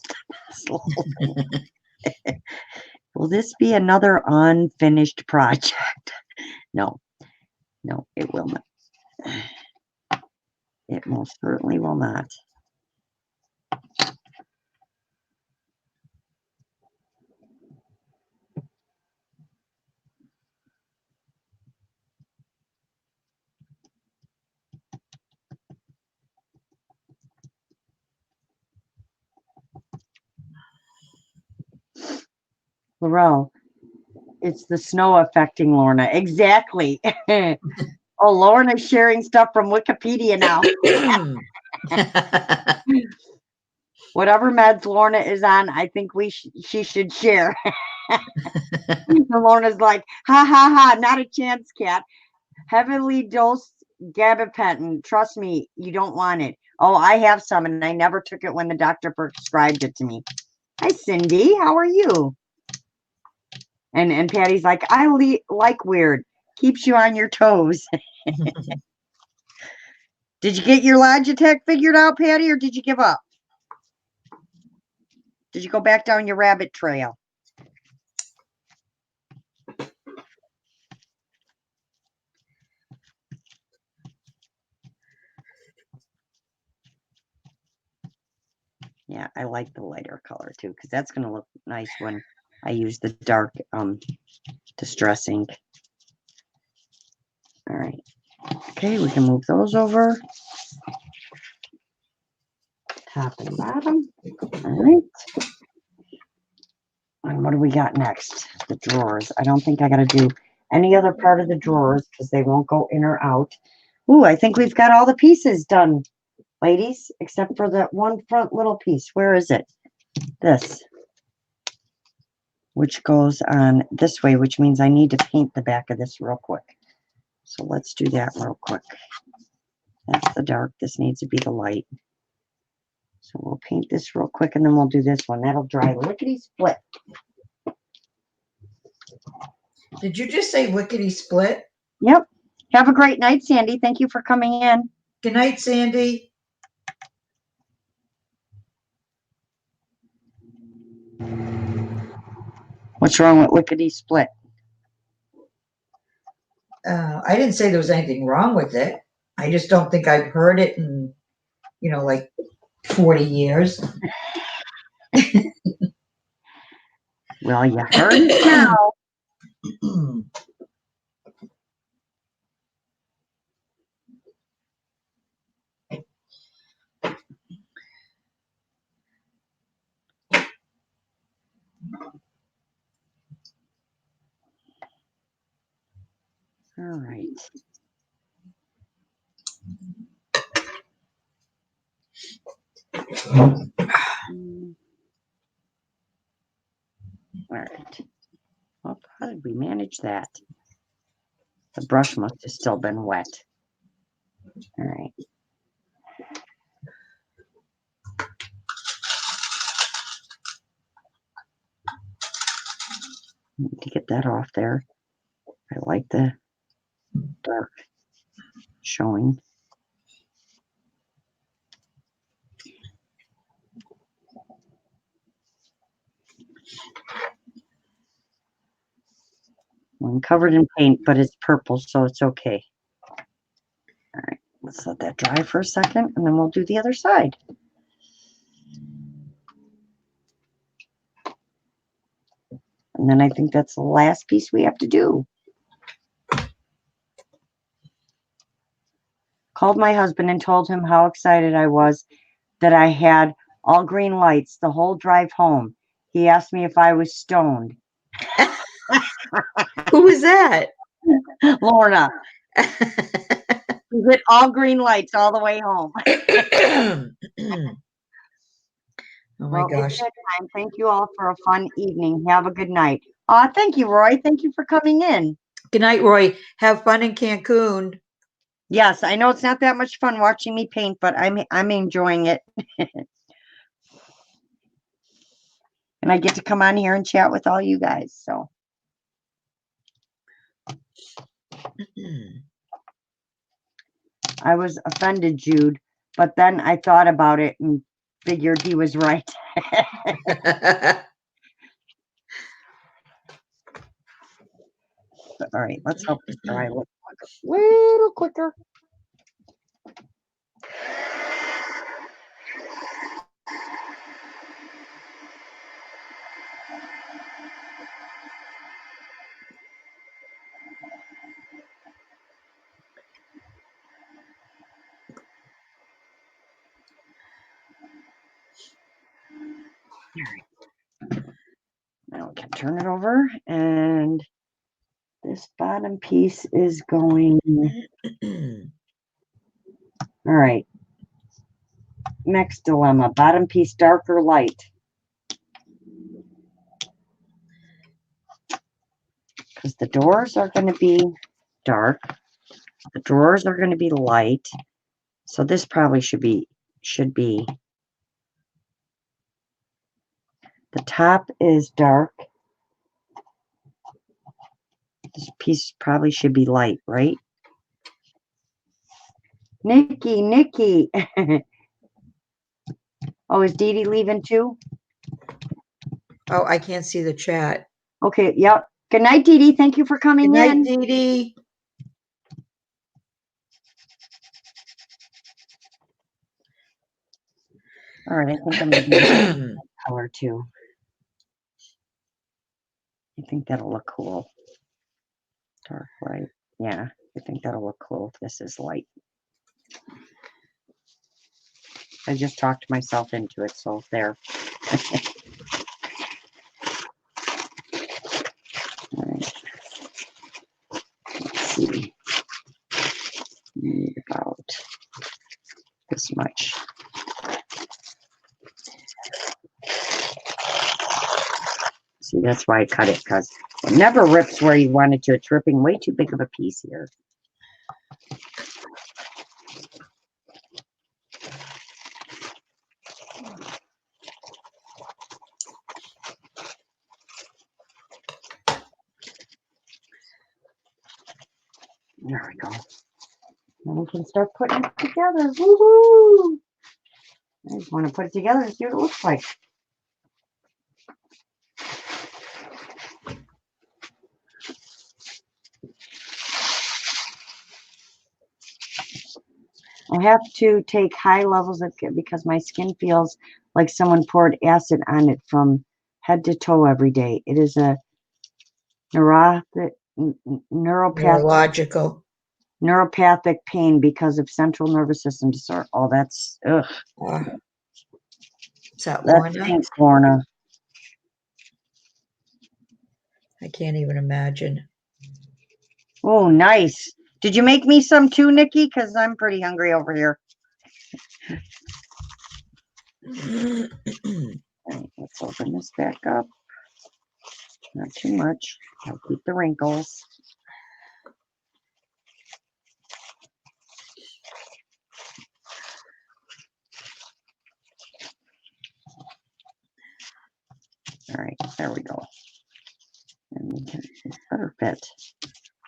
Will this be another unfinished project? No, no, it will not. It most certainly will not. Laurel, it's the snow affecting Lorna. Exactly. Oh, Lorna's sharing stuff from Wikipedia now. Whatever meds Lorna is on, I think she should share. And Lorna's like, ha ha ha, not a chance, cat. Heavily dosed gabapentin. Trust me, you don't want it. Oh, I have some, and I never took it when the doctor prescribed it to me. Hi, Cindy. How are you? And Patty's like, I like weird. Keeps you on your toes. Did you get your Logitech figured out, Patty, or did you give up? Did you go back down your rabbit trail? Yeah, I like the lighter color too, because that's going to look nice when I use the dark distress ink. All right. Okay, we can move those over. Top and bottom. All right. And what do we got next? The drawers. I don't think I got to do any other part of the drawers because they won't go in or out. Ooh, I think we've got all the pieces done, ladies, except for that one front little piece. Where is it? This. Which goes on this way, which means I need to paint the back of this real quick. So let's do that real quick. That's the dark. This needs to be the light. So we'll paint this real quick and then we'll do this one. That'll dry lickety split. Did you just say lickety split? Yep. Have a great night, Sandy. Thank you for coming in. Good night, Sandy. What's wrong with lickety split? I didn't say there was anything wrong with it. I just don't think I've heard it in, like 40 years. Well, you heard it now. All right. All right. Well, how did we manage that? The brush must have still been wet. All right. Need to get that off there. I like the dark showing. I'm covered in paint, but it's purple, so it's okay. All right, let's let that dry for a second, and then we'll do the other side. And then I think that's the last piece we have to do. Called my husband and told him how excited I was that I had all green lights the whole drive home. He asked me if I was stoned. Who is that? Lorna, you hit all green lights all the way home. Oh my Well, it's gosh. that time. Thank you all for a fun evening. Have a good night. Thank you, Roy. Thank you for coming in. Good night, Roy. Have fun in Cancun. Yes, I know it's not that much fun watching me paint, but I'm enjoying it. And I get to come on here and chat with all you guys. So I was offended, Jude, but then I thought about it and figured he was right. All right, let's help this dry a little quicker. Now we can turn it over, and this bottom piece is going. All right. Next dilemma, bottom piece, dark or light? Because the doors are going to be dark. The drawers are going to be light. So this probably should be, the top is dark. This piece probably should be light, right? Nikki. Oh, is Dee Dee leaving too? Oh, I can't see the chat. Okay, yep. Good night, Dee Dee. Thank you for coming Good night, in. Dee Dee. All right, I think I'm going to do this color too. I think that'll look cool. Dark light. Yeah, I think that'll look cool if this is light. I just talked myself into it, so there. All right. Let's see. Need about this much. See, that's why I cut it, because it never rips where you want it to. It's ripping way too big of a piece here. There we go. Then we can start putting it together. Woohoo! I just want to put it together and see what it looks like. I have to take high levels of it because my skin feels like someone poured acid on it from head to toe every day. It is a neuropathic pain because of central nervous system disorder. Oh, that's ugh. Is that That Lorna? stinks, Lorna. I can't even imagine. Oh, nice. Did you make me some too, Nikki? Because I'm pretty hungry over here. All right, let's open this back up. Not too much. I'll keep the wrinkles. All right, there we go. And we can, it better fit.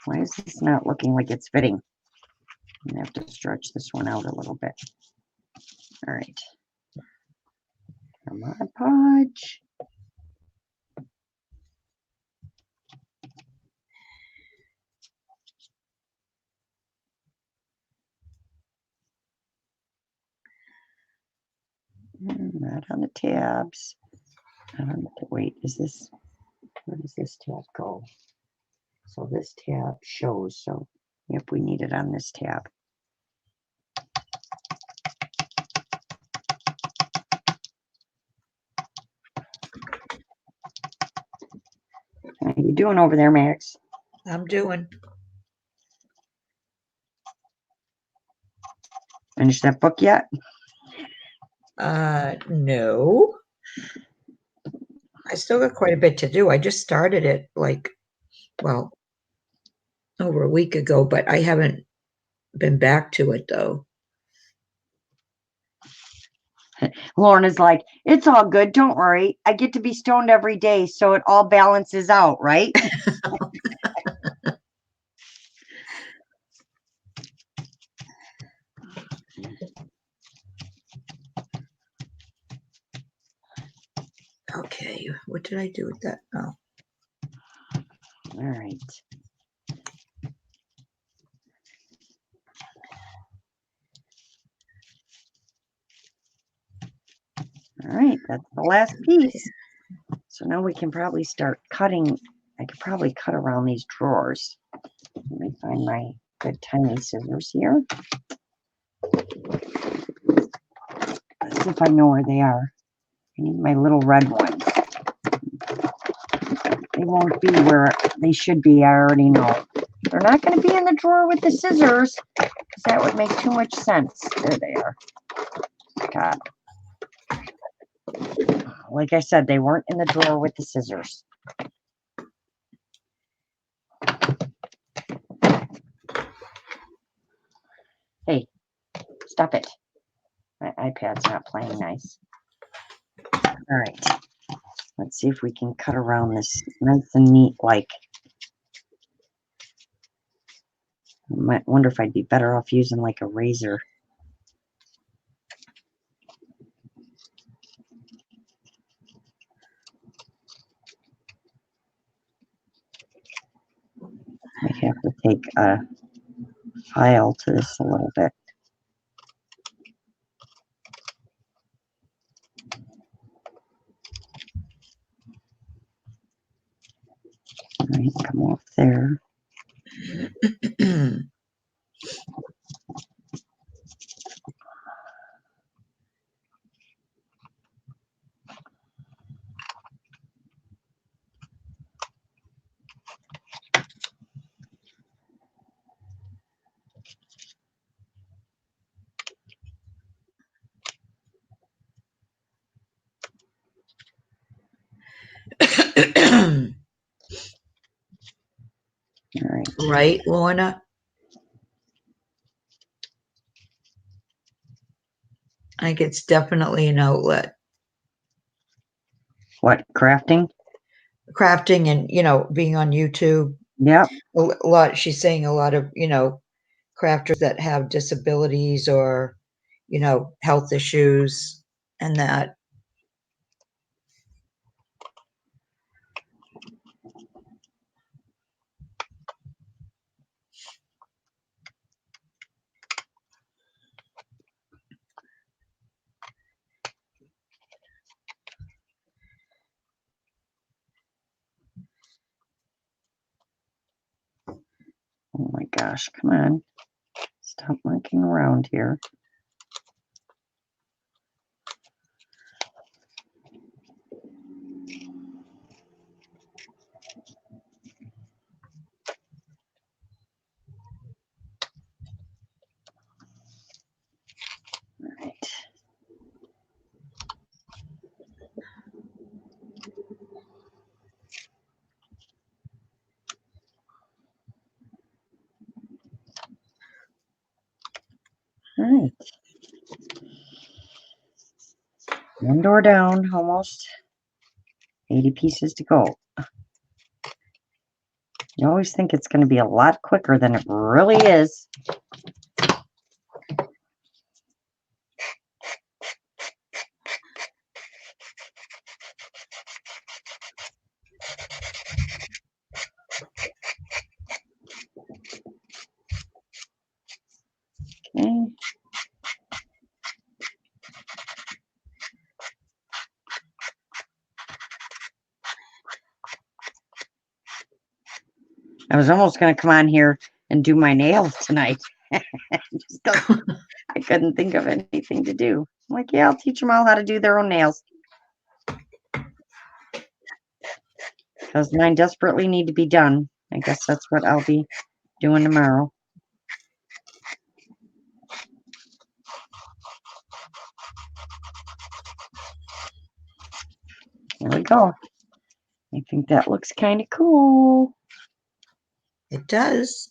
Why is this not looking like it's fitting? I'm gonna have to stretch this one out a little bit. All right. Come on, Podge. Not on the tabs. Wait, is this, where does this tab go? So this tab shows, so yep, we need it on this tab. How you doing over there, Max? I'm doing. Finished that book yet? No. I still got quite a bit to do. I just started it like, well, over a week ago, but I haven't been back to it though. Lorna's like, it's all good. Don't worry. I get to be stoned every day, so it all balances out, right? Okay, what did I do with that? Oh, All right. All right, that's the last piece. So now we can probably start cutting. I could probably cut around these drawers. Let me find my good tiny scissors here. Let's see if I know where they are. I need my little red ones. They won't be where they should be, I already know. They're not going to be in the drawer with the scissors, because that would make too much sense. There they are. God. Like I said, they weren't in the drawer with the scissors. Hey, stop it. My iPad's not playing nice. All right. Let's see if we can cut around this nice and neat like. I might wonder if I'd be better off using like a razor. I have to take a file to this a little bit. All right, come off there. All right. Right, Lorna? I think it's definitely an outlet. What, crafting? Crafting and, being on YouTube. Yep. A lot, she's saying a lot of, crafters that have disabilities or, health issues and that. Oh my gosh, come on. Stop monkeying around here. All right. All right. One door down, almost. 80 pieces to go. You always think it's going to be a lot quicker than it really is. Okay. I was almost going to come on here and do my nails tonight. Just 'cause I couldn't think of anything to do. I'm like, yeah, I'll teach them all how to do their own nails. because mine desperately need to be done. I guess that's what I'll be doing tomorrow. There we go. I think that looks kind of cool. It does.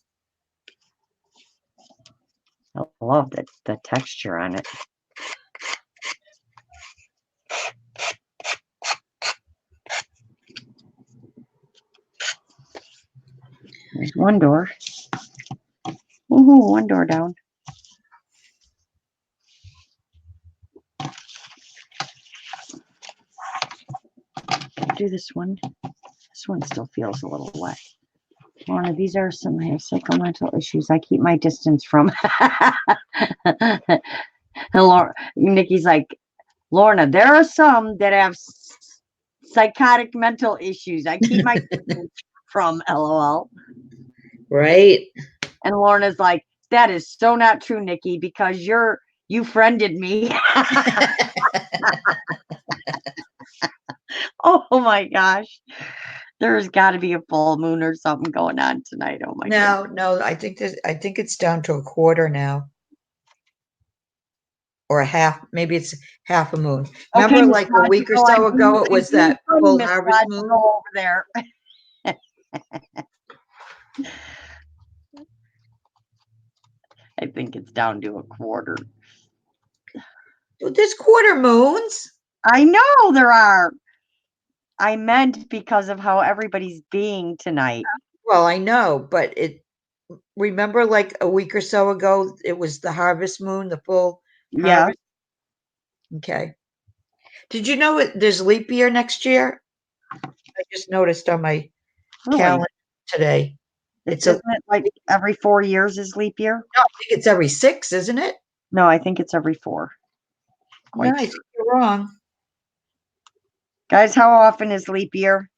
I love the texture on it. There's one door. Woohoo, one door down. Do this one. This one still feels a little wet. Lorna, these are some psychomental issues I keep my distance from. And Nikki's like, Lorna, there are some that have psychotic mental issues. I keep my distance from, LOL. Right. And Lorna's like, that is so not true, Nikki, because you friended me. Oh my gosh. There's got to be a full moon or something going on tonight. Oh my god. No, I think it's down to a quarter now. Or a half, maybe it's half a moon. Remember, Okay, like a week or so ago, it was that full harvest moon? over there. I think it's down to a quarter. There's quarter moons. I know there are. I meant because of how everybody's being tonight. Well, I know, but remember like a week or so ago, it was the harvest moon, the full Yeah. harvest. Okay. Did you know there's leap year next year? I just noticed on my calendar today. Isn't it like every 4 years is leap year? No, I think it's every 6, isn't it? No, I think it's every 4. No, I think you're wrong. Guys, how often is leap year?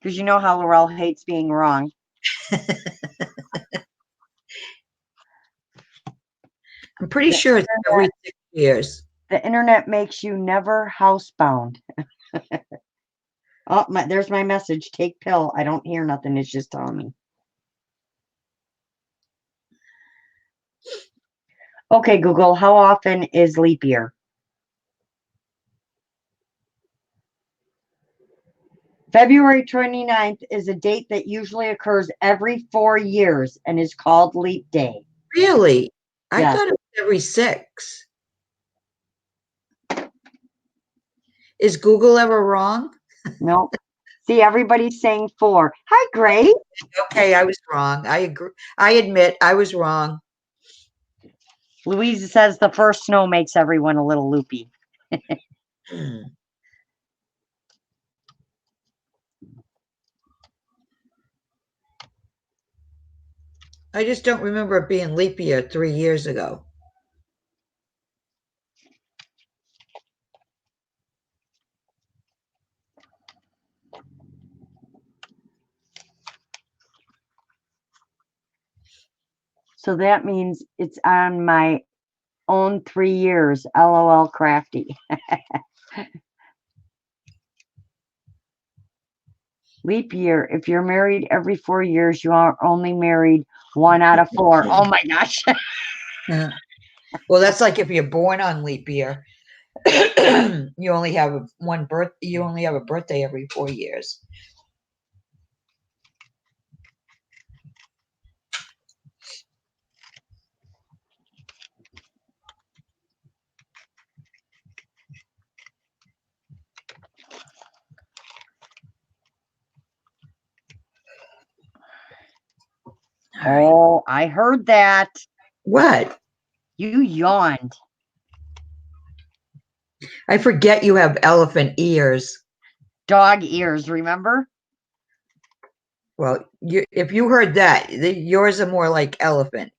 Because you know how Laurel hates being wrong. I'm pretty sure it's every 6 years. The internet makes you never housebound. Oh, there's my message. Take pill. I don't hear nothing. It's just telling me. Okay, Google, how often is leap year? February 29th is a date that usually occurs every 4 years and is called leap day. Really? I Yes. thought it was every 6. Is Google ever wrong? No. See, everybody's saying 4. Hi, Gray. Okay, I was wrong. I agree. I admit I was wrong. Louise says the first snow makes everyone a little loopy. I just don't remember it being leap year 3 years ago. So that means it's on my own 3 years. LOL crafty. Leap year. If you're married every 4 years, you are only married 1 out of 4. Oh my gosh. Well, that's like if you're born on leap year. You only have you only have a birthday every 4 years. Oh, I heard that. What? You yawned. I forget you have elephant ears. Dog ears, remember? Well, if you heard that, yours are more like elephant.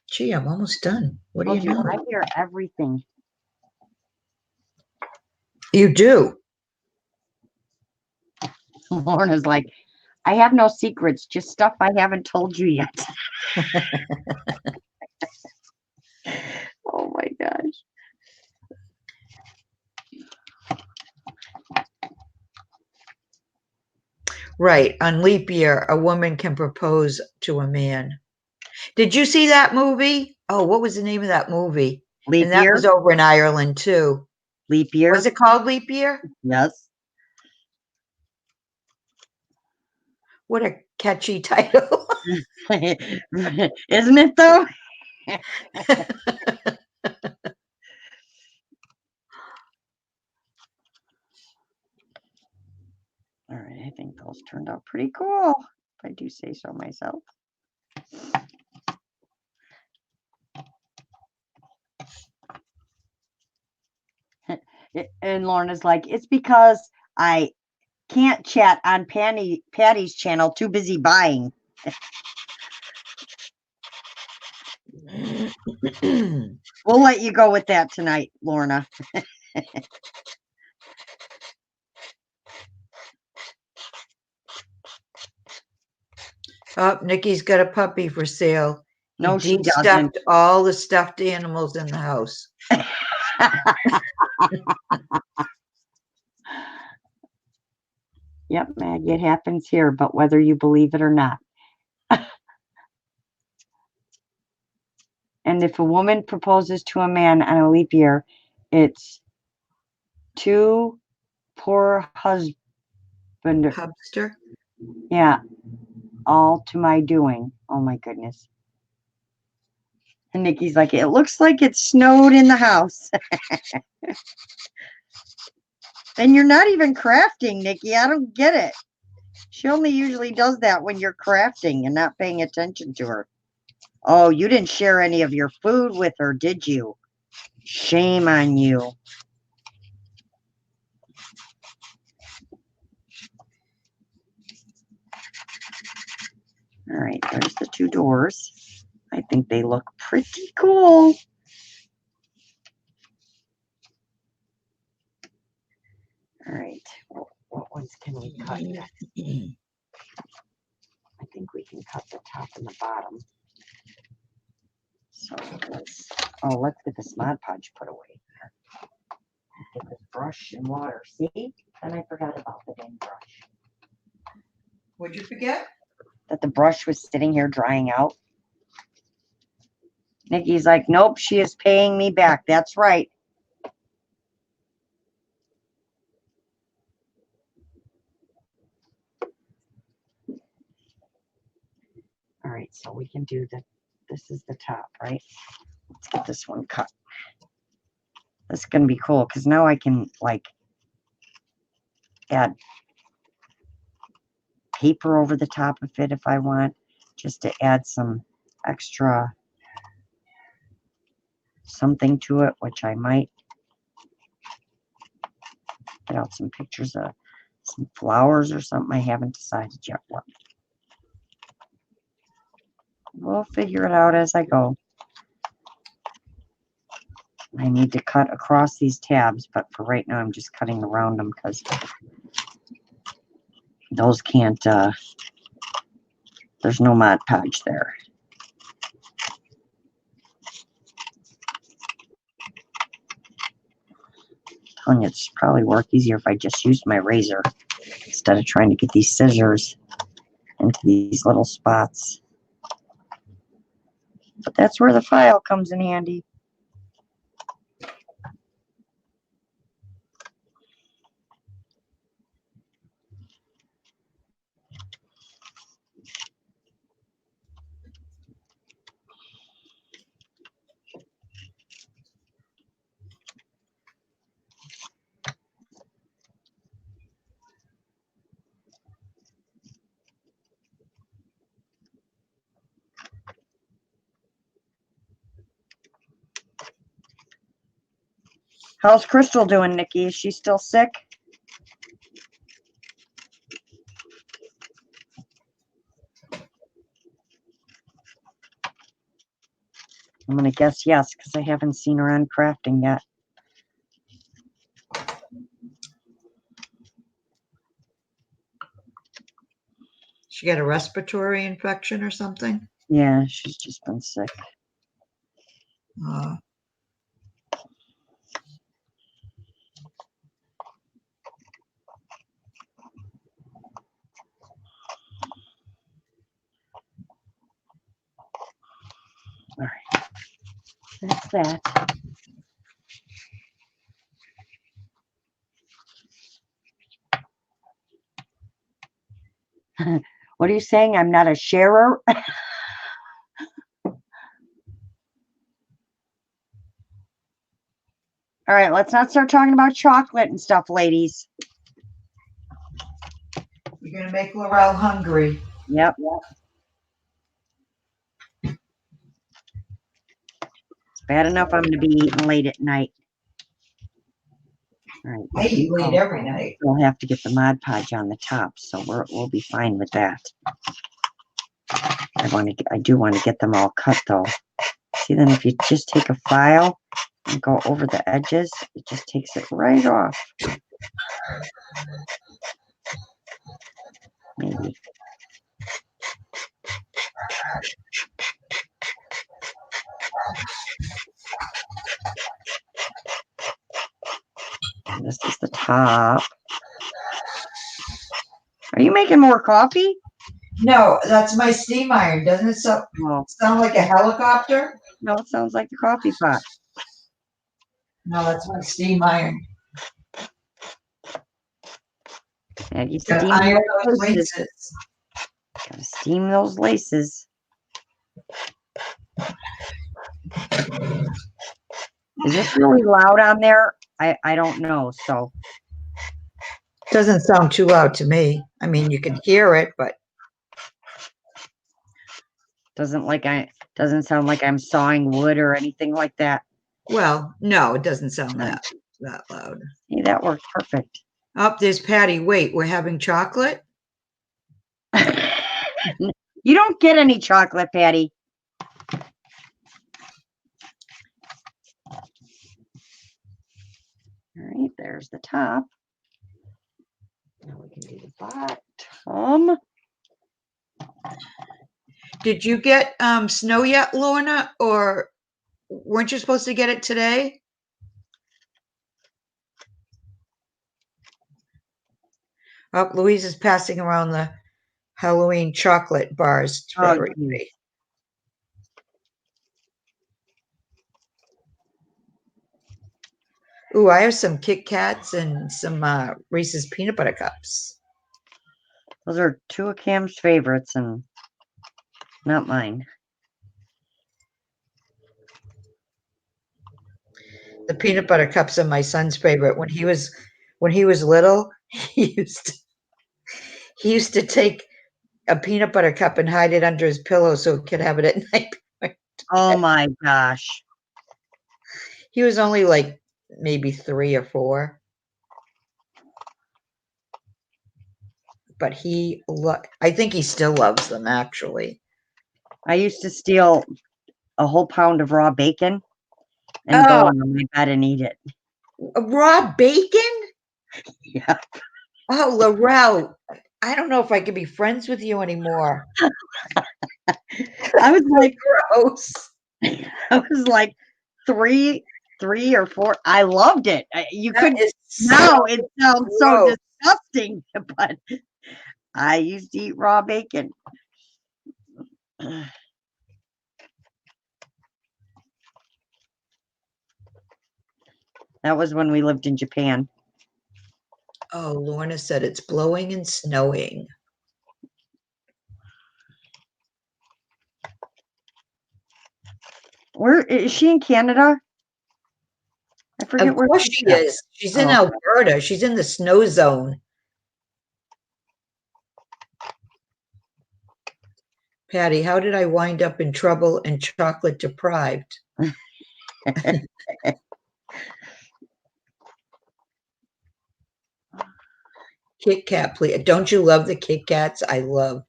Gee, I'm almost done. What do you know? I hear everything. You do. Lorna's like, I have no secrets, just stuff I haven't told you yet. Oh my gosh. Right. On leap year, a woman can propose to a man. Did you see that movie? Oh, what was the name of that movie? Leap And that year? was over in Ireland too. Leap year? Was it called Leap Year? Yes. What a catchy title. Isn't it though? All right, I think those turned out pretty cool, if I do say so myself. And Lorna's like, it's because I can't chat on Patty's channel, too busy buying. We'll let you go with that tonight, Lorna. Oh, Nikki's got a puppy for sale. No, she doesn't. De-stuffed all the stuffed animals in the house. Yep, Maggie, it happens here, but whether you believe it or not. And if a woman proposes to a man on a leap year, it's two poor husband. Hubster? Yeah, all to my doing. Oh my goodness. And Nikki's like, it looks like it snowed in the house. And you're not even crafting, Nikki. I don't get it. She only usually does that when you're crafting and not paying attention to her. Oh, you didn't share any of your food with her, did you? Shame on you. All right, there's the two doors. I think they look pretty cool. All right, what ones can we cut? I think we can cut the top and the bottom. So let's get this Mod Podge put away. Get this brush and water. See? Then I forgot about the dang brush. What'd you forget? That the brush was sitting here drying out. Nikki's like, nope, she is paying me back. That's right. All right, so we can do this is the top, right? Let's get this one cut. This is going to be cool because now I can like add paper over the top of it if I want, just to add some extra something to it, which I might get out some pictures of some flowers or something. I haven't decided yet what. We'll figure it out as I go. I need to cut across these tabs, but for right now I'm just cutting around them because those can't, there's no Mod Podge there. I'm telling you, it's probably work easier if I just used my razor instead of trying to get these scissors into these little spots. But that's where the file comes in handy. How's Crystal doing, Nikki? Is she still sick? I'm going to guess yes, because I haven't seen her on crafting yet. She got a respiratory infection or something? Yeah, she's just been sick. Uh, All right, that's that. What are you saying? I'm not a sharer? All right, let's not start talking about chocolate and stuff, ladies. you're gonna make Laurel hungry. Yep. It's bad enough I'm going to be eating late at night. All right. I eat late every night. We'll have to get the Mod Podge on the top, so we'll be fine with that. I do want to get them all cut though. See, then if you just take a file and go over the edges, it just takes it right off. Maybe. This is the top. Are you making more coffee? No, that's my steam iron. Doesn't it sound like a helicopter? No, it sounds like the coffee pot. No, that's my steam iron. And you Gotta iron those laces. Gotta steam those laces. Is this really loud on there? I don't know. So doesn't sound too loud to me. I mean, you can hear it, but doesn't sound like I'm sawing wood or anything like that. Well, no, it doesn't sound that loud. See, that worked perfect. Oh, there's Patty. Wait, we're having chocolate? You don't get any chocolate, Patty. All right, there's the top. Now we can do the bottom. Did you get snow yet, Lorna? Or weren't you supposed to get it today? Oh, Louise is passing around the Halloween chocolate bars for everybody. Ooh, I have some Kit Kats and some Reese's peanut butter cups. Those are two of Cam's favorites and not mine. The peanut butter cups are my son's favorite. When he was little, he used to take a peanut butter cup and hide it under his pillow so he could have it at night. Oh my gosh. He was only like maybe 3 or 4. But I think he still loves them, actually. I used to steal a whole pound of raw bacon and go on my bed and eat it. Raw bacon? Yeah. Oh, Laurel, I don't know if I can be friends with you anymore. I was like, gross. I was like 3 or 4. I loved it. You could now it sounds so disgusting, but I used to eat raw bacon. That was when we lived in Japan. Oh, Lorna said it's blowing and snowing. Where is she in Canada? I forget where she is. She's in Alberta. She's in the snow zone. Patty, how did I wind up in trouble and chocolate deprived? Kit Kat, please. Don't you love the Kit Kats? I love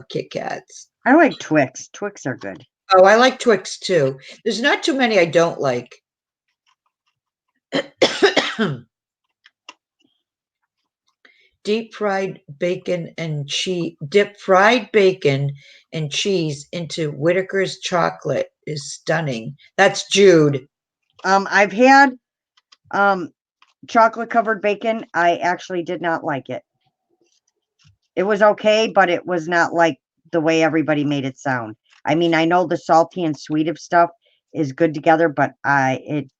Kit Kats. I like Twix. Twix are good. Oh, I like Twix too. There's not too many I don't like. deep fried bacon and cheese. Dip fried bacon and cheese into Whitaker's chocolate is stunning. That's Jude. I've had chocolate covered bacon. I actually did not like it. It was okay, but it was not like the way everybody made it sound. I mean, I know the salty and sweet of stuff is good together, but it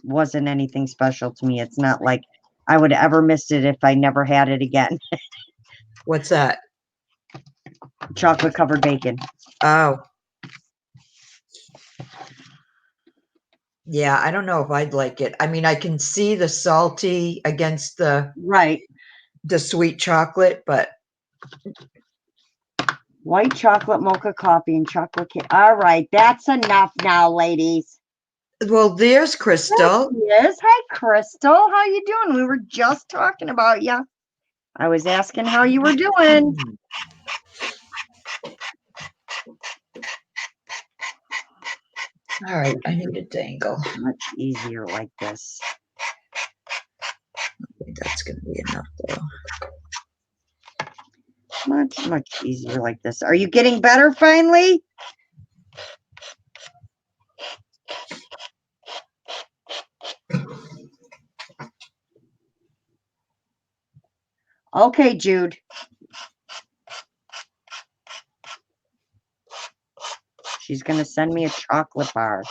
wasn't anything special to me. It's not like I would ever miss it if I never had it again. What's that? Chocolate covered bacon. Oh. Yeah, I don't know if I'd like it. I mean, I can see the salty against the Right. sweet chocolate, but White chocolate mocha coffee and chocolate cake. All right, that's enough now, ladies. well, there's Crystal. Yes. Hi, Crystal. How you doing? We were just talking about you. I was asking how you were doing. All right, I need a dangle. Much easier like this. I think that's going to be enough, though. Much easier like this. Are you getting better finally? Okay, Jude. She's going to send me a chocolate bar.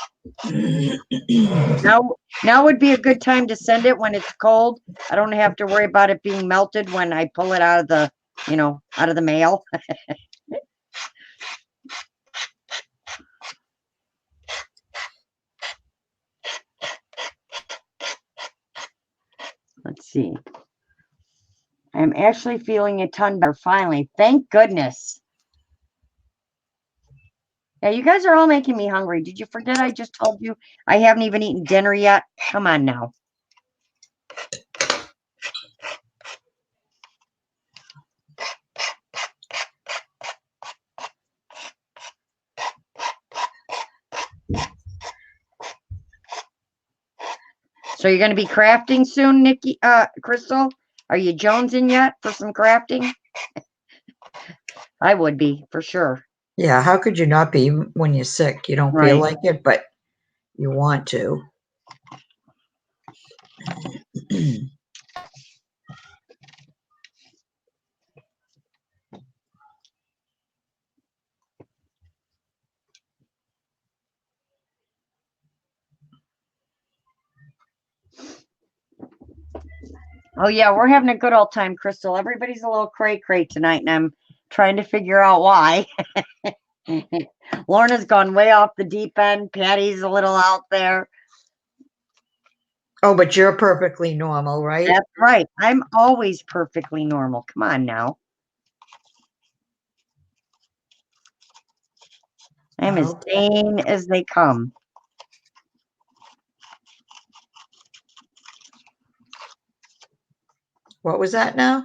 Now would be a good time to send it when it's cold. I don't have to worry about it being melted when I pull it out of the, out of the mail. Let's see. I'm actually feeling a ton better finally. Thank goodness. Yeah, you guys are all making me hungry. Did you forget I just told you I haven't even eaten dinner yet? Come on now. So you're going to be crafting soon, Nikki, Crystal? Are you jonesing yet for some crafting? I would be, for sure. Yeah, how could you not be when you're sick? You don't feel Right. like it, but you want to. Oh, yeah, we're having a good old time, Crystal. Everybody's a little cray-cray tonight, and I'm trying to figure out why. Lorna's gone way off the deep end. Patty's a little out there. Oh, but you're perfectly normal, right? That's right. I'm always perfectly normal. Come on now. I'm as sane as they come. What was that now?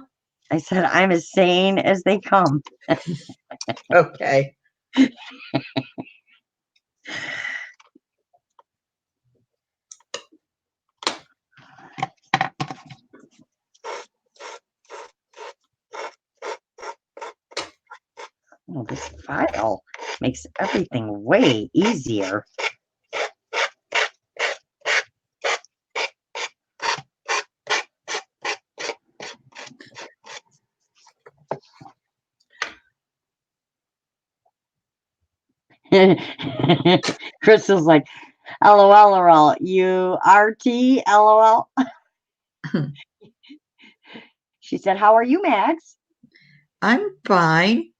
I said I'm as sane as they come. Okay. Oh, this file makes everything way easier. Crystal's like, LOL, LOL, URT, LOL. She said, how are you, Max? I'm fine.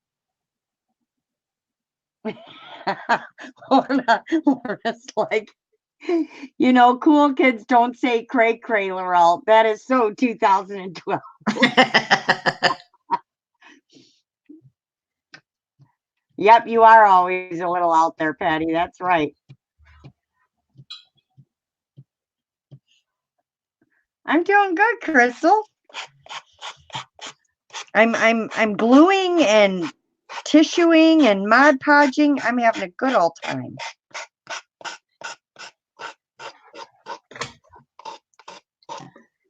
Lorna's like, cool kids don't say cray cray, Laurel. That is so 2012. Yep, you are always a little out there, Patty. That's right. I'm doing good, Crystal. I'm gluing and tissuing and Mod Podging. I'm having a good old time.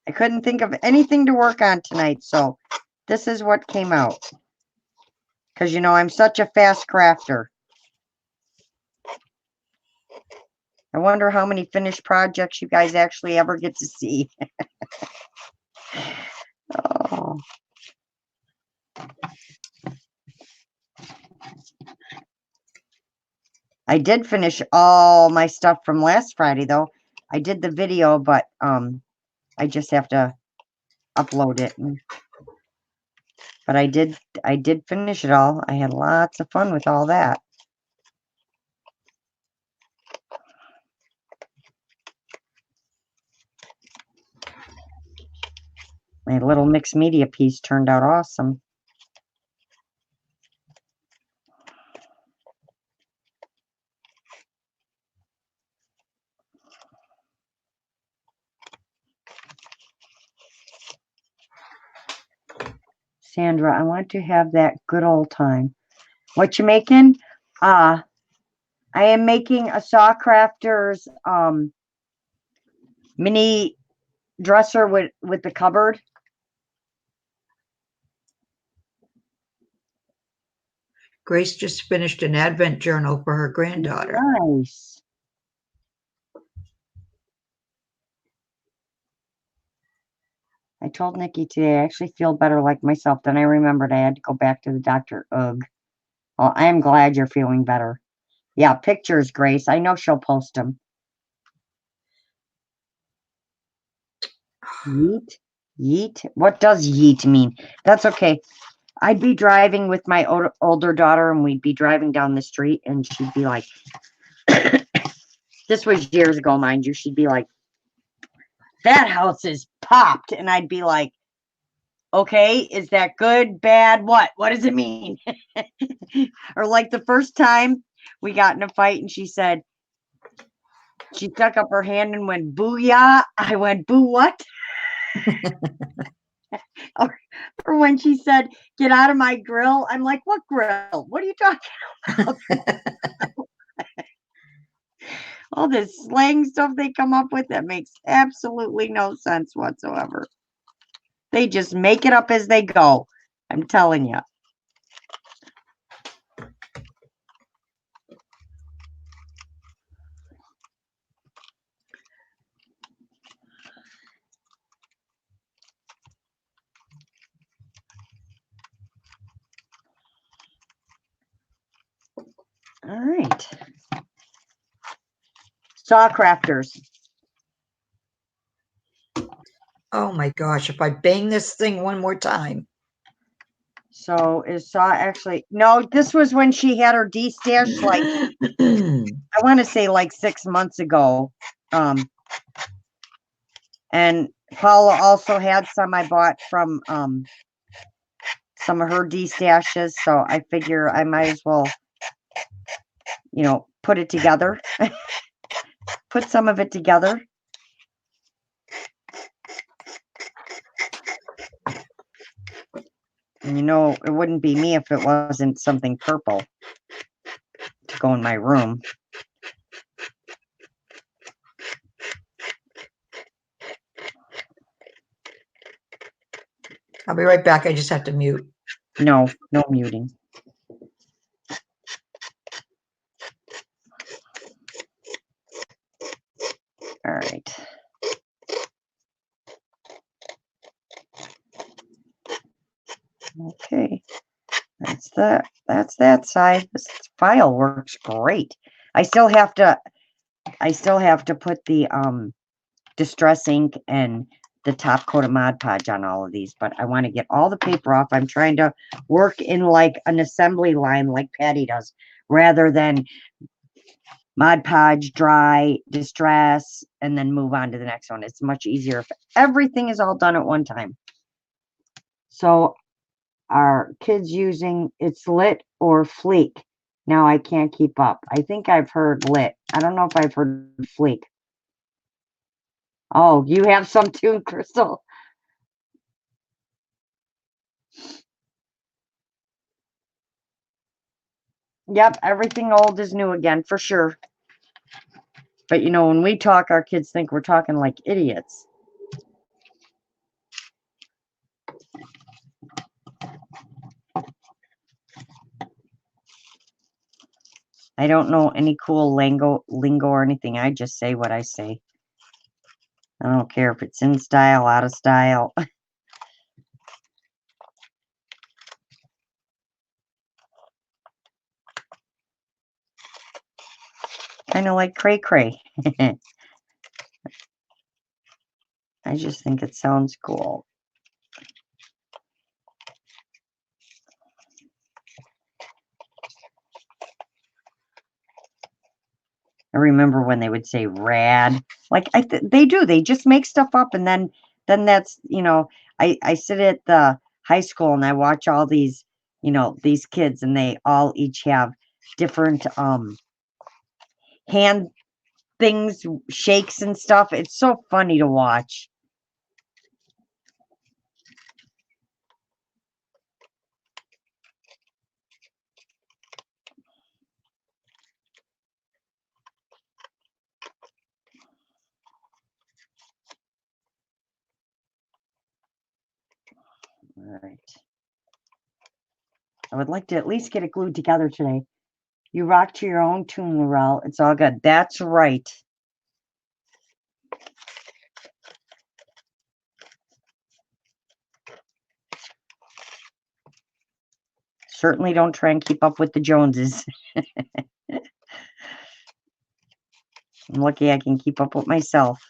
I couldn't think of anything to work on tonight, so this is what came out. Because, you know, I'm such a fast crafter. I wonder how many finished projects you guys actually ever get to see. Oh. I did finish all my stuff from last Friday, though. I did the video, but I just have to upload it. But I did finish it all. I had lots of fun with all that. My little mixed media piece turned out awesome. Sandra, I want to have that good old time. What you making? I am making a Saw Crafters mini dresser with the cupboard. Grace just finished an advent journal for her granddaughter. Nice. I told Nikki today I actually feel better like myself. Then I remembered I had to go back to the doctor. Ugh. Well, I am glad you're feeling better. Yeah, pictures, Grace. I know she'll post them. Yeet? Yeet? What does yeet mean? That's okay. I'd be driving with my older daughter, and we'd be driving down the street, and she'd be like, this was years ago, mind you, she'd be like, that house is popped. And I'd be like, okay, is that good, bad, what? What does it mean? Or like the first time we got in a fight, and she said, she stuck up her hand and went, booyah. I went, boo what? Or when she said, get out of my grill, I'm like, what grill? What are you talking about? All this slang stuff they come up with that makes absolutely no sense whatsoever. They just make it up as they go. I'm telling you. All right. Saw crafters. Oh my gosh, if I bang this thing one more time. So is Saw actually, no, this was when she had her D-stash, like, I want to say like 6 months ago. And Paula also had some I bought from some of her D-stashes, so I figure I might as well, you know, put it together. Put some of it together. And you know, it wouldn't be me if it wasn't something purple to go in my room. I'll be right back. I just have to mute. No, no muting. All right. Okay. That's that side. This file works great. I still have to put the Distress ink and the top coat of Mod Podge on all of these, but I want to get all the paper off. I'm trying to work in like an assembly line like Patty does, rather than Mod Podge, dry, distress, and then move on to the next one. It's much easier if everything is all done at one time. So are kids using it's lit or fleek? Now I can't keep up. I think I've heard lit. I don't know if I've heard fleek. Oh, you have some too, Crystal. Yep, everything old is new again, for sure. But you know, when we talk, our kids think we're talking like idiots. I don't know any cool lingo or anything. I just say what I say. I don't care if it's in style, out of style. Kind of like cray cray. I just think it sounds cool. I remember when they would say rad. Like they do. They just make stuff up, and then that's, you know, I sit at the high school and I watch all these, you know, these kids, and they all each have different hand things, shakes and stuff. It's so funny to watch. All right. I would like to at least get it glued together today. You rock to your own tune, Laurel. It's all good. That's right. Certainly don't try and keep up with the Joneses. I'm lucky I can keep up with myself.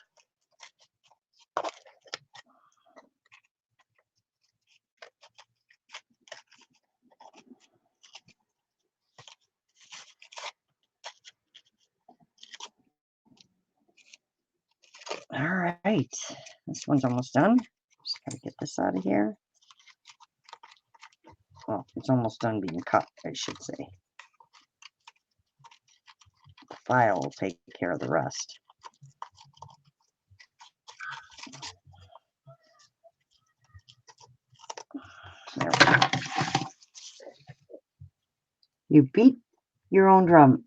All right. This one's almost done. Just gotta get this out of here. Well, it's almost done being cut, I should say. The file will take care of the rest. There we go. You beat your own drum.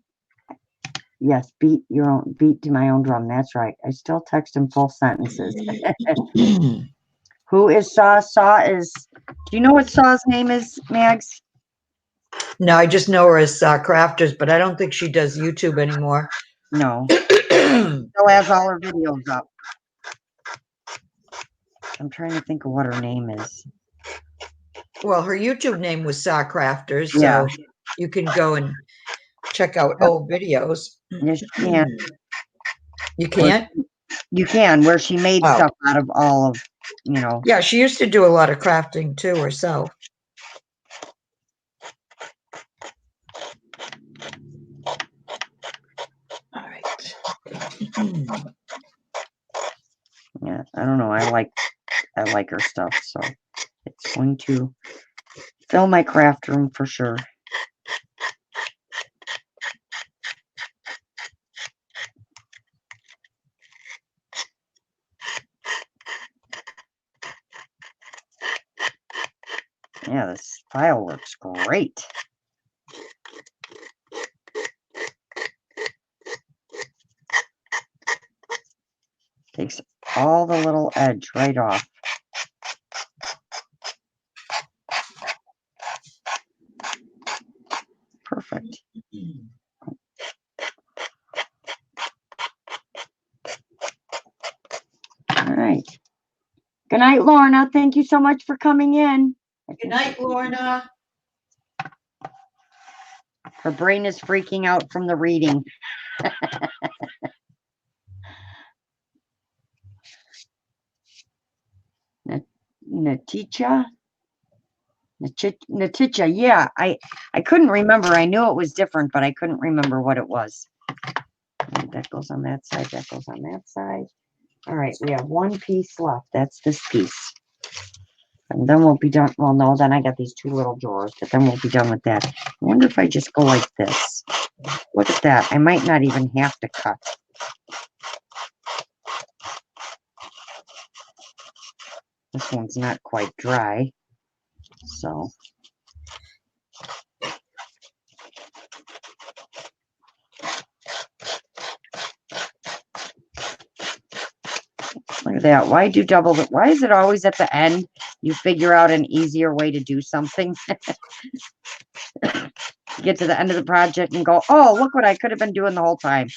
Yes, beat to my own drum. That's right. I still text in full sentences. Who is Saw? Saw is, do you know what Saw's name is, Mags? No, I just know her as Crafters, but I don't think she does YouTube anymore. No. Still has all her videos up. I'm trying to think of what her name is. Well, her YouTube name was Crafters, Yeah. so you can go and check out old videos. Yes, you can. You can't? You can, where she made Oh. stuff out of all of, you know. Yeah, she used to do a lot of crafting too herself. All right. Yeah, I don't know. I like her stuff, so it's going to fill my craft room for sure. Yeah, this file looks great. Takes all the little edge right off. Perfect. All right. Good night, Lorna. Thank you so much for coming in. Good night, Lorna. Her brain is freaking out from the reading. Naticha? Naticha, yeah. I couldn't remember. I knew it was different, but I couldn't remember what it was. That goes on that side. That goes on that side. All right, we have one piece left. That's this piece. And then we'll be done. Well, no, then I got these two little drawers, but then we'll be done with that. I wonder if I just go like this. Look at that. I might not even have to cut. This one's not quite dry. So. Look at that. Why do double? Why is it always at the end? You figure out an easier way to do something. get to the end of the project and go, oh, look what I could have been doing the whole time.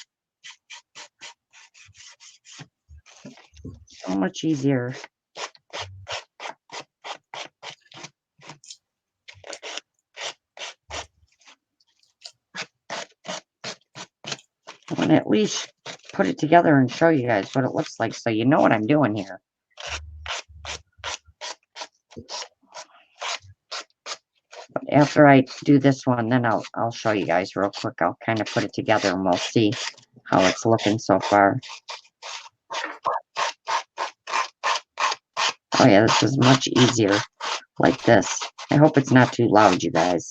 So much easier. I want to at least put it together and show you guys what it looks like so you know what I'm doing here. But after I do this one, then I'll show you guys real quick. I'll kind of put it together and we'll see how it's looking so far. Oh yeah, this is much easier like this. I hope it's not too loud, you guys.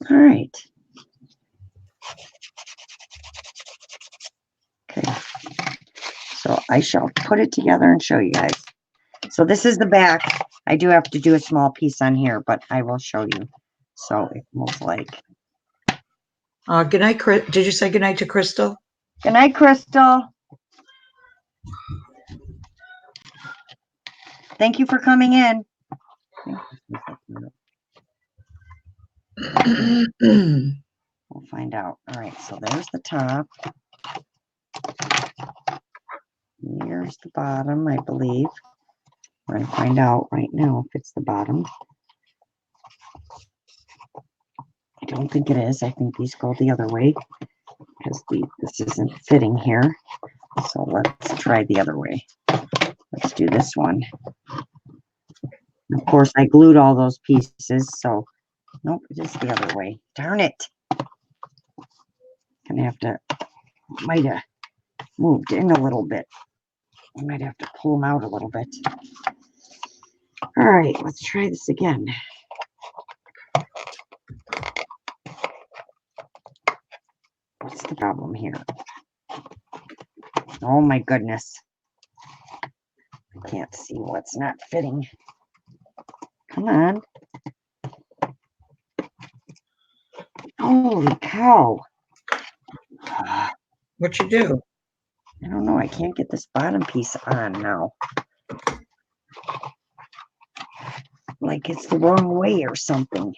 All right. Okay. So I shall put it together and show you guys. So this is the back. I do have to do a small piece on here, but I will show you. So it looks like. Good night, Chris. Did you say good night to Crystal? Good night, Crystal. Thank you for coming in. We'll find out. All right, so there's the top. Here's the bottom, I believe. We're going to find out right now if it's the bottom. I don't think it is. I think these go the other way because this isn't fitting here. So let's try the other way. Let's do this one. Of course, I glued all those pieces, so nope, it is the other way. Darn it. Gonna have to, might have moved in a little bit. I might have to pull them out a little bit. All right, let's try this again. What's the problem here? Oh my goodness. I can't see what's not fitting. Come on. Holy cow. What you do? I don't know. I can't get this bottom piece on now. Like it's the wrong way or something.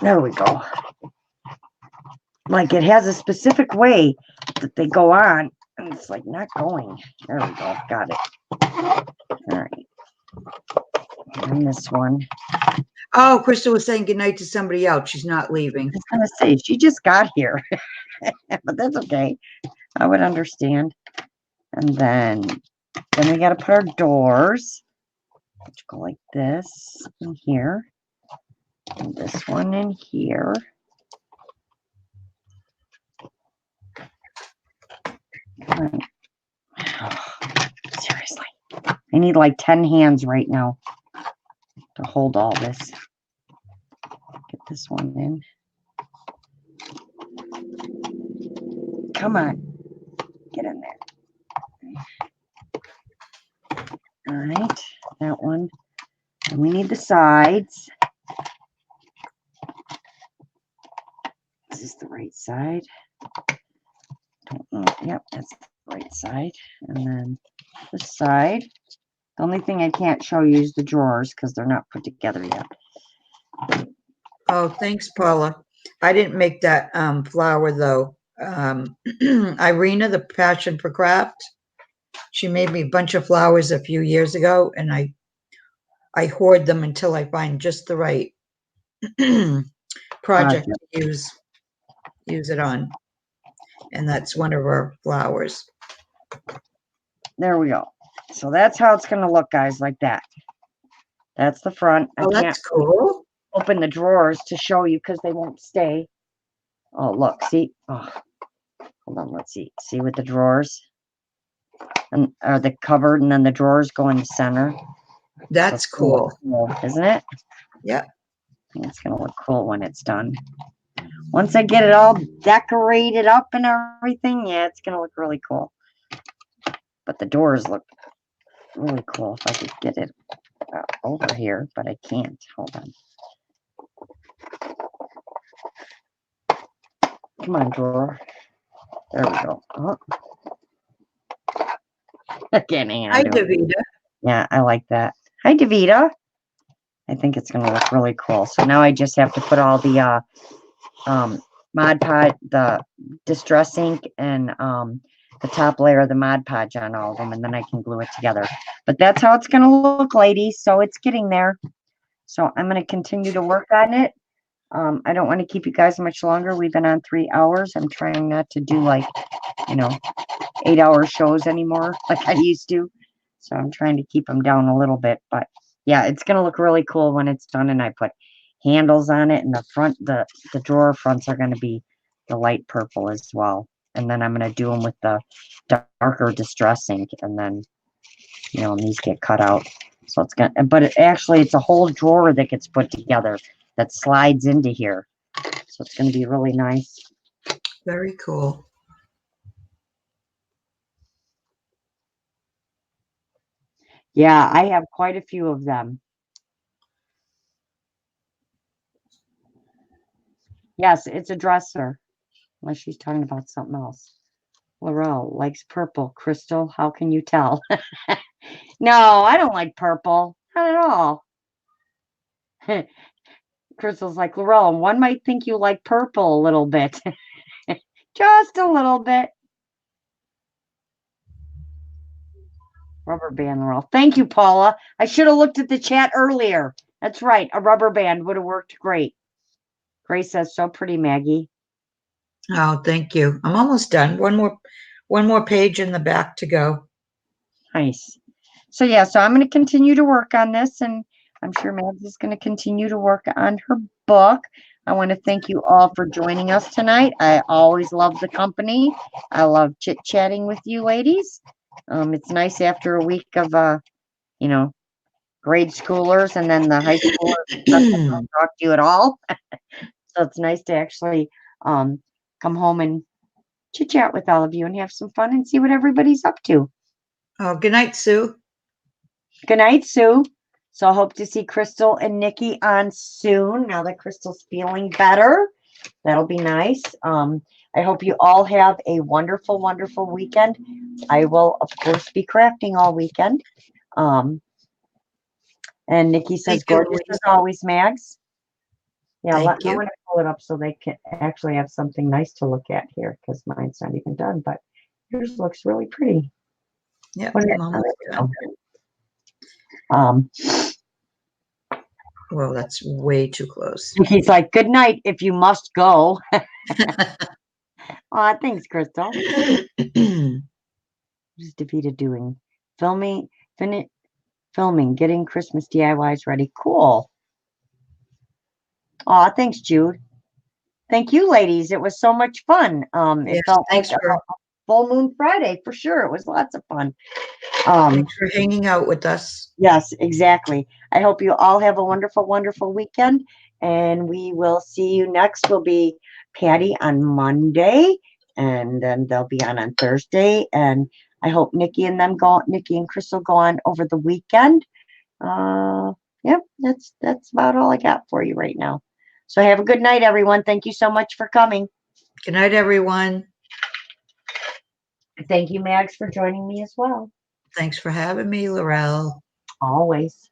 There we go. Like it has a specific way that they go on, and it's like not going. There we go. Got it. All right. And this one. Oh, Crystal was saying goodnight to somebody else. She's not leaving. I was gonna say she just got here, but that's okay. I would understand. And then we got to put our doors, which go like this in here, and this one in here. Come on. Oh, seriously, I need like 10 hands right now to hold all this. Get this one in. Come on, get in there. All right, that one. And we need the sides. Is this the right side? Don't know. Yep, that's the right side. And then this side. The only thing I can't show you is the drawers because they're not put together yet. Oh, thanks, Paula. I didn't make that flower though. Irina, the Passion for Craft, she made me a bunch of flowers a few years ago, and I hoard them until I find just the right project to use it on. And that's one of our flowers. There we go. So that's how it's going to look, guys, like that. That's the front. Oh, that's cool. Open the drawers to show you because they won't stay. Oh, look, see? Oh, hold on, let's see. See with the drawers? And are they covered and then the drawers go in the center? That's cool. Isn't it? Yeah. I think it's going to look cool when it's done. Once I get it all decorated up and everything, yeah, it's going to look really cool. But the doors look really cool if I could get it over here, but I can't. Hold on. Come on, drawer. There we go. Oh. Again, hang on. Hi, Davida. Yeah, I like that. Hi, Davida. I think it's going to look really cool. So now I just have to put all the Mod Podge, the Distress ink, and the top layer of the Mod Podge on all of them, and then I can glue it together. But that's how it's going to look, ladies. So it's getting there. So I'm going to continue to work on it. I don't want to keep you guys much longer. We've been on 3 hours. I'm trying not to do 8-hour shows anymore like I used to. So I'm trying to keep them down a little bit. But yeah, it's going to look really cool when it's done, and I put handles on it, and the front, the drawer fronts are going to be the light purple as well. And then I'm going to do them with the darker Distress ink, and then, and these get cut out. So it's going to, but it's a whole drawer that gets put together that slides into here. So it's going to be really nice. Very cool. Yeah, I have quite a few of them. Yes, it's a dresser. Unless she's talking about something else. Laurel likes purple. Crystal, how can you tell? No, I don't like purple. Not at all. Crystal's like, Laurel, one might think you like purple a little bit. Just a little bit. Rubber band, Laurel. Thank you, Paula. I should have looked at the chat earlier. That's right. A rubber band would have worked great. Grace says, so pretty, Maggie. Oh, thank you. I'm almost done. One more page in the back to go. Nice. So yeah, so I'm going to continue to work on this, and I'm sure Mags is going to continue to work on her book. I want to thank you all for joining us tonight. I always love the company. I love chit-chatting with you ladies. It's nice after a week of, grade schoolers, and then the high schoolers don't talk to you at all. So it's nice to actually come home and chit-chat with all of you and have some fun and see what everybody's up to. Oh, good night, Sue. Good night, Sue. So I hope to see Crystal and Nikki on soon. Now that Crystal's feeling better, that'll be nice. I hope you all have a wonderful, wonderful weekend. I will, of course, be crafting all weekend. And Nikki says, gorgeous as always, Mags. Yeah, let me pull it up so they can actually have something nice to look at here, because mine's not even done, but yours looks really pretty. Yeah, well, that's way too close. He's like, good night if you must go. Aw, thanks, Crystal. What is Davida doing? Filming, getting Christmas DIYs ready. Cool. Aw, thanks, Jude. Thank you, ladies. It was so much fun. It felt like a full moon Friday for sure. It was lots of fun. Thanks for hanging out with us. Yes, exactly. I hope you all have a wonderful, wonderful weekend, and we will see you next. Will be Patty on Monday, and then they'll be on Thursday. And I hope Nikki and Crystal go on over the weekend. Yep, that's about all I got for you right now. So have a good night, everyone. Thank you so much for coming. Good night, everyone. Thank you, Mags, for joining me as well. Thanks for having me, Laurel. Always.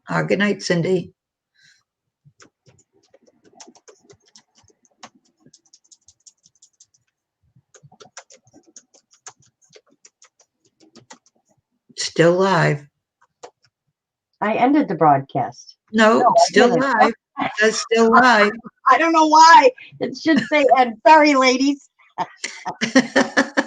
Good night, Cindy. Still live. I ended the broadcast. No, still live. It's still live. I don't know why. It should say end. Sorry, ladies.